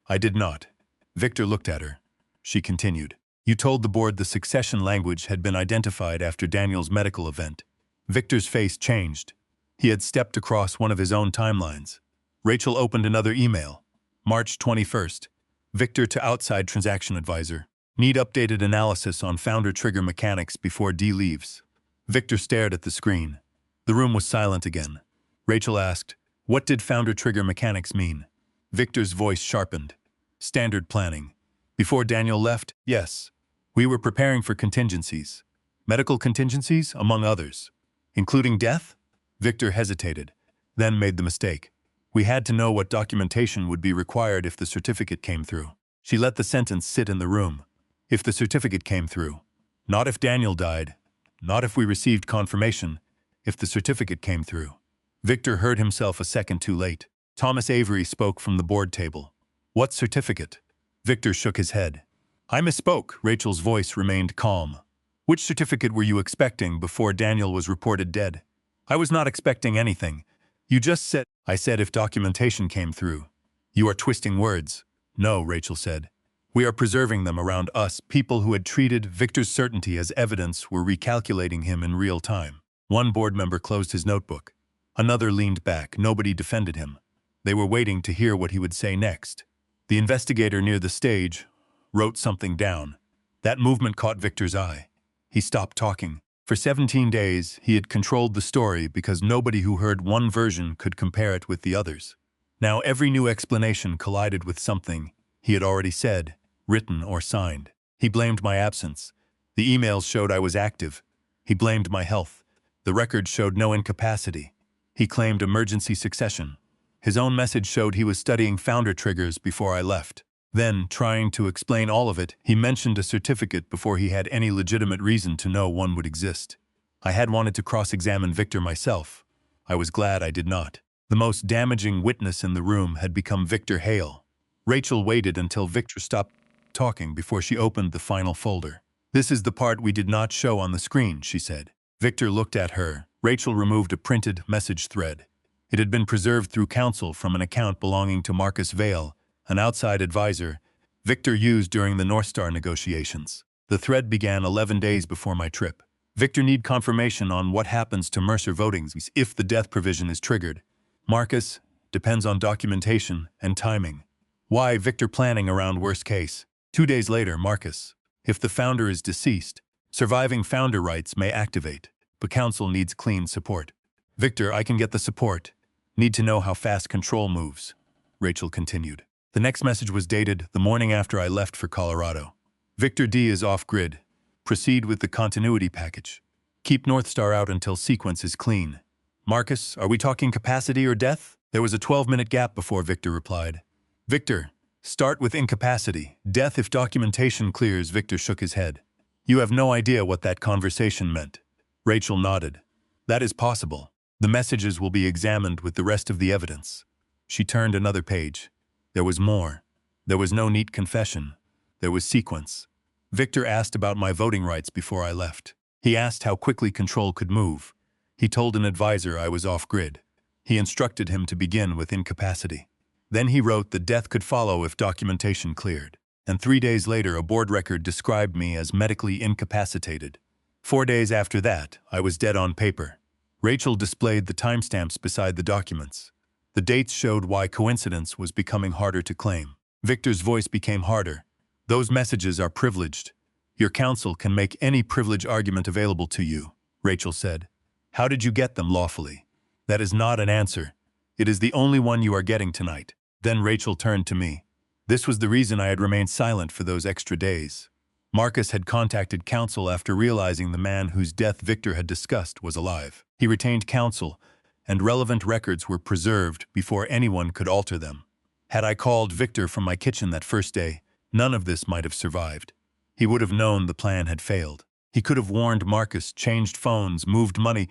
I did not. Victor looked at her. She continued. You told the board the succession language had been identified after Daniel's medical event. Victor's face changed. He had stepped across one of his own timelines. Rachel opened another email. March 21st. Victor to outside transaction advisor. Need updated analysis on founder trigger mechanics before D leaves. Victor stared at the screen. The room was silent again. Rachel asked, what did founder trigger mechanics mean? Victor's voice sharpened. Standard planning. Before Daniel left, yes. We were preparing for contingencies. Medical contingencies, among others. Including death? Victor hesitated, then made the mistake. We had to know what documentation would be required if the certificate came through. She let the sentence sit in the room. If the certificate came through. Not if Daniel died. Not if we received confirmation. If the certificate came through. Victor heard himself a second too late. Thomas Avery spoke from the board table. What certificate? Victor shook his head. I misspoke. Rachel's voice remained calm. Which certificate were you expecting before Daniel was reported dead? I was not expecting anything. You just said, I said if documentation came through. You are twisting words. No, Rachel said. We are preserving them around us. People who had treated Victor's certainty as evidence were recalculating him in real time. One board member closed his notebook. Another leaned back. Nobody defended him. They were waiting to hear what he would say next. The investigator near the stage wrote something down. That movement caught Victor's eye. He stopped talking. For 17 days, he had controlled the story because nobody who heard one version could compare it with the others. Now every new explanation collided with something he had already said, written or signed. He blamed my absence. The emails showed I was active. He blamed my health. The record showed no incapacity. He claimed emergency succession. His own message showed he was studying founder triggers before I left. Then, trying to explain all of it, he mentioned a certificate before he had any legitimate reason to know one would exist. I had wanted to cross-examine Victor myself. I was glad I did not. The most damaging witness in the room had become Victor Hale. Rachel waited until Victor stopped talking before she opened the final folder. This is the part we did not show on the screen, she said. Victor looked at her. Rachel removed a printed message thread. It had been preserved through counsel from an account belonging to Marcus Vale, an outside advisor Victor used during the North Star negotiations. The thread began 11 days before my trip. Victor need confirmation on what happens to Mercer votings if the death provision is triggered. Marcus depends on documentation and timing. Why Victor planning around worst case? 2 days later, Marcus. If the founder is deceased, surviving founder rights may activate, but council needs clean support. Victor, I can get the support. Need to know how fast control moves, Rachel continued. The next message was dated the morning after I left for Colorado. Victor D is off-grid. Proceed with the continuity package. Keep Northstar out until sequence is clean. Marcus, are we talking capacity or death? There was a 12-minute gap before Victor replied. Victor, start with incapacity. Death if documentation clears. Victor shook his head. You have no idea what that conversation meant. Rachel nodded. That is possible. The messages will be examined with the rest of the evidence. She turned another page. There was more. There was no neat confession. There was sequence. Victor asked about my voting rights before I left. He asked how quickly control could move. He told an advisor I was off-grid. He instructed him to begin with incapacity. Then he wrote that death could follow if documentation cleared. And 3 days later, a board record described me as medically incapacitated. 4 days after that, I was dead on paper. Rachel displayed the timestamps beside the documents. The dates showed why coincidence was becoming harder to claim. Victor's voice became harder. Those messages are privileged. Your counsel can make any privilege argument available to you, Rachel said. How did you get them lawfully? That is not an answer. It is the only one you are getting tonight. Then Rachel turned to me. This was the reason I had remained silent for those extra days. Marcus had contacted counsel after realizing the man whose death Victor had discussed was alive. He retained counsel, and relevant records were preserved before anyone could alter them. Had I called Victor from my kitchen that first day, none of this might have survived. He would have known the plan had failed. He could have warned Marcus, changed phones, moved money,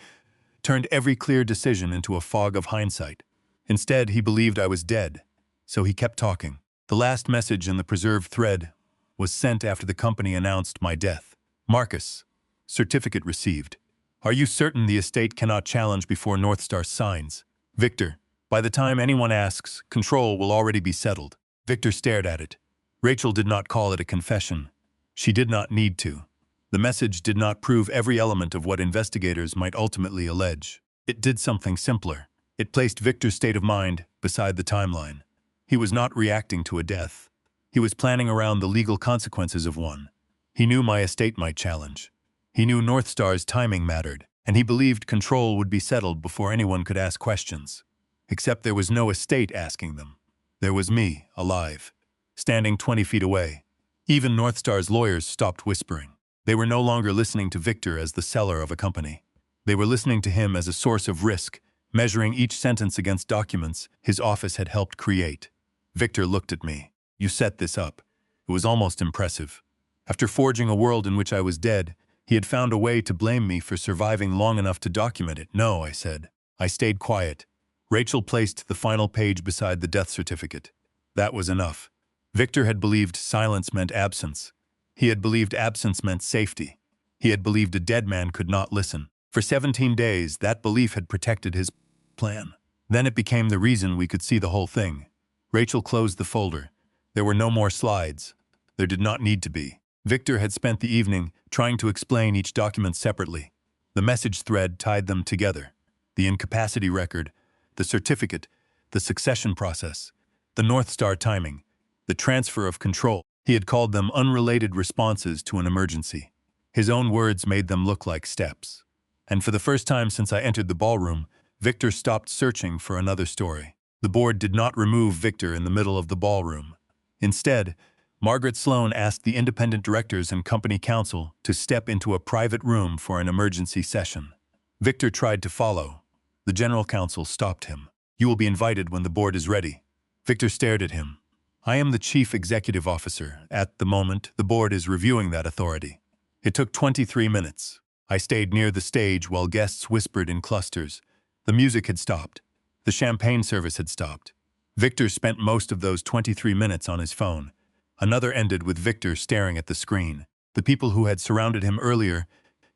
turned every clear decision into a fog of hindsight. Instead, he believed I was dead, so he kept talking. The last message in the preserved thread was sent after the company announced my death. Marcus, certificate received. Are you certain the estate cannot challenge before Northstar signs? Victor, by the time anyone asks, control will already be settled. Victor stared at it. Rachel did not call it a confession. She did not need to. The message did not prove every element of what investigators might ultimately allege. It did something simpler. It placed Victor's state of mind beside the timeline. He was not reacting to a death. He was planning around the legal consequences of one. He knew my estate might challenge. He knew Northstar's timing mattered, and he believed control would be settled before anyone could ask questions. Except there was no estate asking them. There was me, alive, standing 20 feet away. Even Northstar's lawyers stopped whispering. They were no longer listening to Victor as the seller of a company. They were listening to him as a source of risk, measuring each sentence against documents his office had helped create. Victor looked at me. You set this up. It was almost impressive. After forging a world in which I was dead, he had found a way to blame me for surviving long enough to document it. No, I said. I stayed quiet. Rachel placed the final page beside the death certificate. That was enough. Victor had believed silence meant absence. He had believed absence meant safety. He had believed a dead man could not listen. For 17 days, that belief had protected his plan. Then it became the reason we could see the whole thing. Rachel closed the folder. There were no more slides. There did not need to be. Victor had spent the evening trying to explain each document separately. The message thread tied them together. The incapacity record, the certificate, the succession process, the Northstar timing, the transfer of control. He had called them unrelated responses to an emergency. His own words made them look like steps. And for the first time since I entered the ballroom, Victor stopped searching for another story. The board did not remove Victor in the middle of the ballroom. Instead, Margaret Sloan asked the independent directors and company counsel to step into a private room for an emergency session. Victor tried to follow. The general counsel stopped him. You will be invited when the board is ready. Victor stared at him. I am the chief executive officer. At the moment, the board is reviewing that authority. It took 23 minutes. I stayed near the stage while guests whispered in clusters. The music had stopped. The champagne service had stopped. Victor spent most of those 23 minutes on his phone. Another ended with Victor staring at the screen. The people who had surrounded him earlier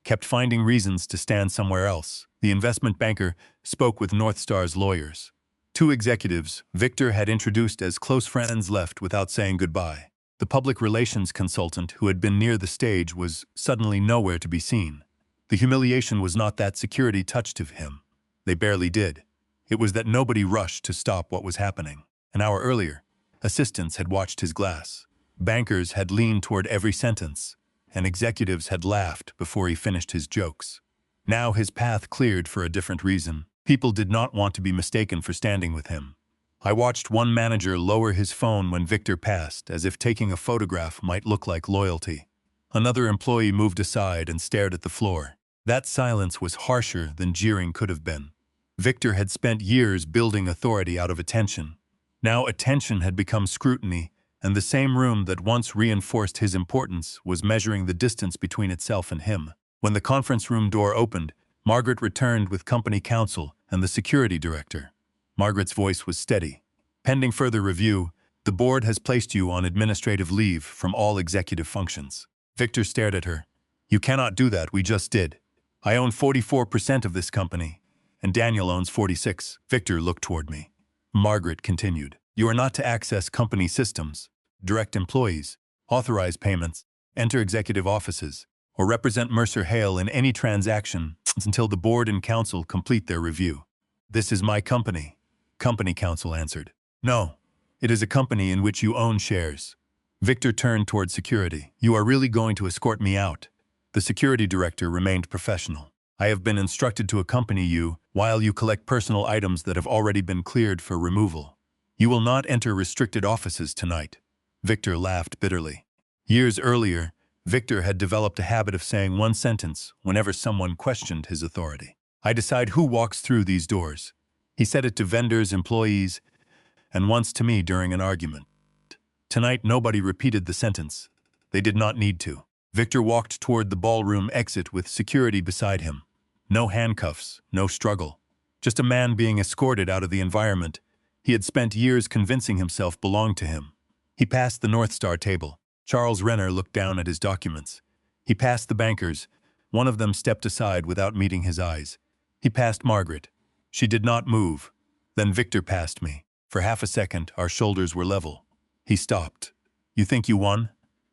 kept finding reasons to stand somewhere else. The investment banker spoke with Northstar's lawyers. 2 executives Victor had introduced as close friends left without saying goodbye. The public relations consultant who had been near the stage was suddenly nowhere to be seen. The humiliation was not that security touched him. They barely did. It was that nobody rushed to stop what was happening. An hour earlier, assistants had watched his glass. Bankers had leaned toward every sentence. and executives had laughed before he finished his jokes. Now his path cleared for a different reason. People did not want to be mistaken for standing with him. I watched one manager lower his phone when Victor passed, as if taking a photograph might look like loyalty. Another employee moved aside and stared at the floor. That silence was harsher than jeering could have been. Victor had spent years building authority out of attention. Now attention had become scrutiny, and the same room that once reinforced his importance was measuring the distance between itself and him. When the conference room door opened, Margaret returned with company counsel and the security director. Margaret's voice was steady. Pending further review, the board has placed you on administrative leave from all executive functions. Victor stared at her. You cannot do that, we just did. I own 44% of this company, and Daniel owns 46%. Victor looked toward me. Margaret continued. You are not to access company systems, direct employees, authorize payments, enter executive offices, or represent Mercer Hale in any transaction until the board and council complete their review. This is my company. Company counsel answered. No, it is a company in which you own shares. Victor turned toward security. You are really going to escort me out? The security director remained professional. I have been instructed to accompany you while you collect personal items that have already been cleared for removal. You will not enter restricted offices tonight. Victor laughed bitterly. Years earlier, Victor had developed a habit of saying one sentence whenever someone questioned his authority. I decide who walks through these doors. He said it to vendors, employees, and once to me during an argument. Tonight, nobody repeated the sentence. They did not need to. Victor walked toward the ballroom exit with security beside him. No handcuffs, no struggle. Just a man being escorted out of the environment he had spent years convincing himself belonged to him. He passed the North Star table. Charles Renner looked down at his documents. He passed the bankers. One of them stepped aside without meeting his eyes. He passed Margaret. She did not move. Then Victor passed me. For half a second, our shoulders were level. He stopped. You think you won?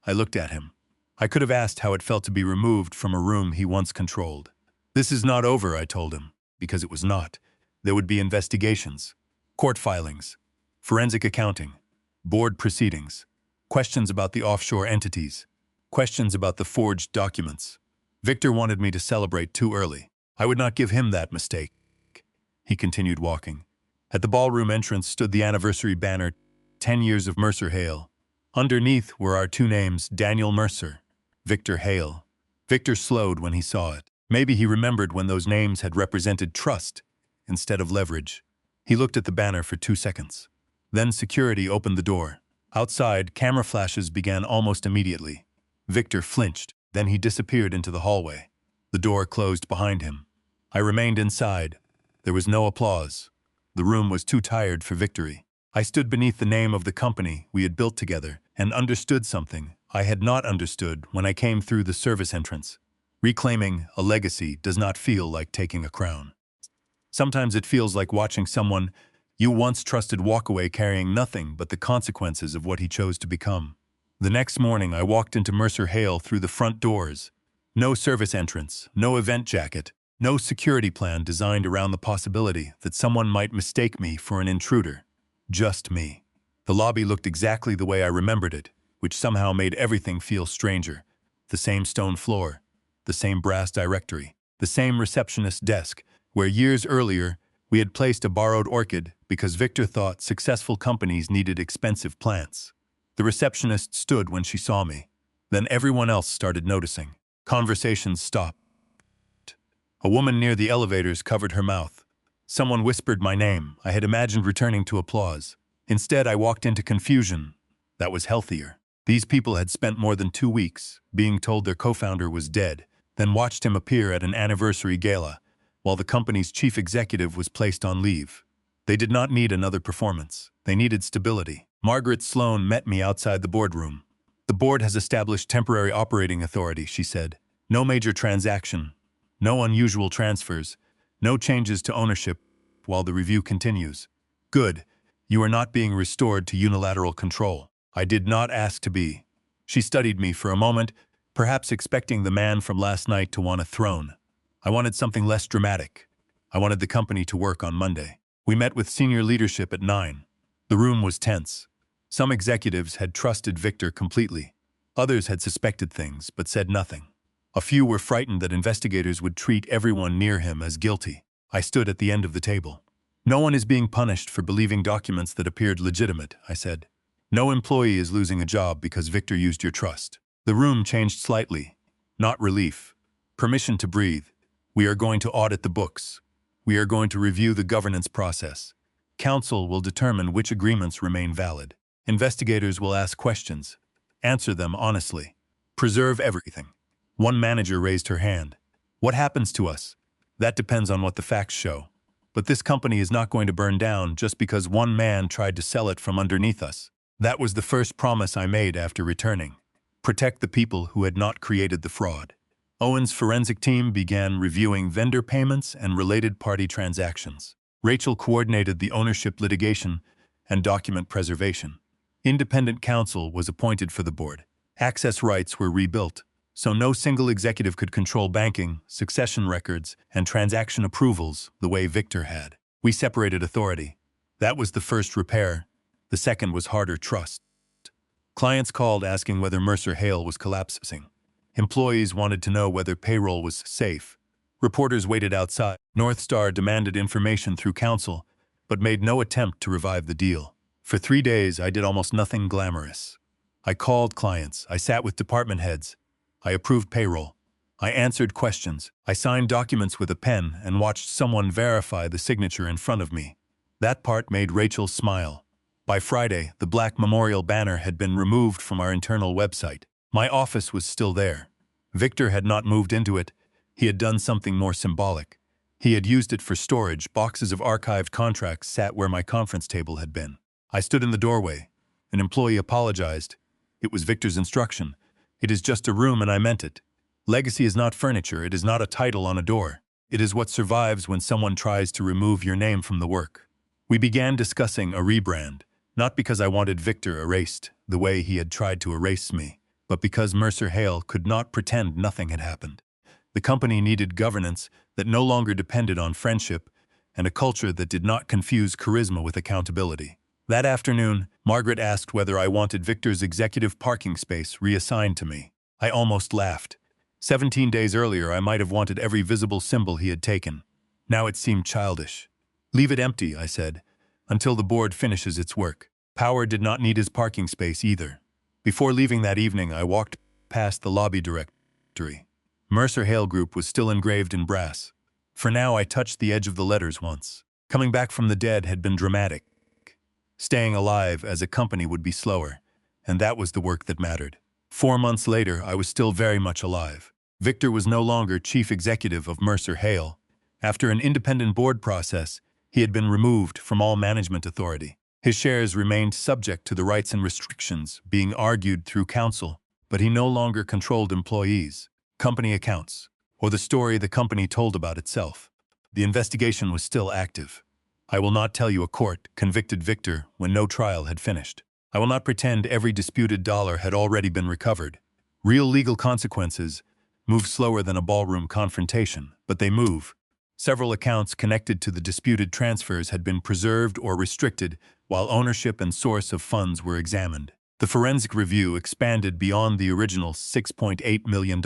I looked at him. I could have asked how it felt to be removed from a room he once controlled. This is not over, I told him, because it was not. There would be investigations, court filings, forensic accounting, board proceedings, questions about the offshore entities, questions about the forged documents. Victor wanted me to celebrate too early. I would not give him that mistake. He continued walking. At the ballroom entrance stood the anniversary banner, 10 years of Mercer Hale. Underneath were our two names, Daniel Mercer, Victor Hale. Victor slowed when he saw it. Maybe he remembered when those names had represented trust instead of leverage. He looked at the banner for 2 seconds. Then security opened the door. Outside, camera flashes began almost immediately. Victor flinched. Then he disappeared into the hallway. The door closed behind him. I remained inside. There was no applause. The room was too tired for victory. I stood beneath the name of the company we had built together and understood something I had not understood when I came through the service entrance. Reclaiming a legacy does not feel like taking a crown. Sometimes it feels like watching someone you once trusted walk away carrying nothing but the consequences of what he chose to become. The next morning, I walked into Mercer Hale through the front doors. No service entrance, no event jacket, no security plan designed around the possibility that someone might mistake me for an intruder. Just me. The lobby looked exactly the way I remembered it, which somehow made everything feel stranger. The same stone floor, the same brass directory, the same receptionist desk, where years earlier we had placed a borrowed orchid because Victor thought successful companies needed expensive plants. The receptionist stood when she saw me. Then everyone else started noticing. Conversations stopped. A woman near the elevators covered her mouth. Someone whispered my name. I had imagined returning to applause. Instead, I walked into confusion. That was healthier. These people had spent more than 2 weeks being told their co-founder was dead, then watched him appear at an anniversary gala, while the company's chief executive was placed on leave. They did not need another performance. They needed stability. Margaret Sloan met me outside the boardroom. The board has established temporary operating authority, she said. No major transaction, no unusual transfers, no changes to ownership while the review continues. Good. You are not being restored to unilateral control. I did not ask to be. She studied me for a moment, perhaps expecting the man from last night to want a throne. I wanted something less dramatic. I wanted the company to work on Monday. We met with senior leadership at 9. The room was tense. Some executives had trusted Victor completely. Others had suspected things but said nothing. A few were frightened that investigators would treat everyone near him as guilty. I stood at the end of the table. No one is being punished for believing documents that appeared legitimate, I said. No employee is losing a job because Victor used your trust. The room changed slightly. Not relief. Permission to breathe. We are going to audit the books. We are going to review the governance process. Council will determine which agreements remain valid. Investigators will ask questions. Answer them honestly. Preserve everything. One manager raised her hand. What happens to us? That depends on what the facts show. But this company is not going to burn down just because one man tried to sell it from underneath us. That was the first promise I made after returning. Protect the people who had not created the fraud. Owen's forensic team began reviewing vendor payments and related party transactions. Rachel coordinated the ownership litigation and document preservation. Independent counsel was appointed for the board. Access rights were rebuilt, so no single executive could control banking, succession records, and transaction approvals the way Victor had. We separated authority. That was the first repair. The second was harder trust. Clients called asking whether Mercer Hale was collapsing. Employees wanted to know whether payroll was safe. Reporters waited outside. North Star demanded information through counsel, but made no attempt to revive the deal. For 3 days, I did almost nothing glamorous. I called clients. I sat with department heads. I approved payroll. I answered questions. I signed documents with a pen and watched someone verify the signature in front of me. That part made Rachel smile. By Friday, the black memorial banner had been removed from our internal website. My office was still there. Victor had not moved into it. He had done something more symbolic. He had used it for storage. Boxes of archived contracts sat where my conference table had been. I stood in the doorway. An employee apologized. It was Victor's instruction. It is just a room, and I meant it. Legacy is not furniture. It is not a title on a door. It is what survives when someone tries to remove your name from the work. We began discussing a rebrand, not because I wanted Victor erased the way he had tried to erase me, but because Mercer Hale could not pretend nothing had happened. The company needed governance that no longer depended on friendship and a culture that did not confuse charisma with accountability. That afternoon, Margaret asked whether I wanted Victor's executive parking space reassigned to me. I almost laughed. 17 days earlier, I might have wanted every visible symbol he had taken. Now it seemed childish. Leave it empty, I said, until the board finishes its work. Power did not need his parking space either. Before leaving that evening, I walked past the lobby directory. Mercer Hale Group was still engraved in brass. For now, I touched the edge of the letters once. Coming back from the dead had been dramatic. Staying alive as a company would be slower, and that was the work that mattered. 4 months later, I was still very much alive. Victor was no longer chief executive of Mercer Hale. After an independent board process, he had been removed from all management authority. His shares remained subject to the rights and restrictions being argued through counsel, but he no longer controlled employees, company accounts, or the story the company told about itself. The investigation was still active. I will not tell you a court convicted Victor when no trial had finished. I will not pretend every disputed dollar had already been recovered. Real legal consequences move slower than a ballroom confrontation, but they move. Several accounts connected to the disputed transfers had been preserved or restricted while ownership and source of funds were examined. The forensic review expanded beyond the original $6.8 million.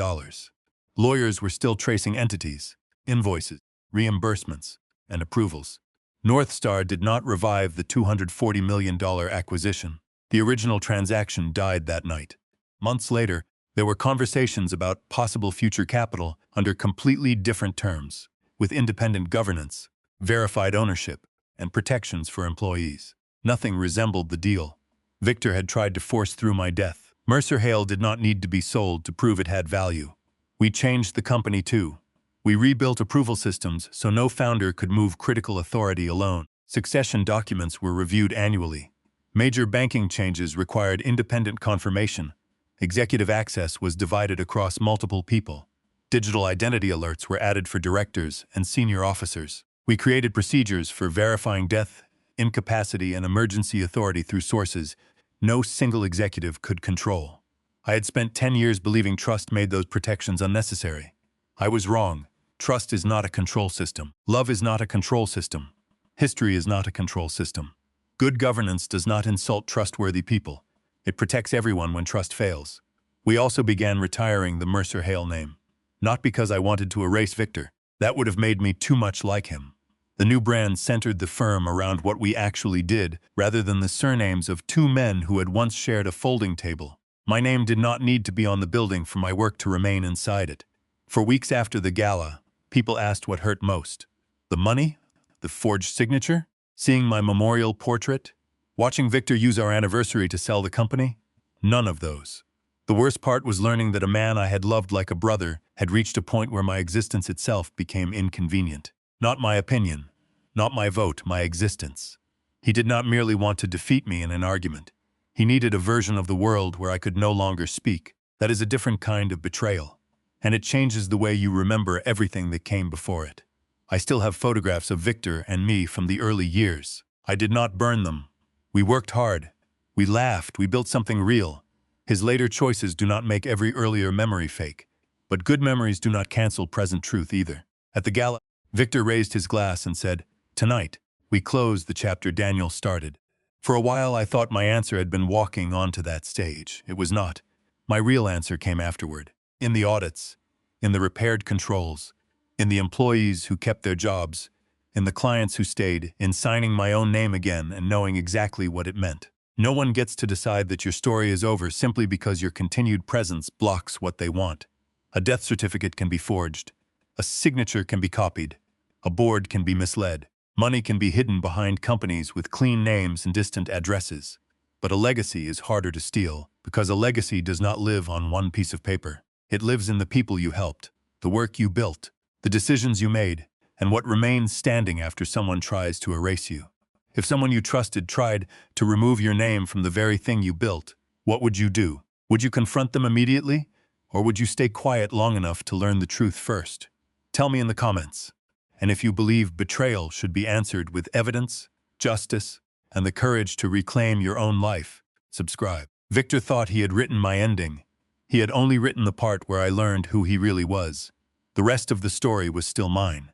Lawyers were still tracing entities, invoices, reimbursements, and approvals. North Star did not revive the $240 million acquisition. The original transaction died that night. Months later, there were conversations about possible future capital under completely different terms, with independent governance, verified ownership, and protections for employees. Nothing resembled the deal. Victor had tried to force through my death. Mercer Hale did not need to be sold to prove it had value. We changed the company too. We rebuilt approval systems so no founder could move critical authority alone. Succession documents were reviewed annually. Major banking changes required independent confirmation. Executive access was divided across multiple people. Digital identity alerts were added for directors and senior officers. We created procedures for verifying death, incapacity, and emergency authority through sources no single executive could control. I had spent 10 years believing trust made those protections unnecessary. I was wrong. Trust is not a control system. Love is not a control system. History is not a control system. Good governance does not insult trustworthy people. It protects everyone when trust fails. We also began retiring the Mercer Hale name. Not because I wanted to erase Victor. That would have made me too much like him. The new brand centered the firm around what we actually did, rather than the surnames of two men who had once shared a folding table. My name did not need to be on the building for my work to remain inside it. For weeks after the gala, people asked what hurt most. The money? The forged signature? Seeing my memorial portrait? Watching Victor use our anniversary to sell the company? None of those. The worst part was learning that a man I had loved like a brother had reached a point where my existence itself became inconvenient. Not my opinion, not my vote, my existence. He did not merely want to defeat me in an argument. He needed a version of the world where I could no longer speak. That is a different kind of betrayal. And it changes the way you remember everything that came before it. I still have photographs of Victor and me from the early years. I did not burn them. We worked hard. We laughed. We built something real. His later choices do not make every earlier memory fake. But good memories do not cancel present truth either. At the gala, Victor raised his glass and said, "Tonight, we close the chapter Daniel started." For a while I thought my answer had been walking onto that stage. It was not. My real answer came afterward. In the audits, in the repaired controls, in the employees who kept their jobs, in the clients who stayed, in signing my own name again and knowing exactly what it meant. No one gets to decide that your story is over simply because your continued presence blocks what they want. A death certificate can be forged. A signature can be copied. A board can be misled. Money can be hidden behind companies with clean names and distant addresses. But a legacy is harder to steal because a legacy does not live on one piece of paper. It lives in the people you helped, the work you built, the decisions you made, and what remains standing after someone tries to erase you. If someone you trusted tried to remove your name from the very thing you built, what would you do? Would you confront them immediately? Or would you stay quiet long enough to learn the truth first? Tell me in the comments. And if you believe betrayal should be answered with evidence, justice, and the courage to reclaim your own life, subscribe. Victor thought he had written my ending. He had only written the part where I learned who he really was. The rest of the story was still mine.